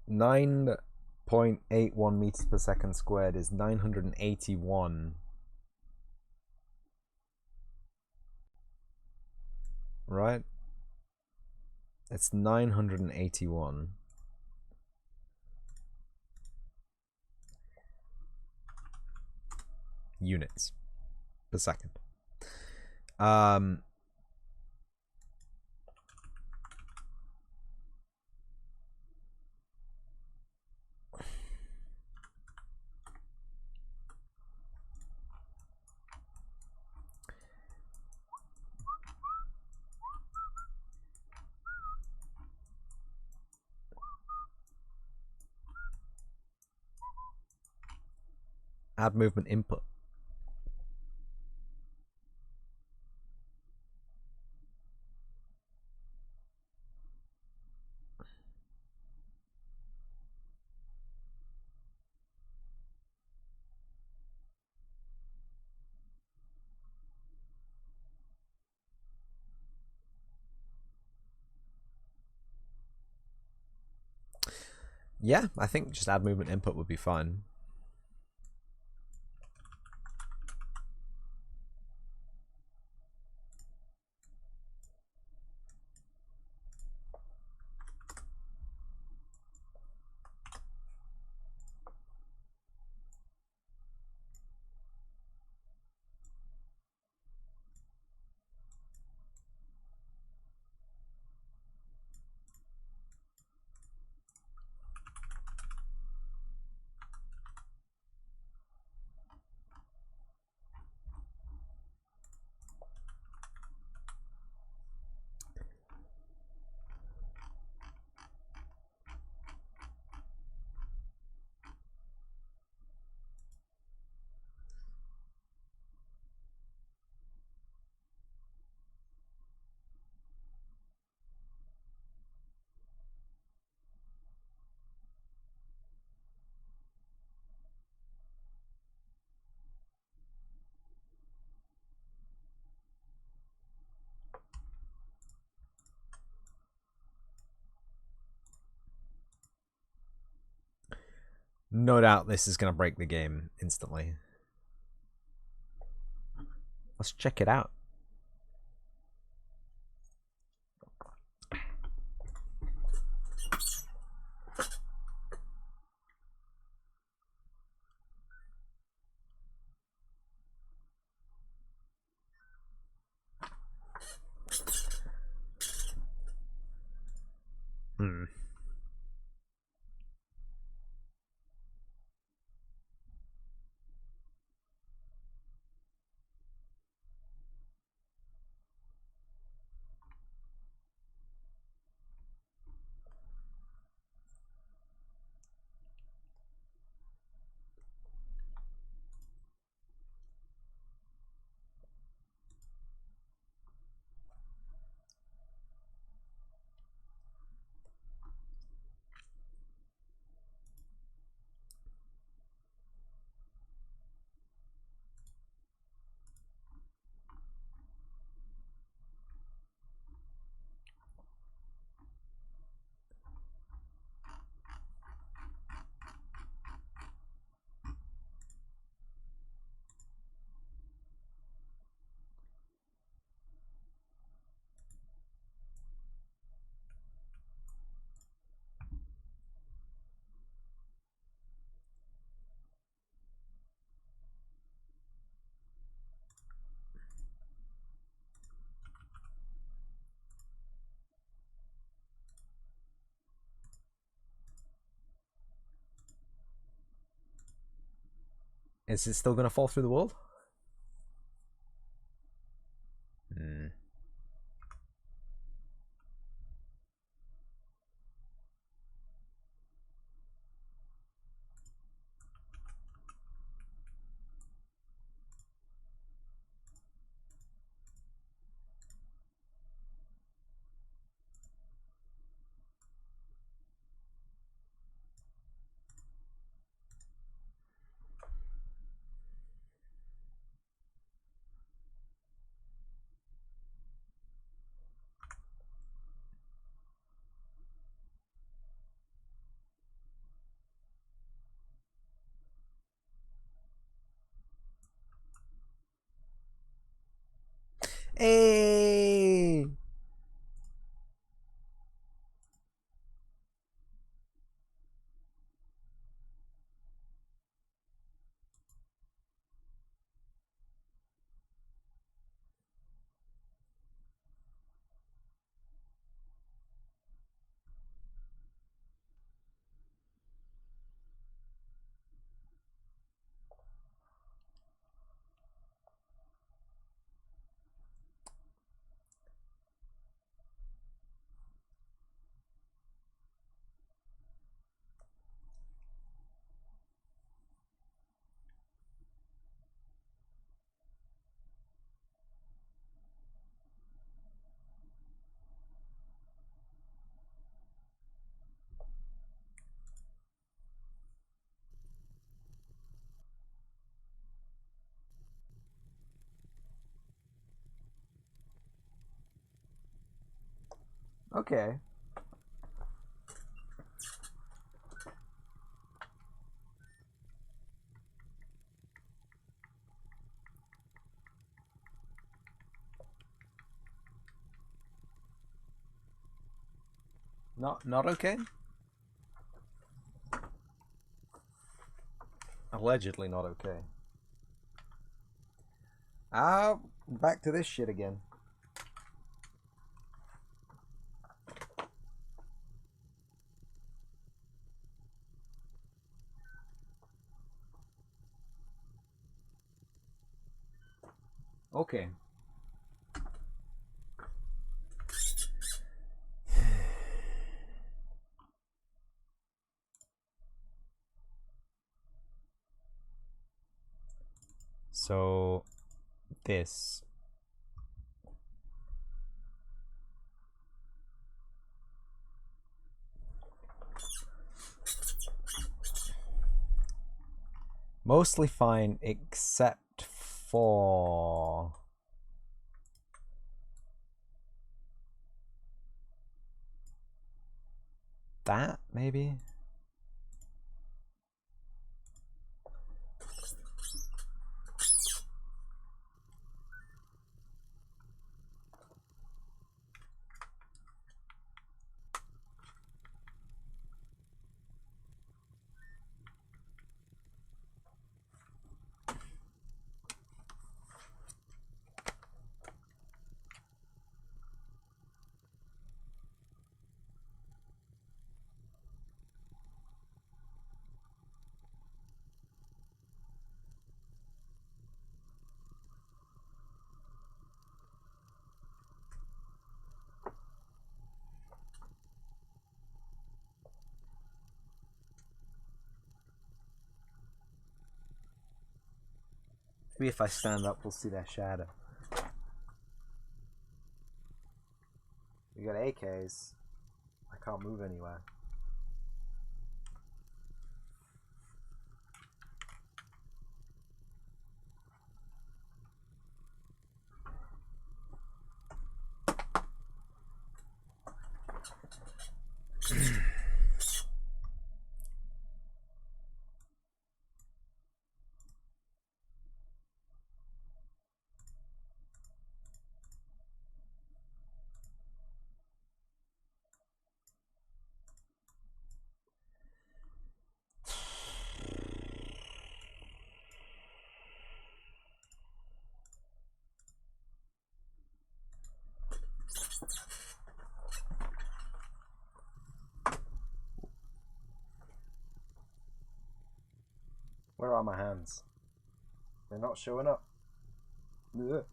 A: Nine 0.81 meters per second squared is 981. Right? It's 981 units per second. Add movement input. Yeah, I think just add movement input would be fine. No doubt this is going to break the game instantly. Let's check it out. Hmm. Is it still going to fall through the wall? Hmm. Hey! Okay. Not okay? Allegedly not okay. Ah, back to this shit again. Okay. So this mostly fine except for that, maybe? Maybe if I stand up, we'll see their shadow. We got AKs. I can't move anywhere. Where are my hands? They're not showing up. Ugh.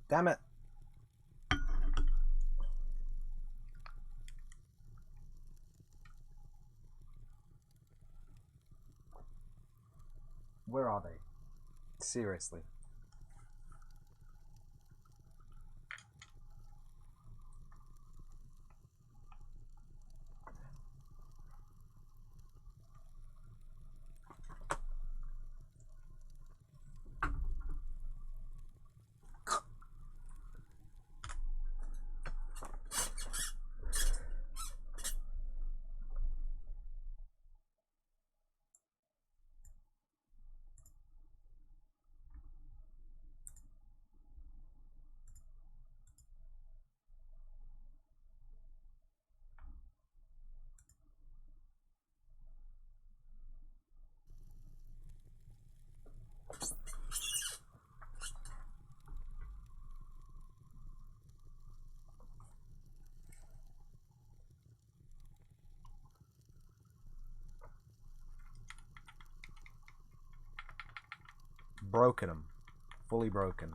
A: Damn it. Where are they? Seriously. Broken them. Fully broken.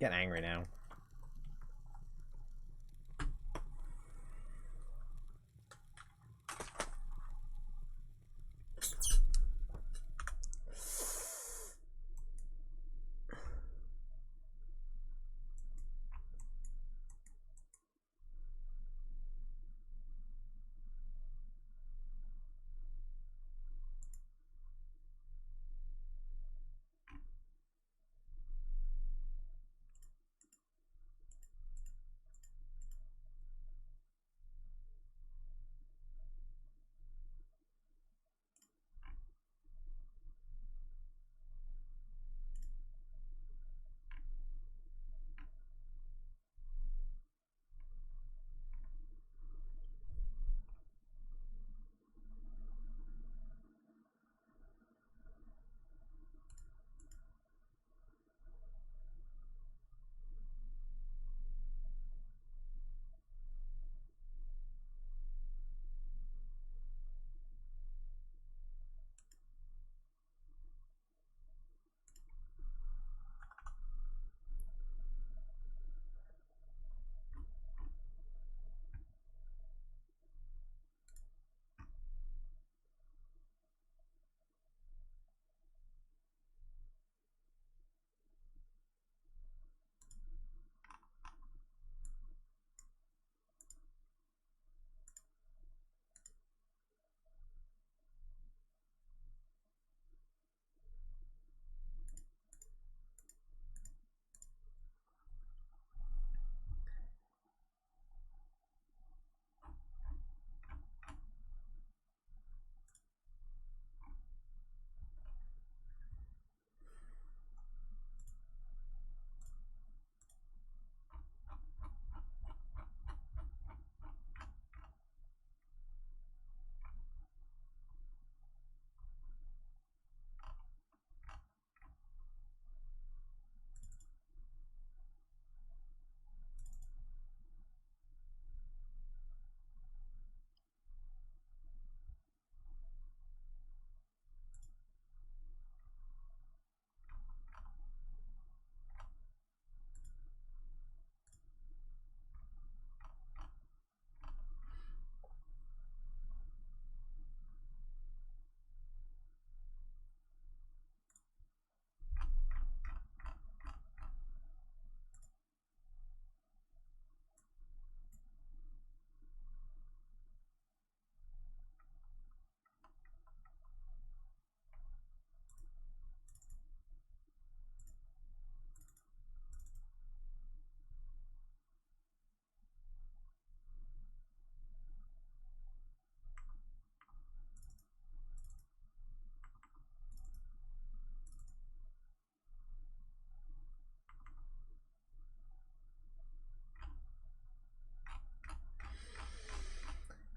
B: Getting angry now.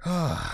A: Ah!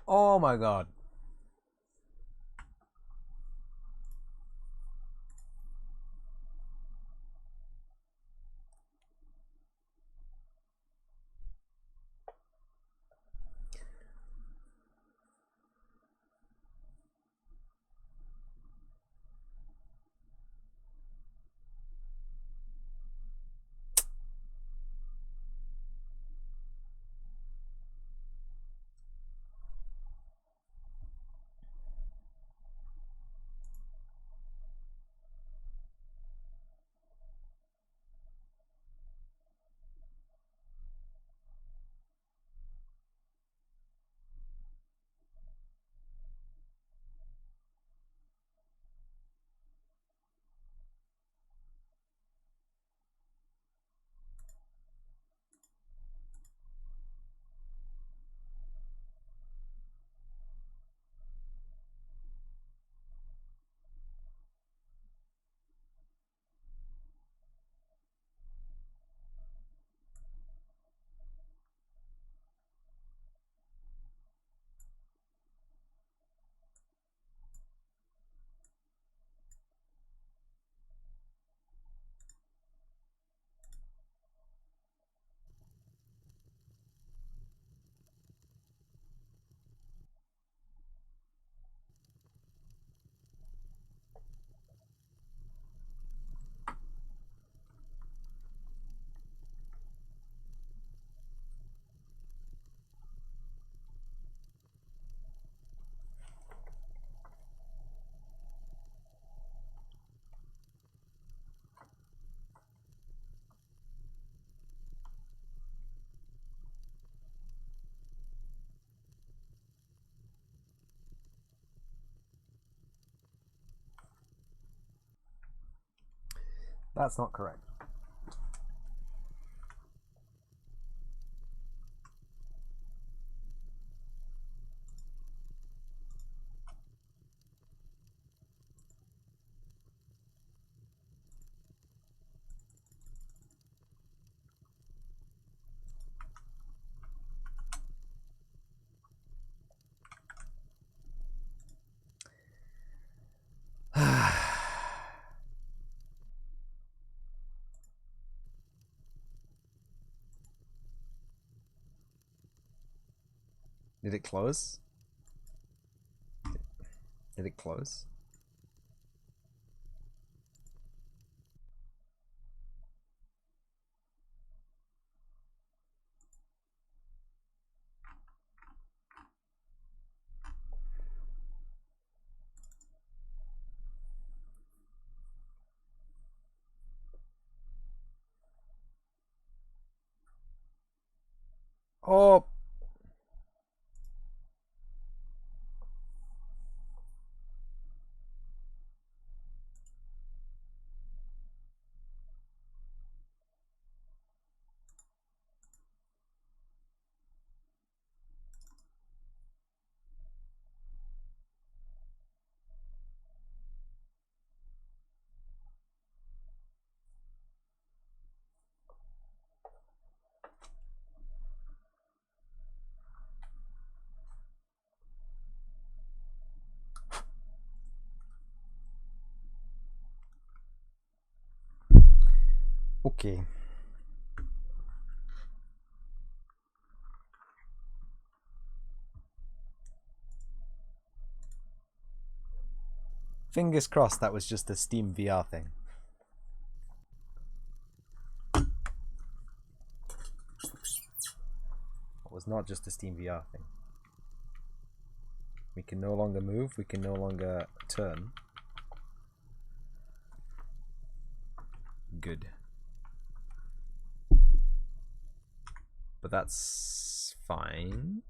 A: Oh my god. That's not correct. Did it close? Did it close? Oh! Okay. Fingers crossed that was just a Steam VR thing. It was not just a Steam VR thing. We can no longer move, we can no longer turn. Good. But that's fine.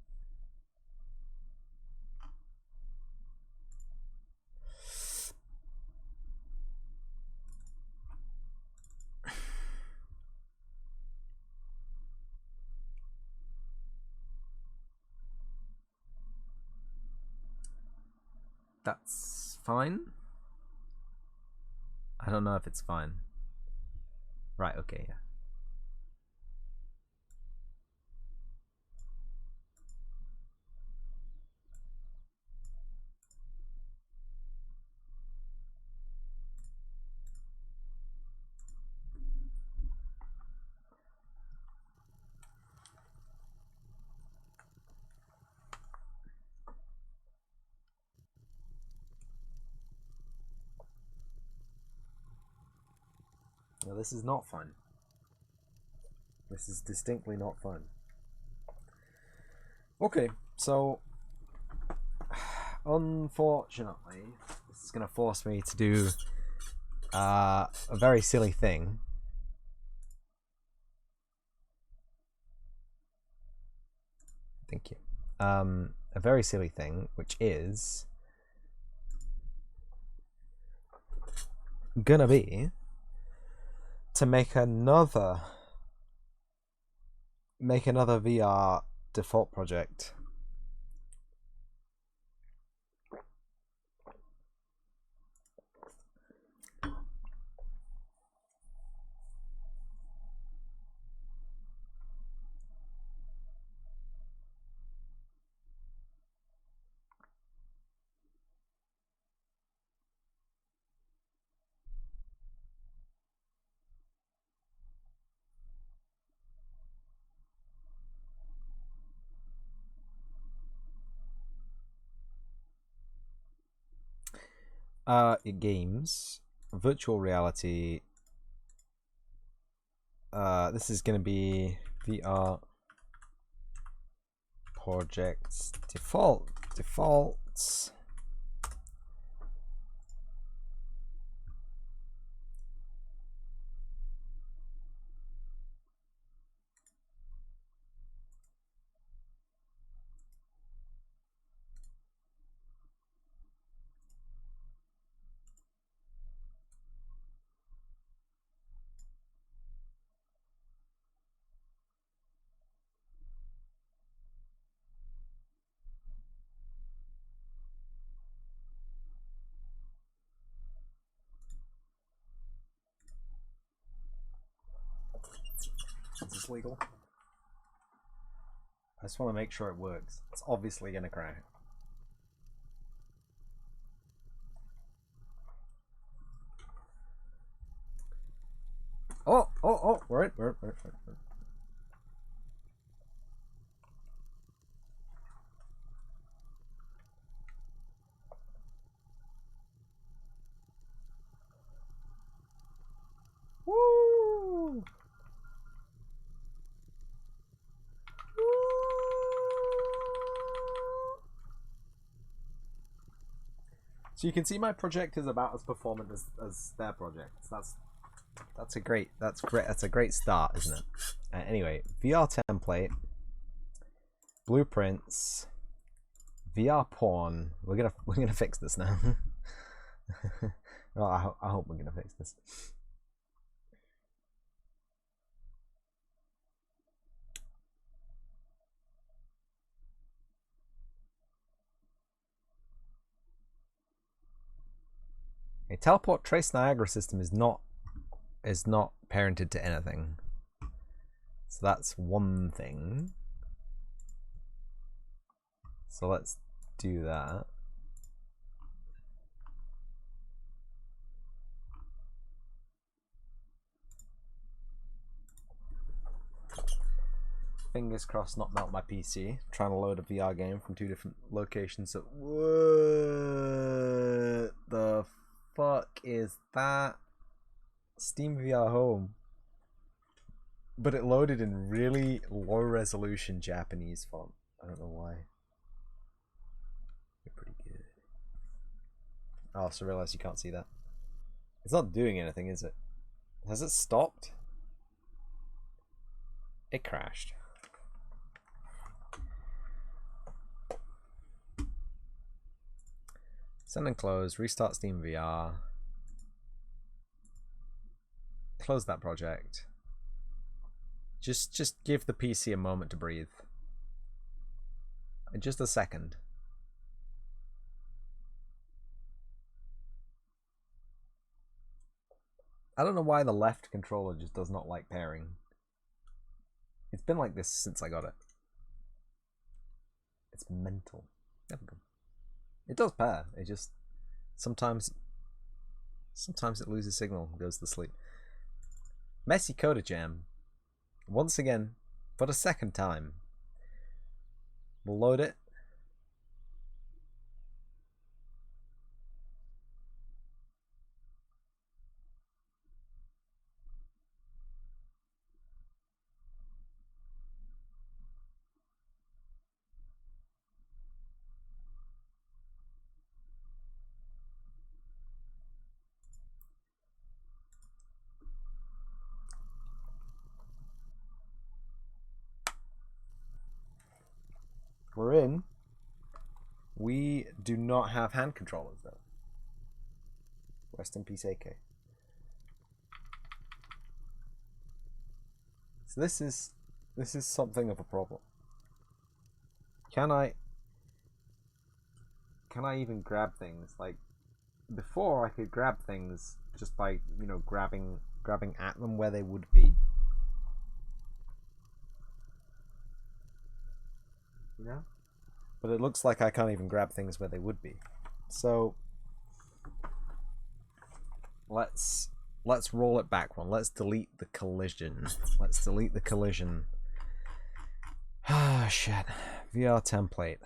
A: That's fine. I don't know if it's fine. Right, okay, yeah. No, this is not fun. This is distinctly not fun. Okay, so unfortunately, this is going to force me to do a very silly thing. Thank you. A very silly thing, which is gonna be to make another VR default project. Games, virtual reality. This is gonna be VR projects defaults. this legal? I just want to make sure it works. It's obviously gonna crash. Oh, right. Woo! So you can see my project is about as performant as their projects. That's a great start, isn't it? Anyway, VR template, blueprints, VR porn. We're gonna fix this now. Well, I hope we're gonna fix this. A teleport trace Niagara system is not parented to anything. So that's one thing. So let's do that. Fingers crossed not melt my PC. Trying to load a VR game from 2 different locations. So what the fuck is that? Steam VR Home. But it loaded in really low resolution Japanese font. I don't know why. You're pretty good. I also realized you can't see that. It's not doing anything, is it? Has it stopped? It crashed. Send and close, restart Steam VR. Close that project. Just give the PC a moment to breathe. Just a second. I don't know why the left controller just does not like pairing. It's been like this since I got it. It's mental. There we go. It does pair. It just sometimes it loses signal and goes to sleep. TheMessyCoder jam. Once again, for the second time. We'll load it. We're in. We do not have hand controllers though. Rest in peace, AK. So this is something of a problem. Can I even grab things? Like before I could grab things just by, you know, grabbing at them where they would be. You know? But it looks like I can't even grab things where they would be. So let's roll it back one. Let's delete the collision. Let's delete the collision. Ah, shit. VR template.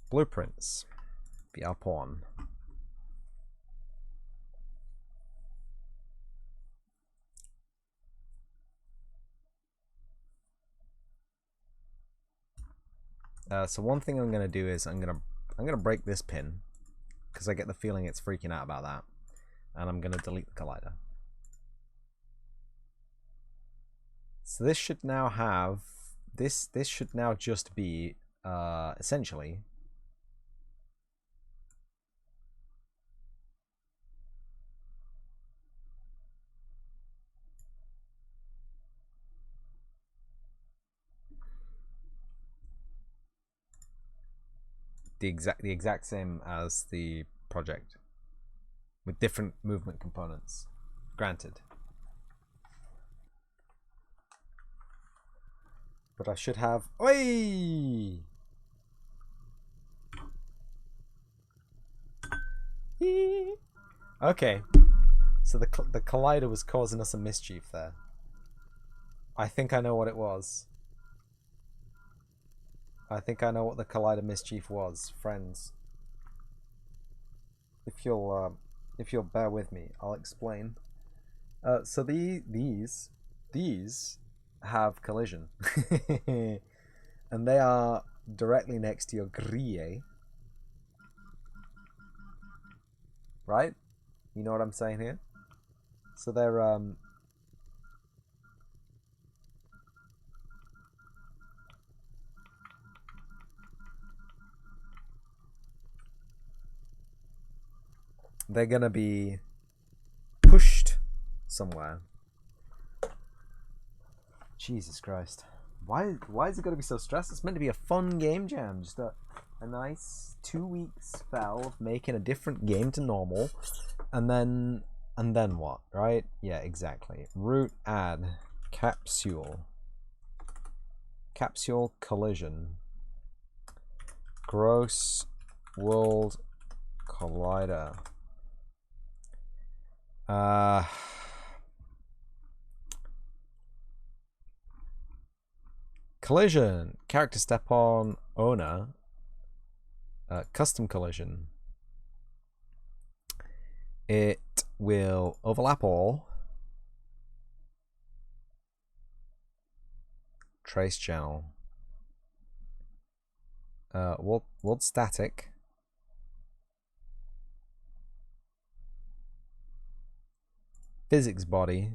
A: Blueprints. VR porn. So one thing I'm gonna do is I'm gonna break this pin because I get the feeling it's freaking out about that, and I'm gonna delete the collider. So this should now have this should now just be essentially the exact same as the project with different movement components. Granted. But I should have... Oi! Okay. So the collider was causing us a mischief there. I think I know what it was. I think I know what the collider mischief was, friends. If you'll bear with me, I'll explain. So these have collision, and they are directly next to your grille, right? You know what I'm saying here? So they're gonna be pushed somewhere. Jesus Christ. Why is it gonna be so stressed? It's meant to be a fun game jam. Just a nice 2-week spell of making a different game to normal. And then what, right? Yeah, exactly. Root add capsule collision gross world collider. Collision character step on owner. Custom collision. It will overlap all. Trace channel. World static. Physics body.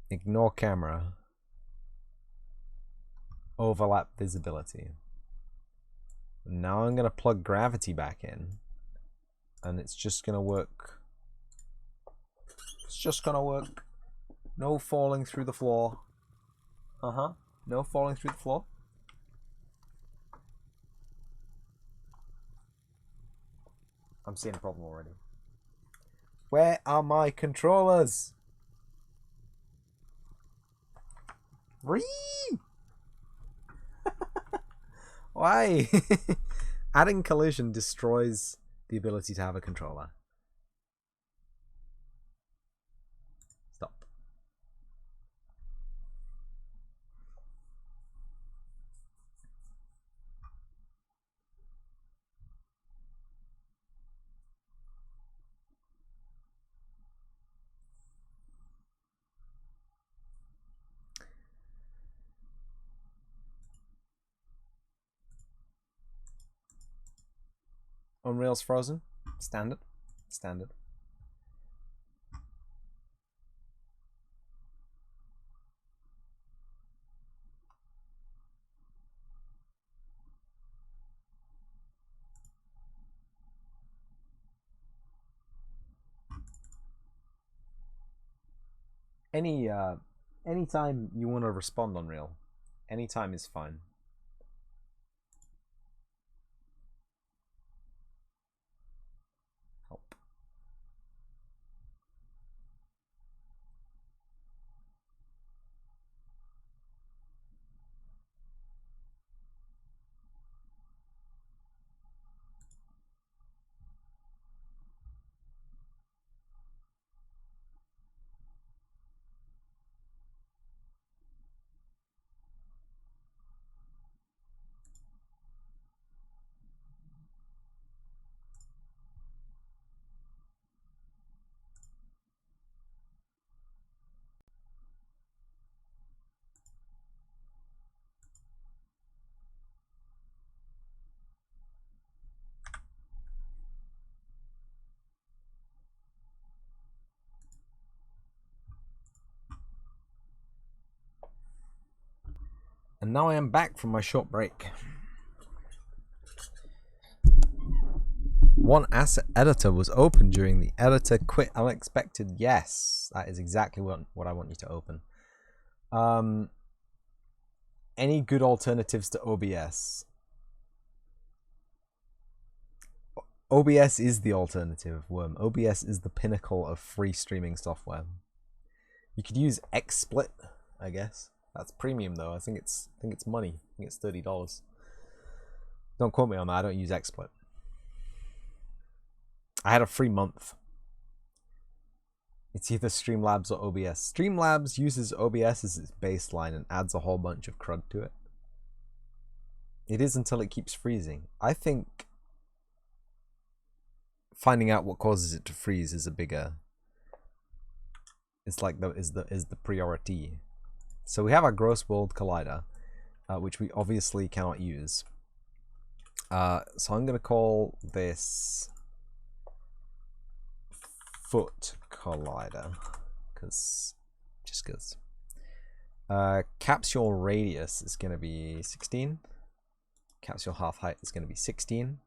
A: Ignore camera. Overlap visibility. Now I'm going to plug gravity back in. And it's just going to work. It's just going to work. No falling through the floor. No falling through the floor. I'm seeing a problem already. Where are my controllers? Whee! Why? Adding collision destroys the ability to have a controller. Stop. Unreal's frozen. Standard. Anytime you want to respond Unreal, anytime is fine. Help. And now I am back from my short break. One asset editor was open during the editor quit unexpected. Yes, that is exactly what I want you to open. Any good alternatives to OBS? OBS is the alternative, Worm. OBS is the pinnacle of free streaming software. You could use XSplit, I guess. That's premium though. I think it's money. I think it's $30. Don't quote me on that. I don't use XSplit. I had a free month. It's either Streamlabs or OBS. Streamlabs uses OBS as its baseline and adds a whole bunch of crud to it. It is until it keeps freezing. I think finding out what causes it to freeze is a bigger. It's like is the priority. So we have our gross world collider, which we obviously cannot use. So I'm gonna call this foot collider, just because. Capsule radius is gonna be 16. Capsule half height is gonna be 16,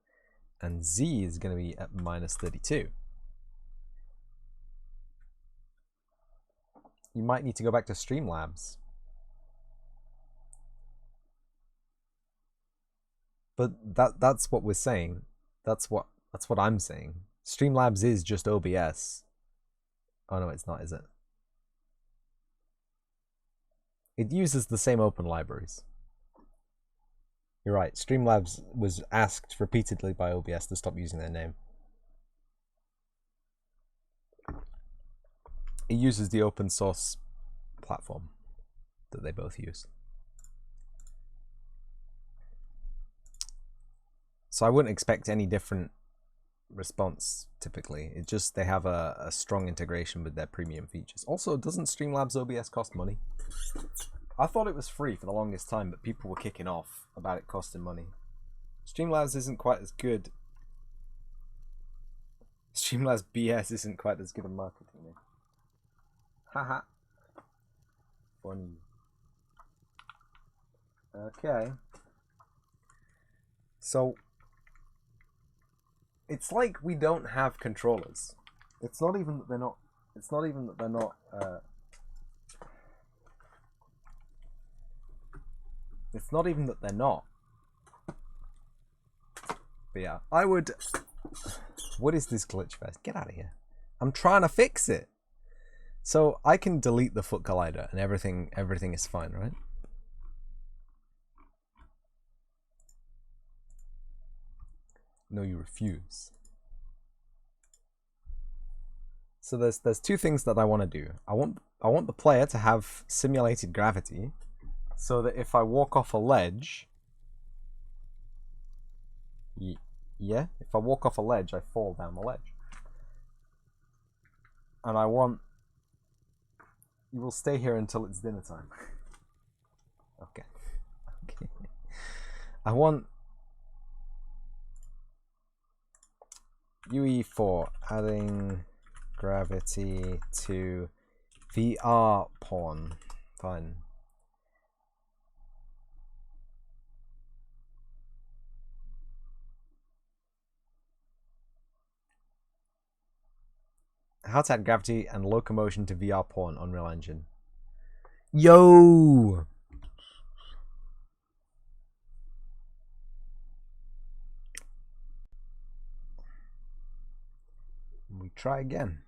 A: and Z is gonna be at -32. You might need to go back to Streamlabs. But that's what we're saying. That's what I'm saying. Streamlabs is just OBS. Oh no, it's not, is it? It uses the same open libraries. You're right. Streamlabs was asked repeatedly by OBS to stop using their name. It uses the open source platform that they both use. So I wouldn't expect any different response typically. It just they have a strong integration with their premium features. Also, doesn't Streamlabs OBS cost money? I thought it was free for the longest time, but people were kicking off about it costing money. Streamlabs isn't quite as good. Streamlabs BS isn't quite as good a marketing. Haha. Funny. Okay. So it's like we don't have controllers. It's not even that they're not. It's not even that they're not. It's not even that they're not. But yeah, I would. What is this glitch fest? Get out of here! I'm trying to fix it. So I can delete the foot collider and everything is fine, right? No, you refuse. So there's two things that I want to do. I want the player to have simulated gravity, so that if I walk off a ledge, yeah, if I walk off a ledge, I fall down the ledge. And I want you will stay here until it's dinner time. Okay. Okay. I want UE for adding gravity to VR porn. Fine. How to add gravity and locomotion to VR porn, Unreal Engine. Yo! We try again.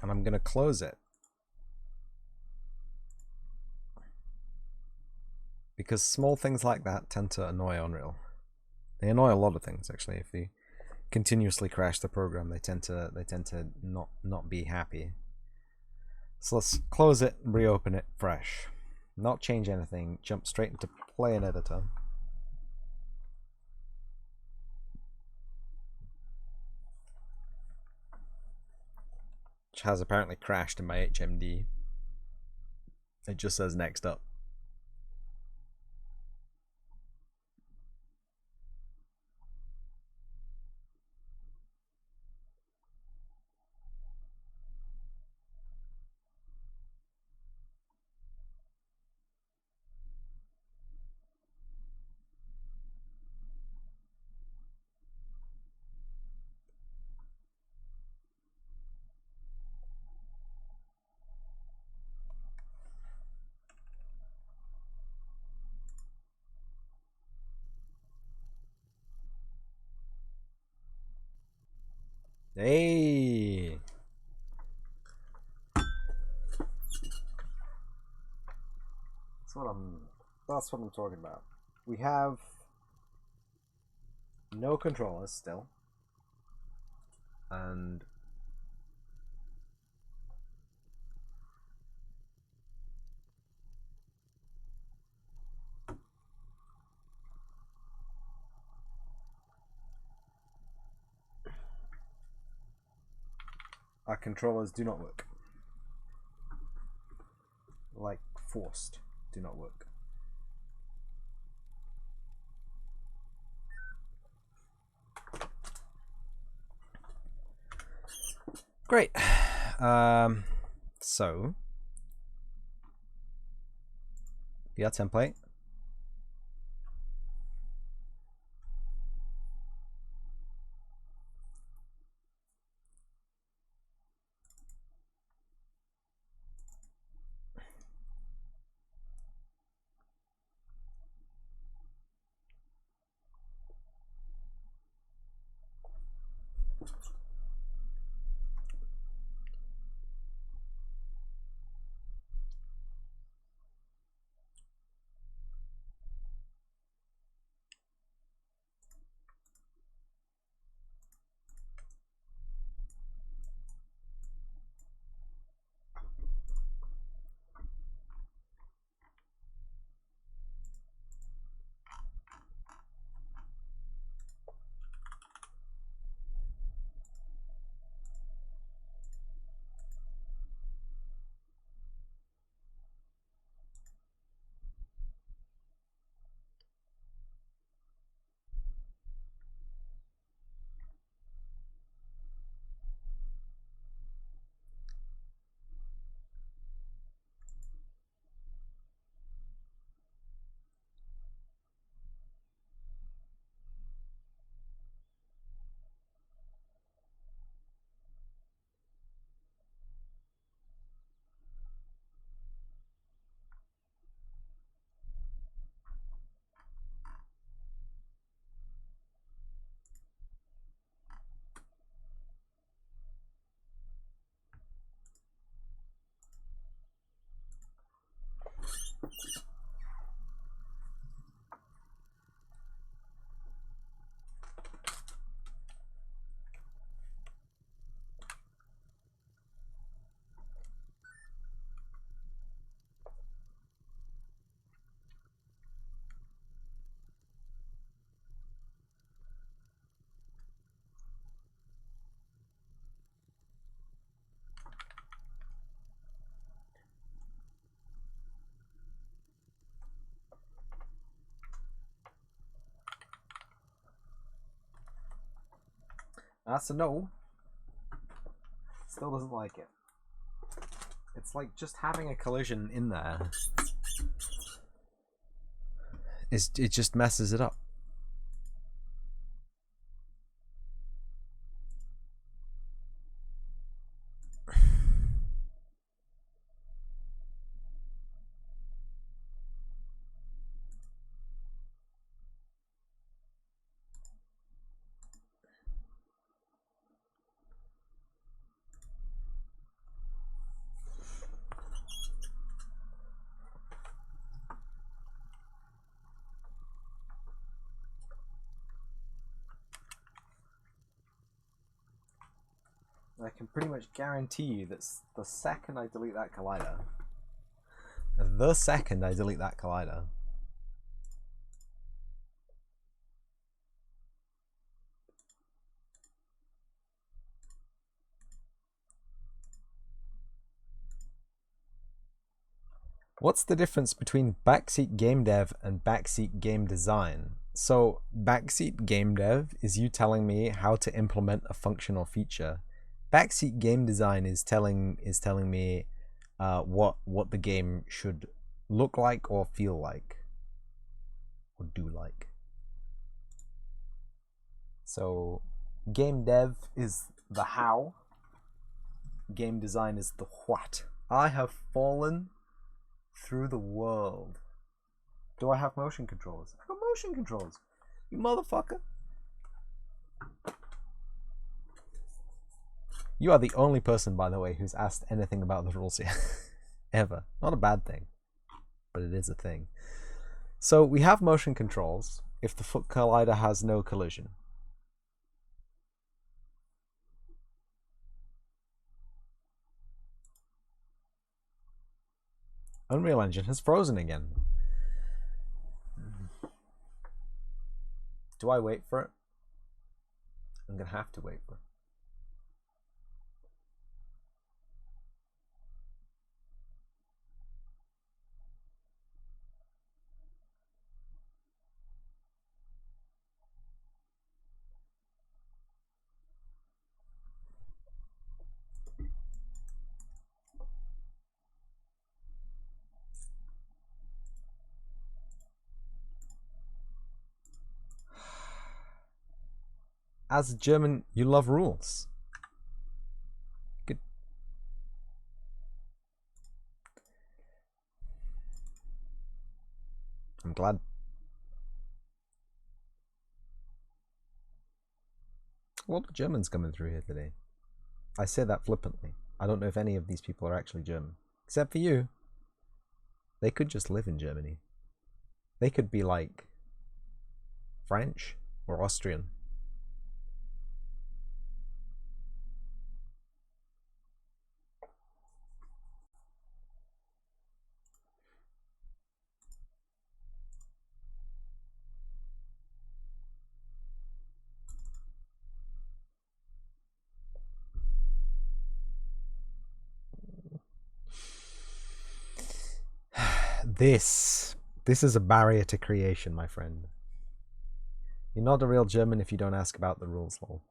A: And I'm going to close it. Because small things like that tend to annoy Unreal. They annoy a lot of things actually. If you continuously crash the program, they tend to not be happy. So let's close it and reopen it fresh. Not change anything, jump straight into play in editor. Which has apparently crashed in my HMD. It just says next up. Hey. That's what I'm talking about. We have no controllers still. And our controllers do not work. Like forced, do not work. Great. So VR template. That's a no. Still doesn't like it. It's like just having a collision in there. It just messes it up. I can pretty much guarantee you that the second I delete that collider, what's the difference between Backseat Game Dev and Backseat Game Design? So Backseat Game Dev is you telling me how to implement a functional feature. Backseat Game Design is telling me what the game should look like or feel like or do like. So game dev is the how, game design is the what. I have fallen through the world. Do I have motion controls? I got motion controls, you motherfucker. You are the only person, by the way, who's asked anything about the rules here. Ever. Not a bad thing, but it is a thing. So we have motion controls if the foot collider has no collision. Unreal Engine has frozen again. Do I wait for it? I'm gonna have to wait for it. As a German, you love rules. Good. I'm glad. A lot of Germans coming through here today. I say that flippantly. I don't know if any of these people are actually German. Except for you. They could just live in Germany. They could be like French or Austrian. This is a barrier to creation, my friend. You're not a real German if you don't ask about the rules, lol.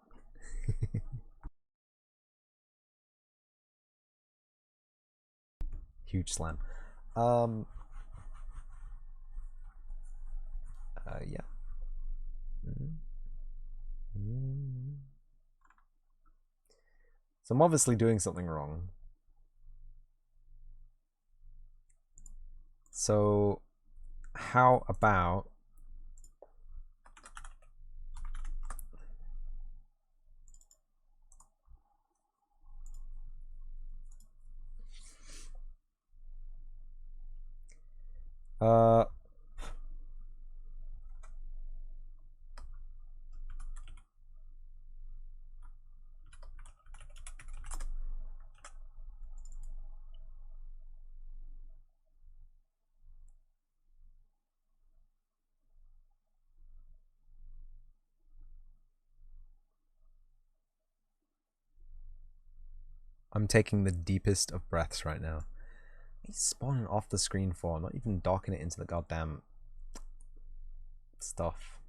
A: Huge slam. Yeah. So I'm obviously doing something wrong. So how about I'm taking the deepest of breaths right now. He's spawning off the screen for, not even docking it into the goddamn stuff.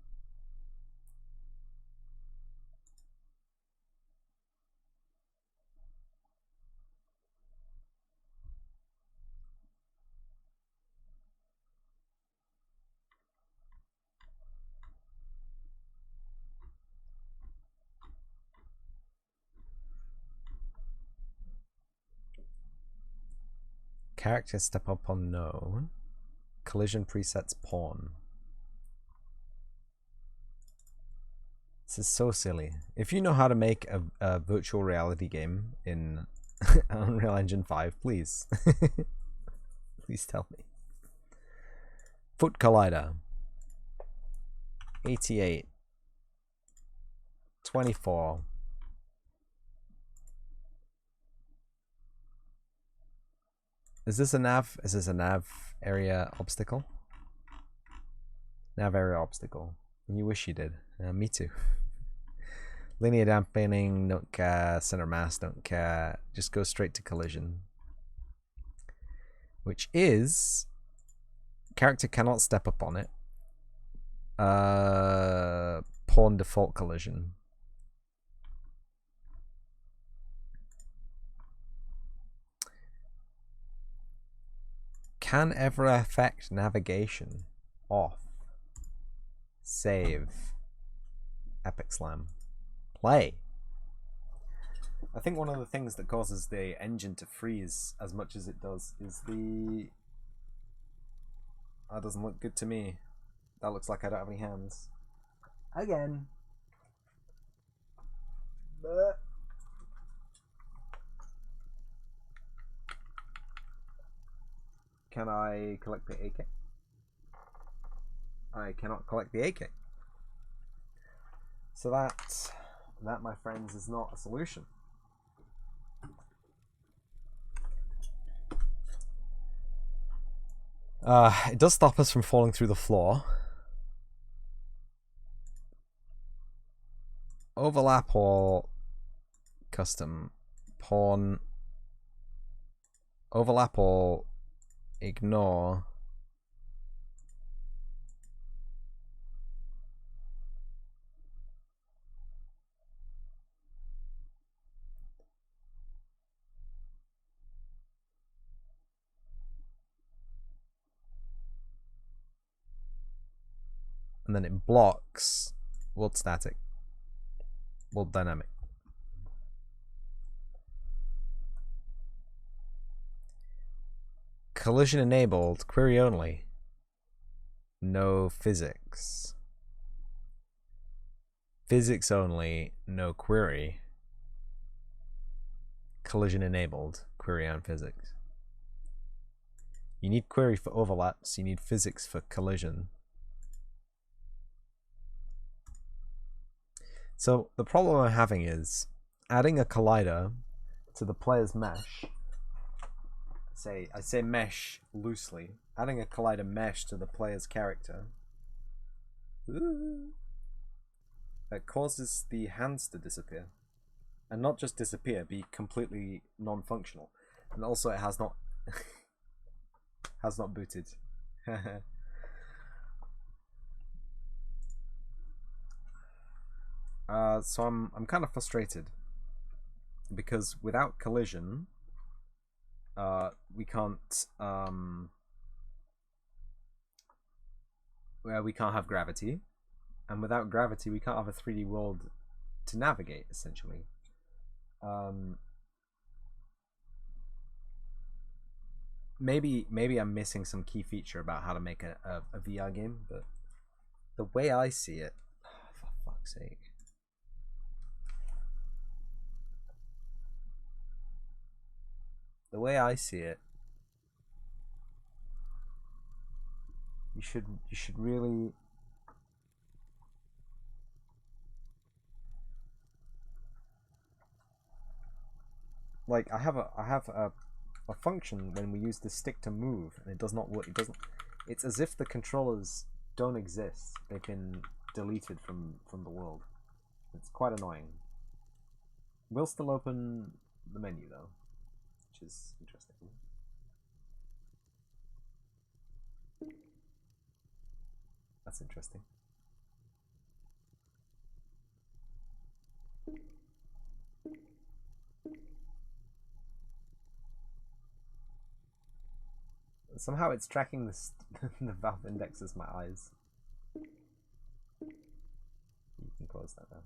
A: Character step up on no. Collision presets pawn. This is so silly. If you know how to make a virtual reality game in Unreal Engine 5, please. Please tell me. Foot collider. 88. 24. Is this a nav? Is this a nav area obstacle? Nav area obstacle. You wish you did. Me too. Linear dampening, don't care. Center mass, don't care. Just go straight to collision. Which is... Character cannot step up on it. Pawn default collision. Can ever affect navigation. Off. Save. Epic slam. Play. I think one of the things that causes the engine to freeze as much as it does is the... That doesn't look good to me. That looks like I don't have any hands. Again. Can I collect the AK? I cannot collect the AK. So that, my friends, is not a solution. It does stop us from falling through the floor. Overlap or custom pawn. Overlap or ignore. And then it blocks world static, world dynamic. Collision enabled, query only. No physics. Physics only, no query. Collision enabled, query on physics. You need query for overlaps, you need physics for collision. So the problem I'm having is adding a collider to the player's mesh. I say mesh loosely. Adding a collider mesh to the player's character. That causes the hands to disappear. And not just disappear, be completely non-functional. And also it has not has not booted. So I'm kind of frustrated because without collision, we can't we can't have gravity, and without gravity, we can't have a 3D world to navigate. Essentially, maybe I'm missing some key feature about how to make a VR game, but the way I see it, for fuck's sake. The way I see it, you should really like I have a function when we use the stick to move and it does not work. It's as if the controllers don't exist. They've been deleted from the world. It's quite annoying. We'll still open the menu though, which is interesting. That's interesting. Somehow it's tracking the valve index as my eyes. You can close that down.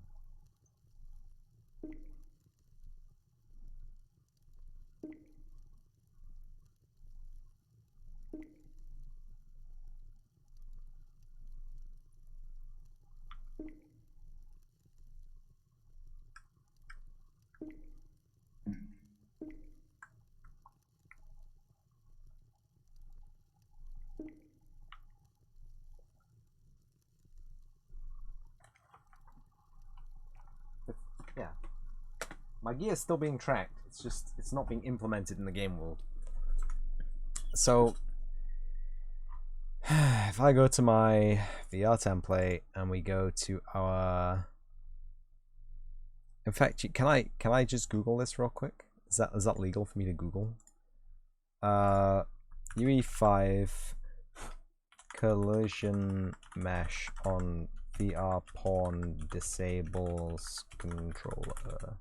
A: Yeah. My gear is still being tracked. It's just, it's not being implemented in the game world. So, if I go to my VR template and we go to our... In fact, can I just Google this real quick? Is that legal for me to Google? UE5 collision mesh on VR pawn disables controller.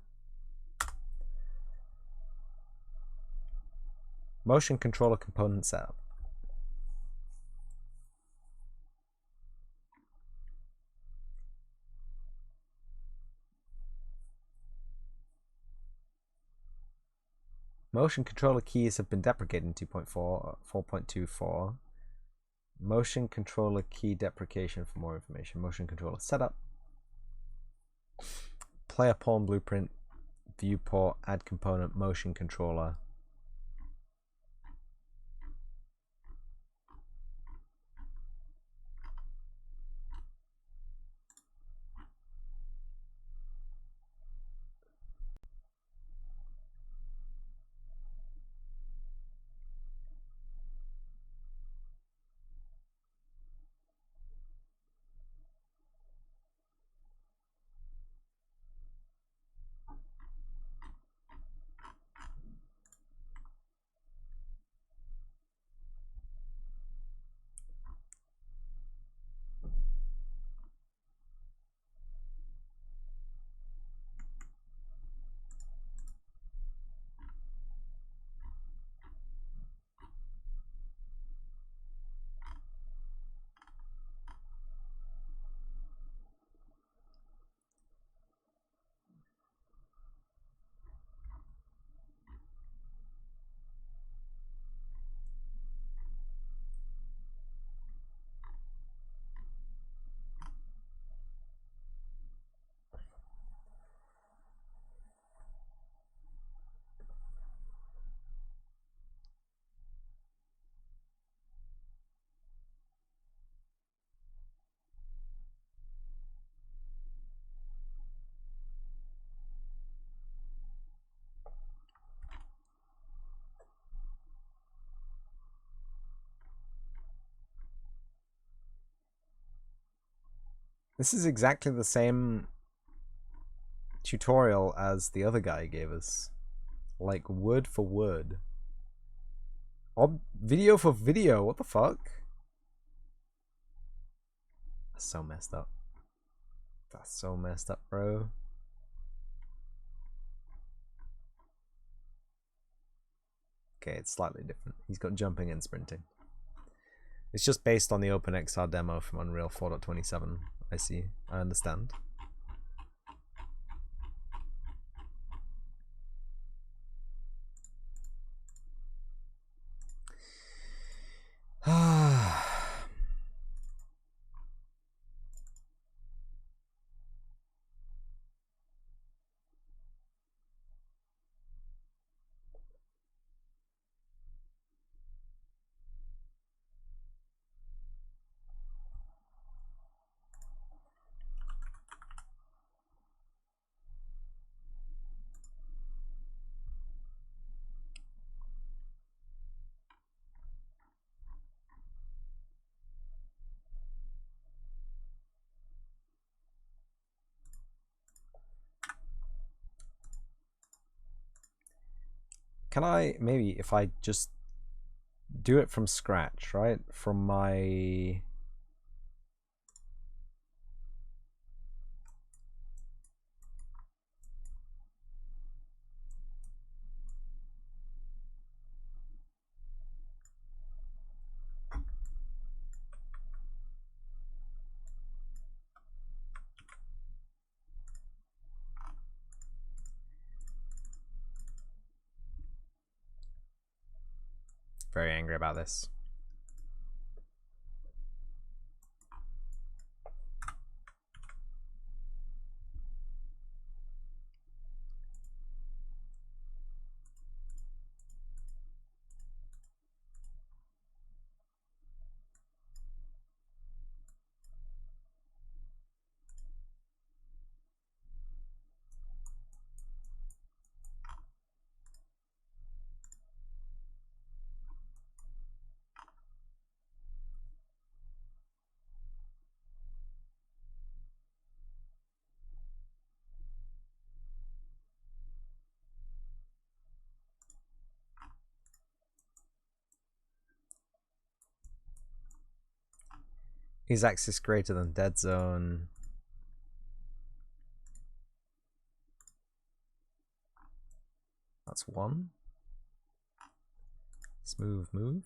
A: Motion controller component setup. Motion controller keys have been deprecated in 2.4, 4.24. Motion controller key deprecation for more information. Motion controller setup. Player pawn blueprint. Viewport. Add component. Motion controller. This is exactly the same tutorial as the other guy gave us. Like, word for word. Video for video, what the fuck? That's so messed up. That's so messed up, bro. Okay, it's slightly different. He's got jumping and sprinting. It's just based on the OpenXR demo from Unreal 4.27. I see. I understand. Can I, maybe, if I just do it from scratch, right? From my... Very angry about this. Is axis greater than dead zone? That's one. Smooth move.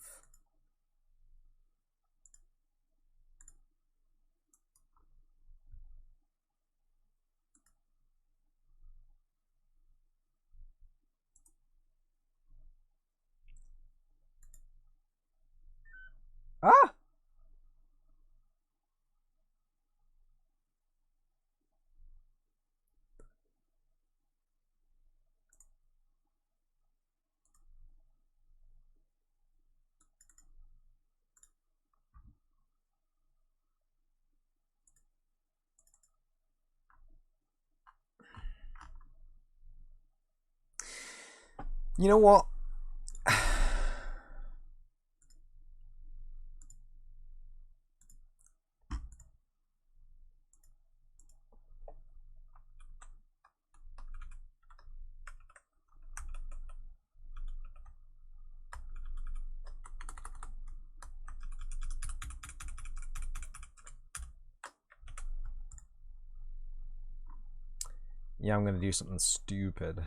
A: Ah! You know what? Yeah, I'm gonna do something stupid.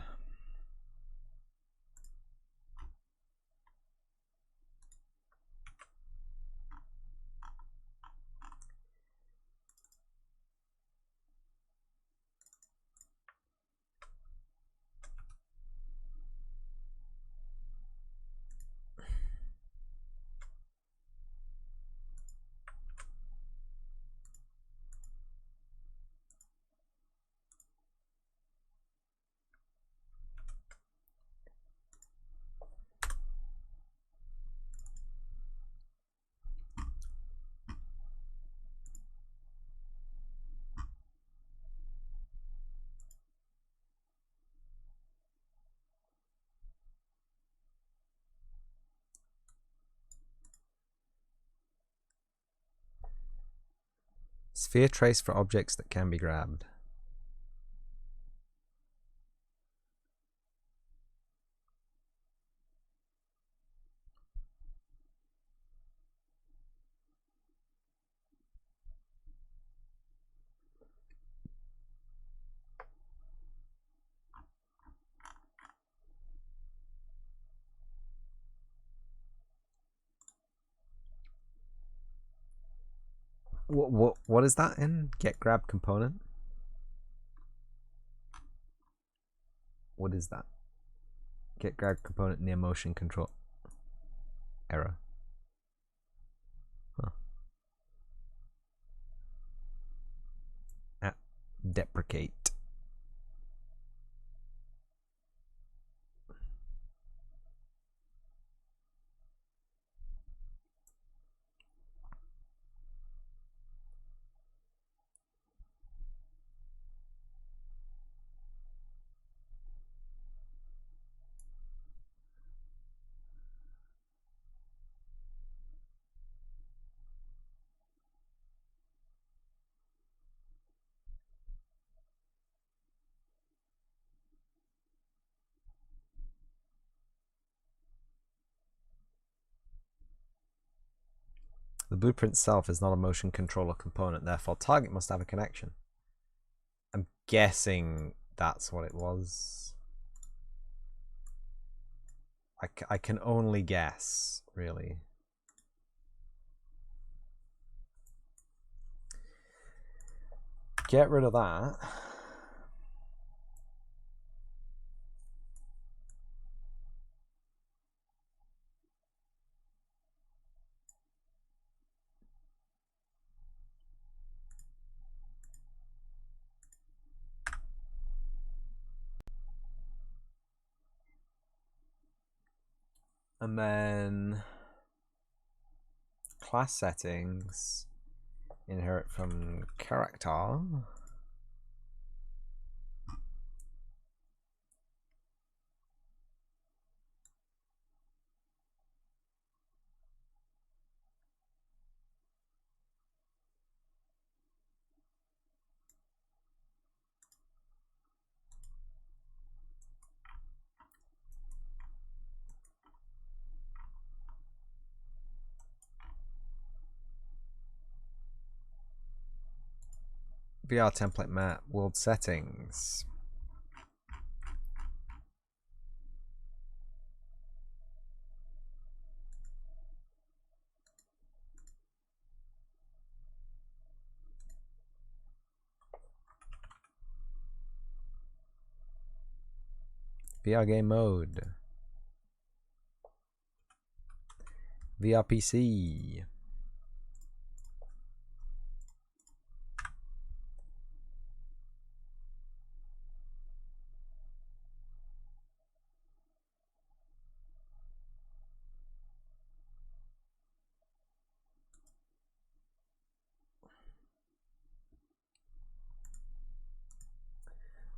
A: Sphere trace for objects that can be grabbed. What is that in? Get grab component? What is that? Get grab component near motion control. Error. Huh. At deprecate. The blueprint itself is not a motion controller component, therefore target must have a connection. I'm guessing that's what it was. I can only guess, really. Get rid of that. And then class settings, inherit from character. VR template map, world settings. VR game mode. VR PC.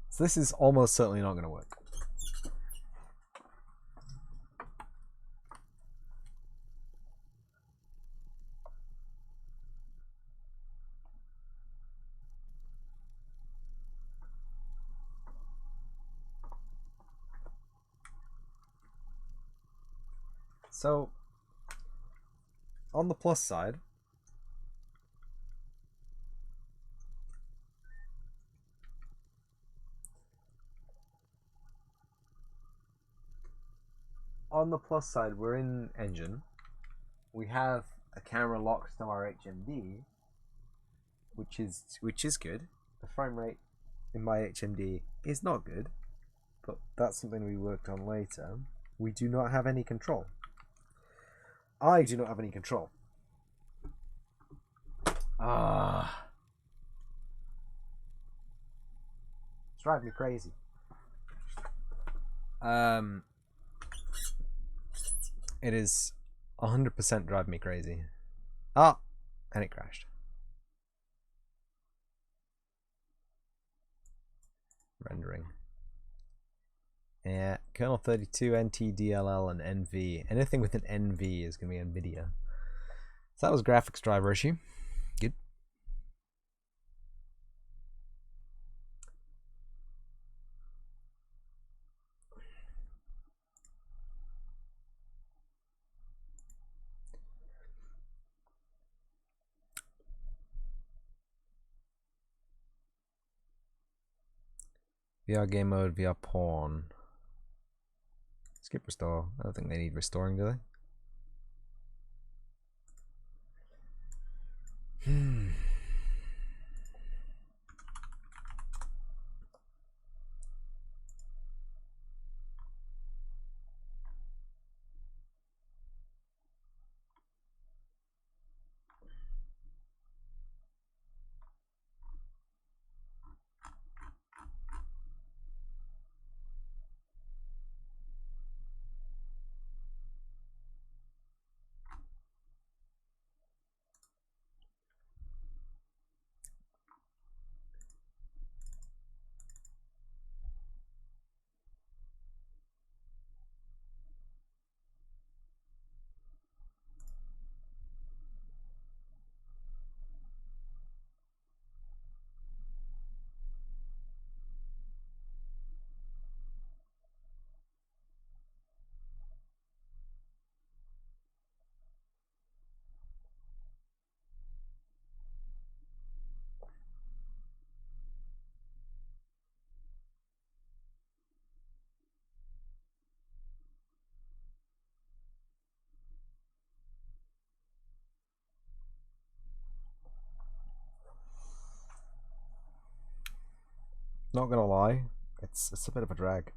A: So this is almost certainly not going to work. So, on the plus side, we're in engine. We have a camera locked to our HMD, which is good. The frame rate in my HMD is not good, but that's something we worked on later. We do not have any control. I do not have any control. It's driving me crazy. It is 100% driving me crazy. And it crashed. Rendering. Yeah, kernel 32, NTDLL, and NV. Anything with an NV is going to be NVIDIA. So that was graphics driver issue. Good. VR game mode, VR porn. Skip restore. I don't think they need restoring, do they? Not gonna lie, it's a bit of a drag.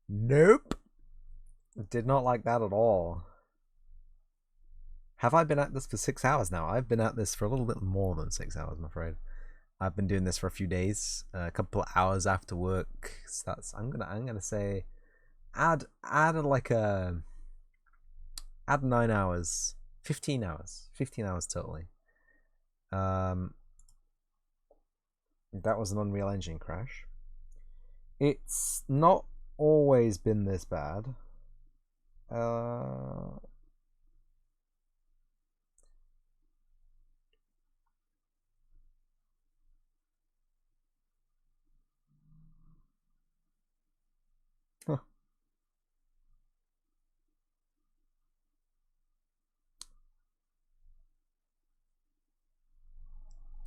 A: Nope. Did not like that at all. Have I been at this for 6 hours now? I've been at this for a little bit more than 6 hours, I'm afraid. I've been doing this for a few days, a couple of hours after work. So that's I'm gonna say add 9 hours, 15 hours, 15 hours totally. That was an Unreal Engine crash. It's not always been this bad.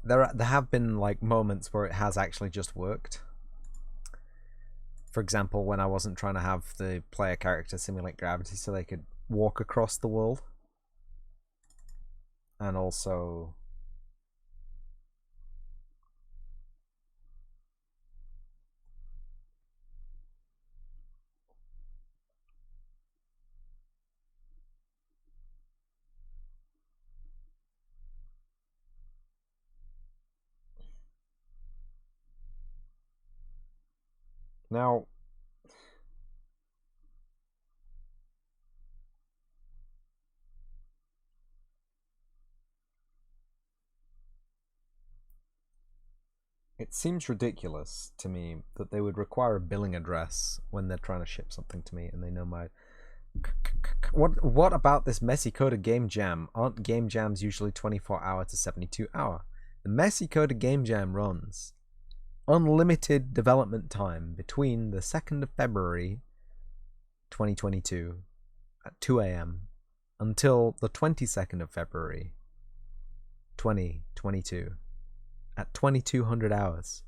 A: There have been like moments where it has actually just worked. For example, when I wasn't trying to have the player character simulate gravity so they could walk across the world. And also now it seems ridiculous to me that they would require a billing address when they're trying to ship something to me and they know my what about this TheMessyCoder game jam? Aren't game jams usually 24-hour to 72-hour? The TheMessyCoder game jam runs unlimited development time between the 2nd of February 2022 at 2 a.m. until the 22nd of February 2022 at 2200 hours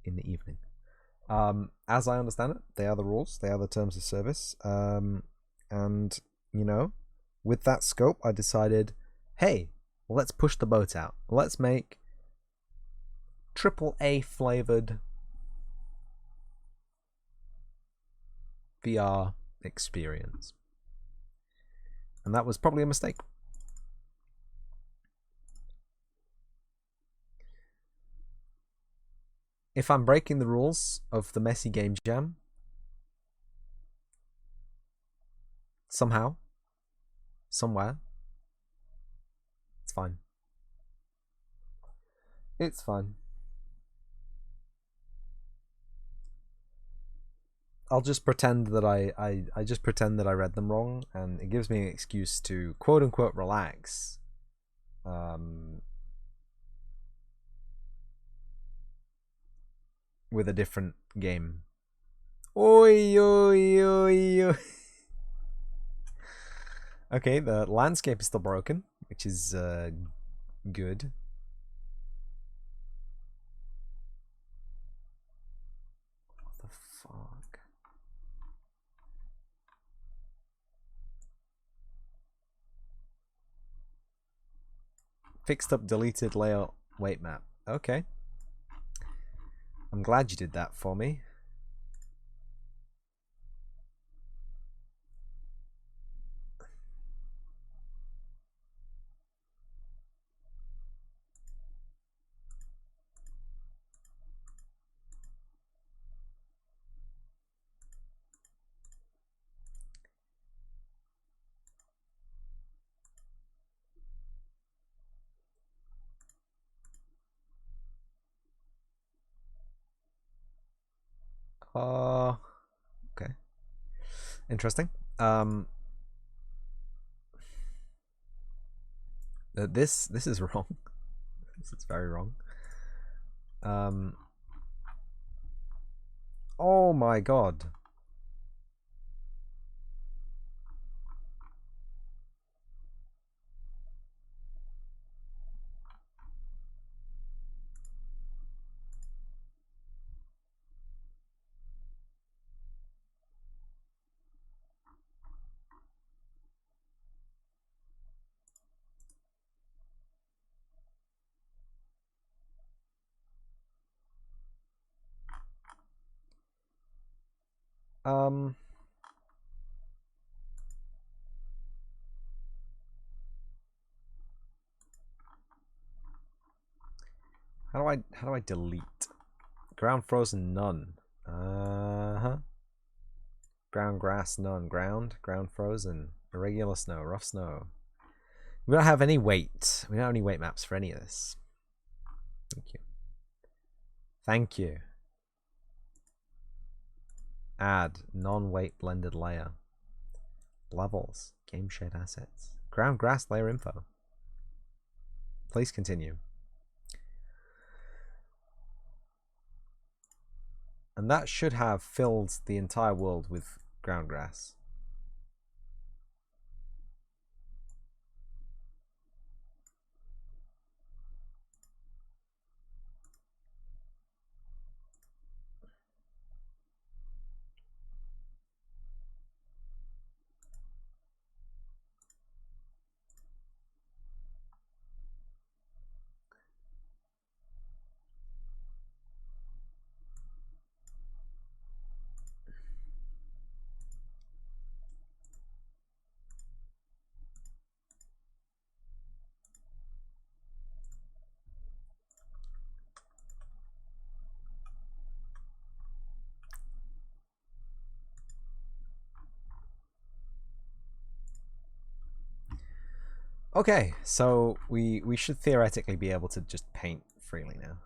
A: in the evening. As I understand it, they are the rules, they are the terms of service. And, you know, with that scope, I decided, hey, well, let's push the boat out. Let's make AAA flavored VR experience. And that was probably a mistake. if I'm breaking the rules of the Messy Game Jam, somehow, somewhere, it's fine. It's fine. I'll just pretend that I just pretend that I read them wrong, and it gives me an excuse to quote unquote relax. With a different game. Oi, oi, oi, oi. Okay, the landscape is still broken, which is good. What the fuck? Fixed up deleted layout weight map. Okay. I'm glad you did that for me. Okay. Interesting. This is wrong. This is very wrong. Oh my god. How do I delete? Ground frozen none. Ground grass none. Ground frozen. Irregular snow. Rough snow. We don't have any weight. We don't have any weight maps for any of this. Thank you. Thank you. Add non-weight blended layer. Levels. Game shared assets. Ground grass layer info. Please continue. And that should have filled the entire world with ground grass. Okay, so we should theoretically be able to just paint freely now.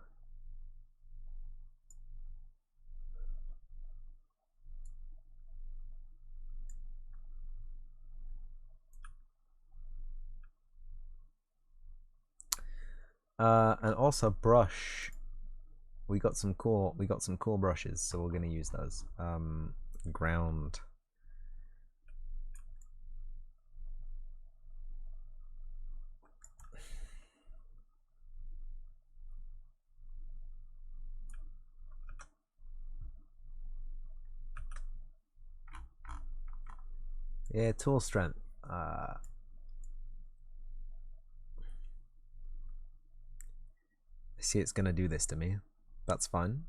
A: And also brush. We got some cool brushes, so we're gonna use those. Ground. Yeah, tool strength. I see it's gonna do this to me. That's fine.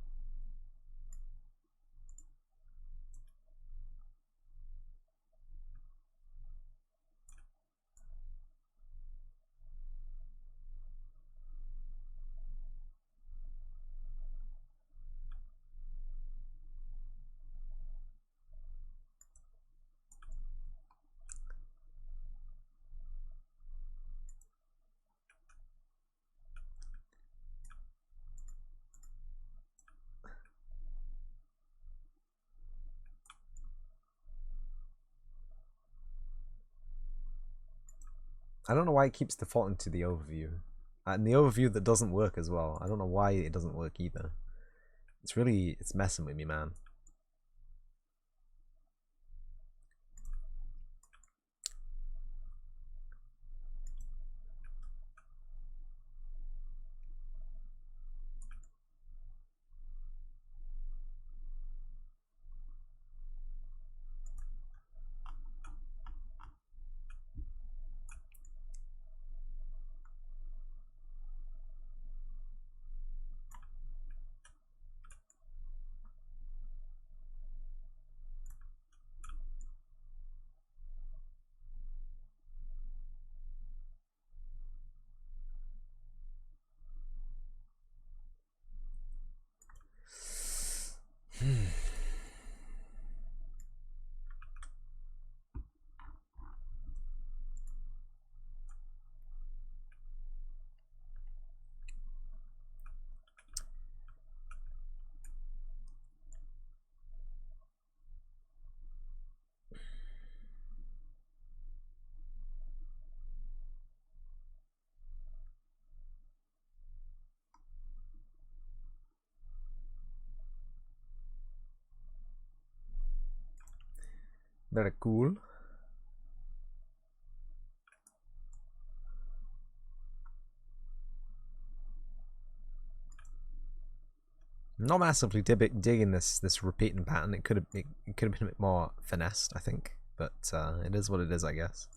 A: I don't know why it keeps defaulting to the overview. And the overview that doesn't work as well. I don't know why it doesn't work either. It's messing with me, man. Very cool. I'm not massively digging this repeating pattern. It could have been a bit more finessed, I think, but it is what it is, I guess.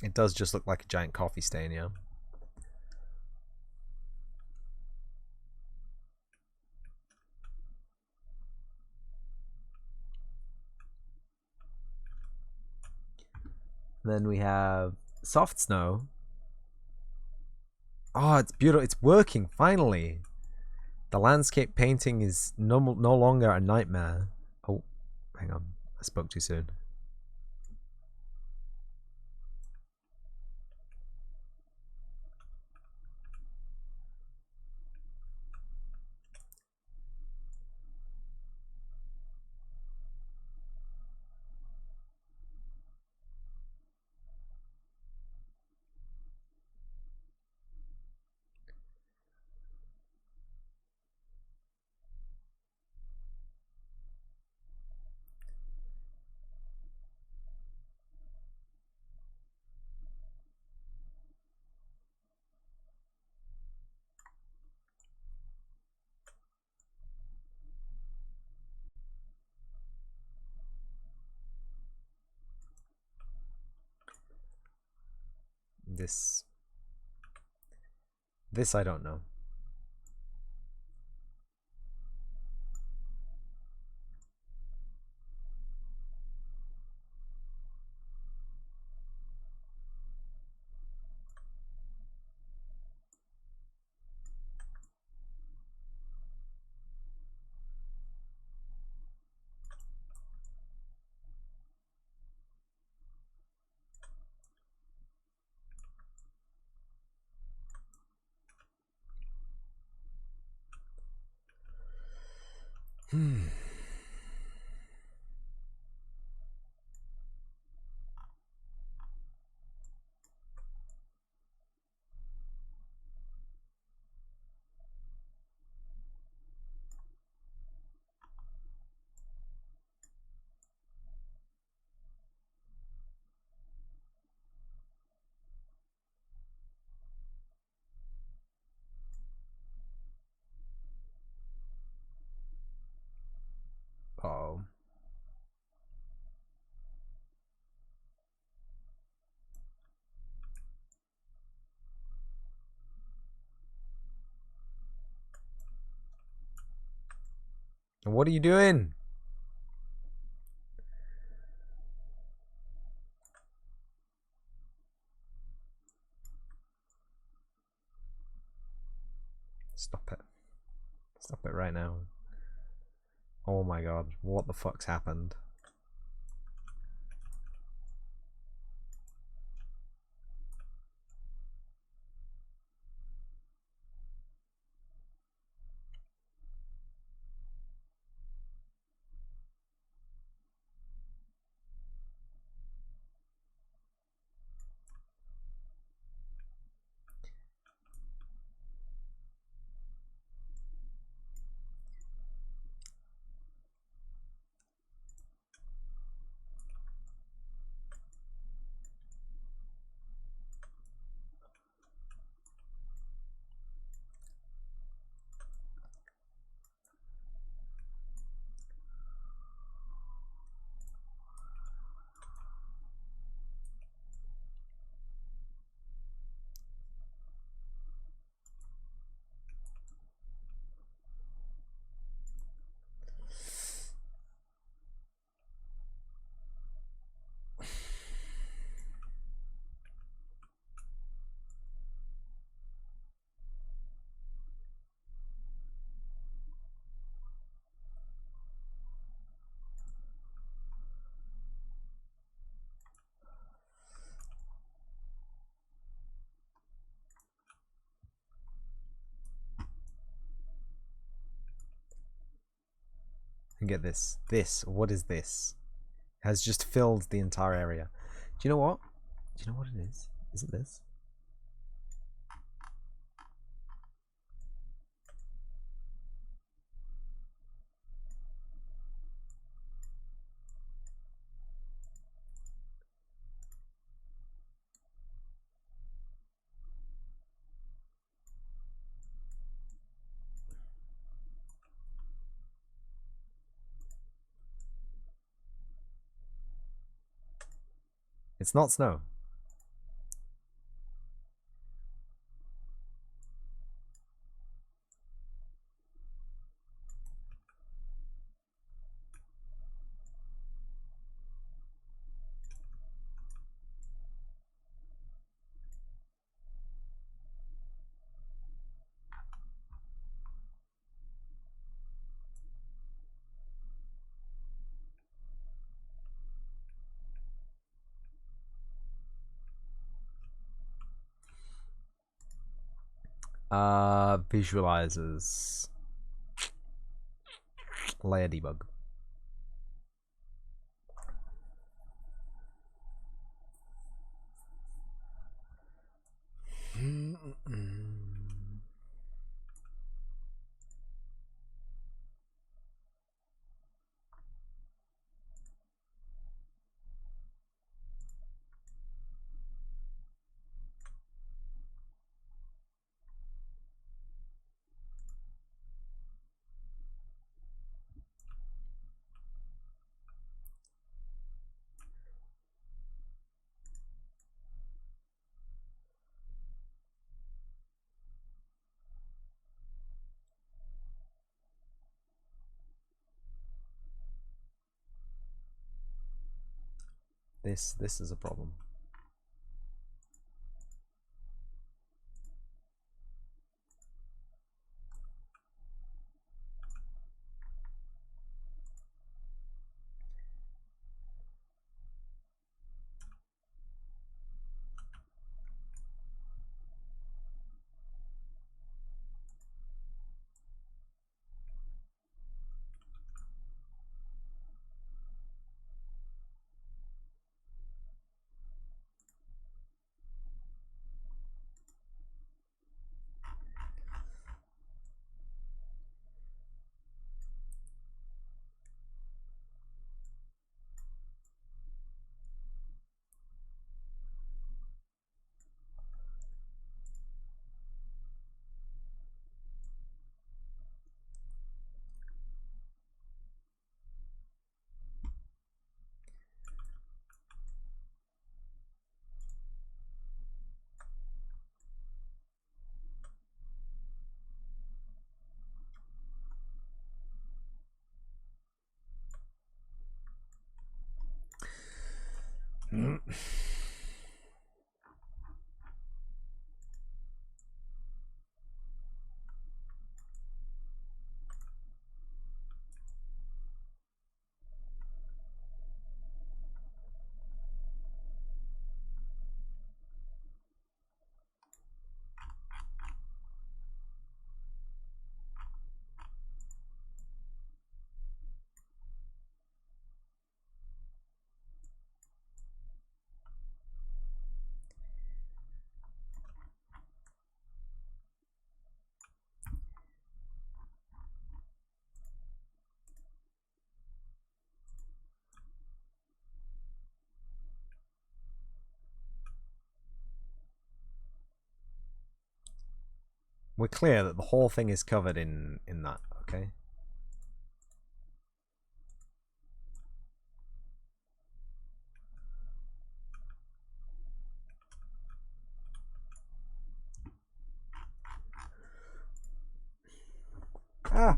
A: It does just look like a giant coffee stain, yeah. Then we have soft snow. Oh, it's beautiful. It's working, finally. The landscape painting is no longer a nightmare. Oh, hang on. I spoke too soon. This I don't know. Uh-oh. What are you doing? Stop it. Stop it right now. Oh my god, what the fuck's happened? And get this. This. What is this? Has just filled the entire area. Do you know what? Do you know what it is? Is it this? It's not snow. Visualizers. Layer debug. This is a problem. We're clear that the whole thing is covered in that, okay? Ah!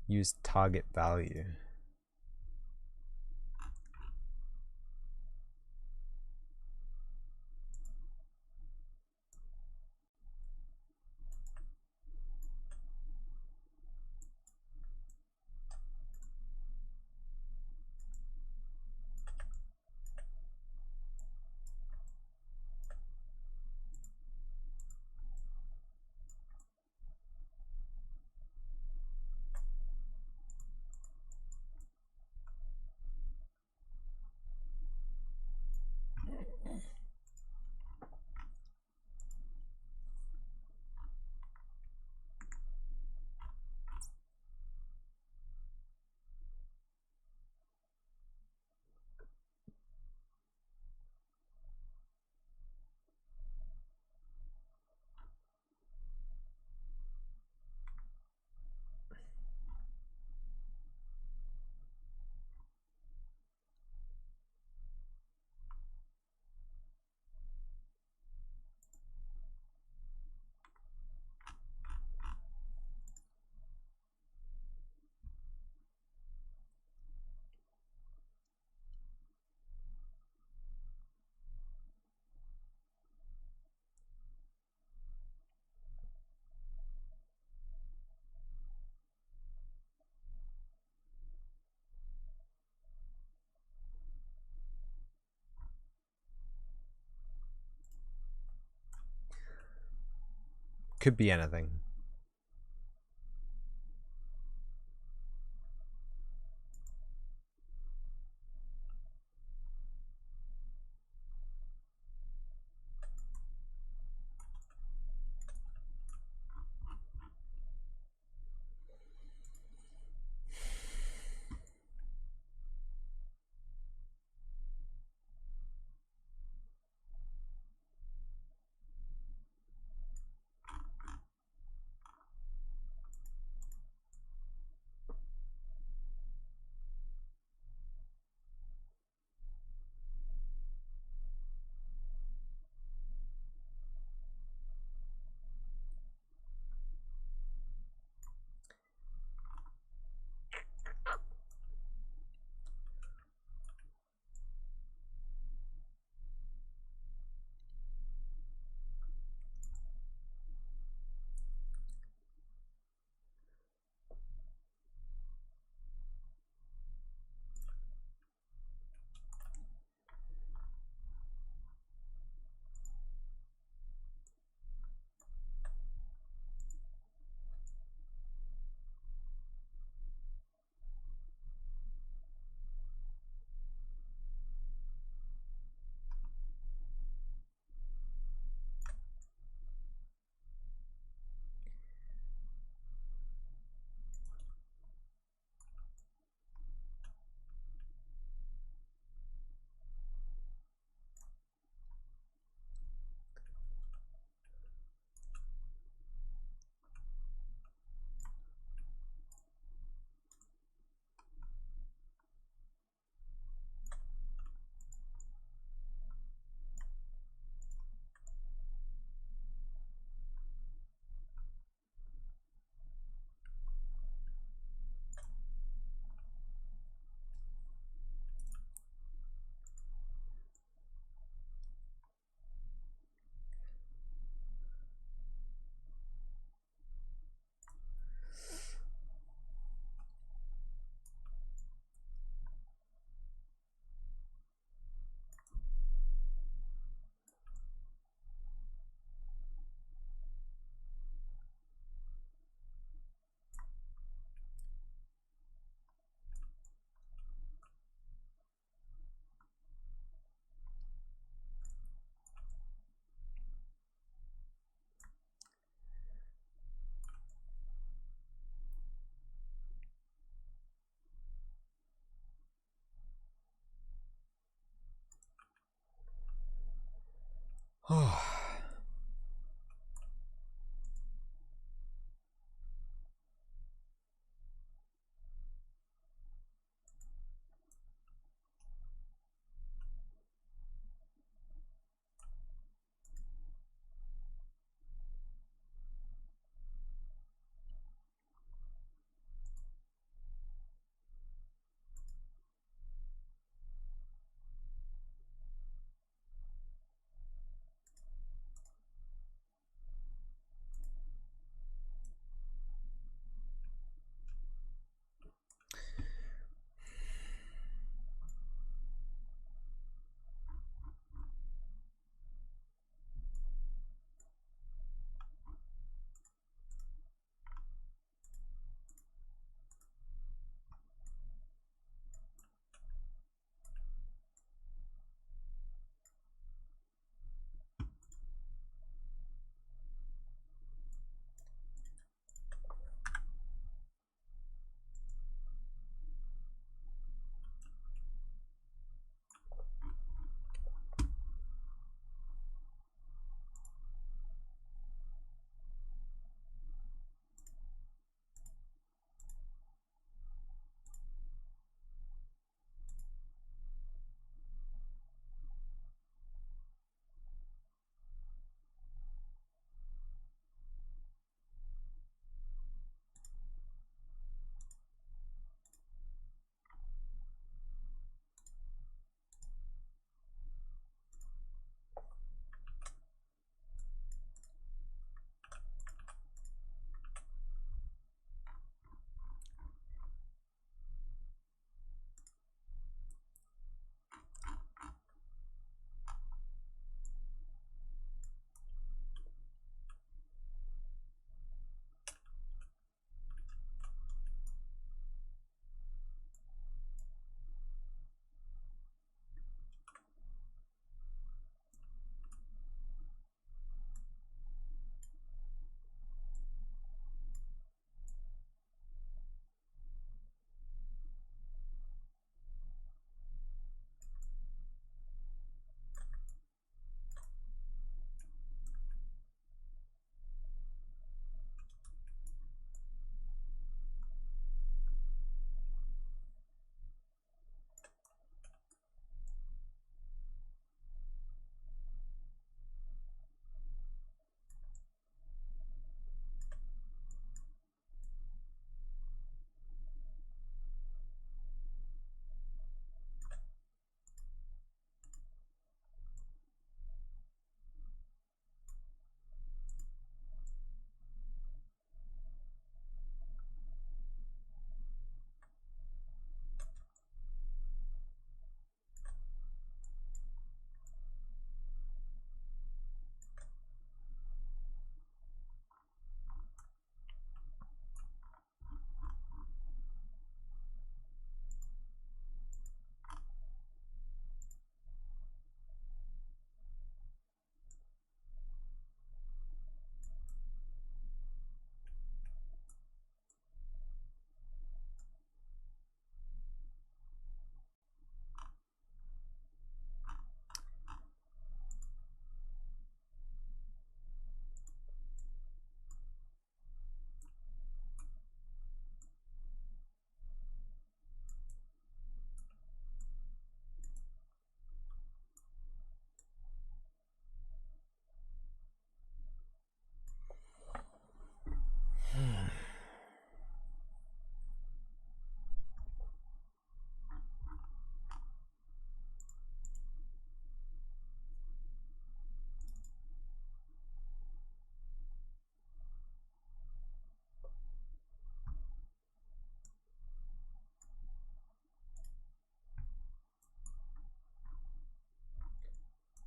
A: Use target value. Could be anything.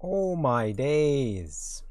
A: Oh my days.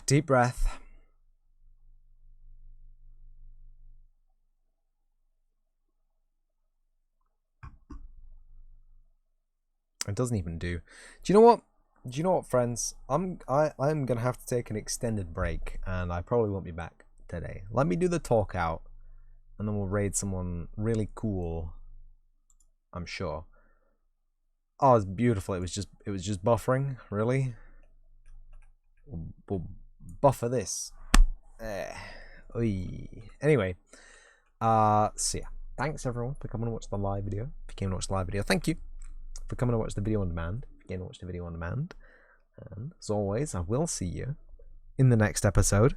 A: Deep breath. It doesn't even do. Do you know what? Do you know what, friends? I'm gonna have to take an extended break, and I probably won't be back today. Let me do the talk out, and then we'll raid someone really cool. I'm sure. Oh, it's beautiful. It was just buffering. Really? We'll buffer this. Anyway, so yeah. Thanks everyone for coming to watch the live video. If you came to watch the live video, thank you for coming to watch the video on demand. If you came to watch the video on demand, and as always, I will see you in the next episode.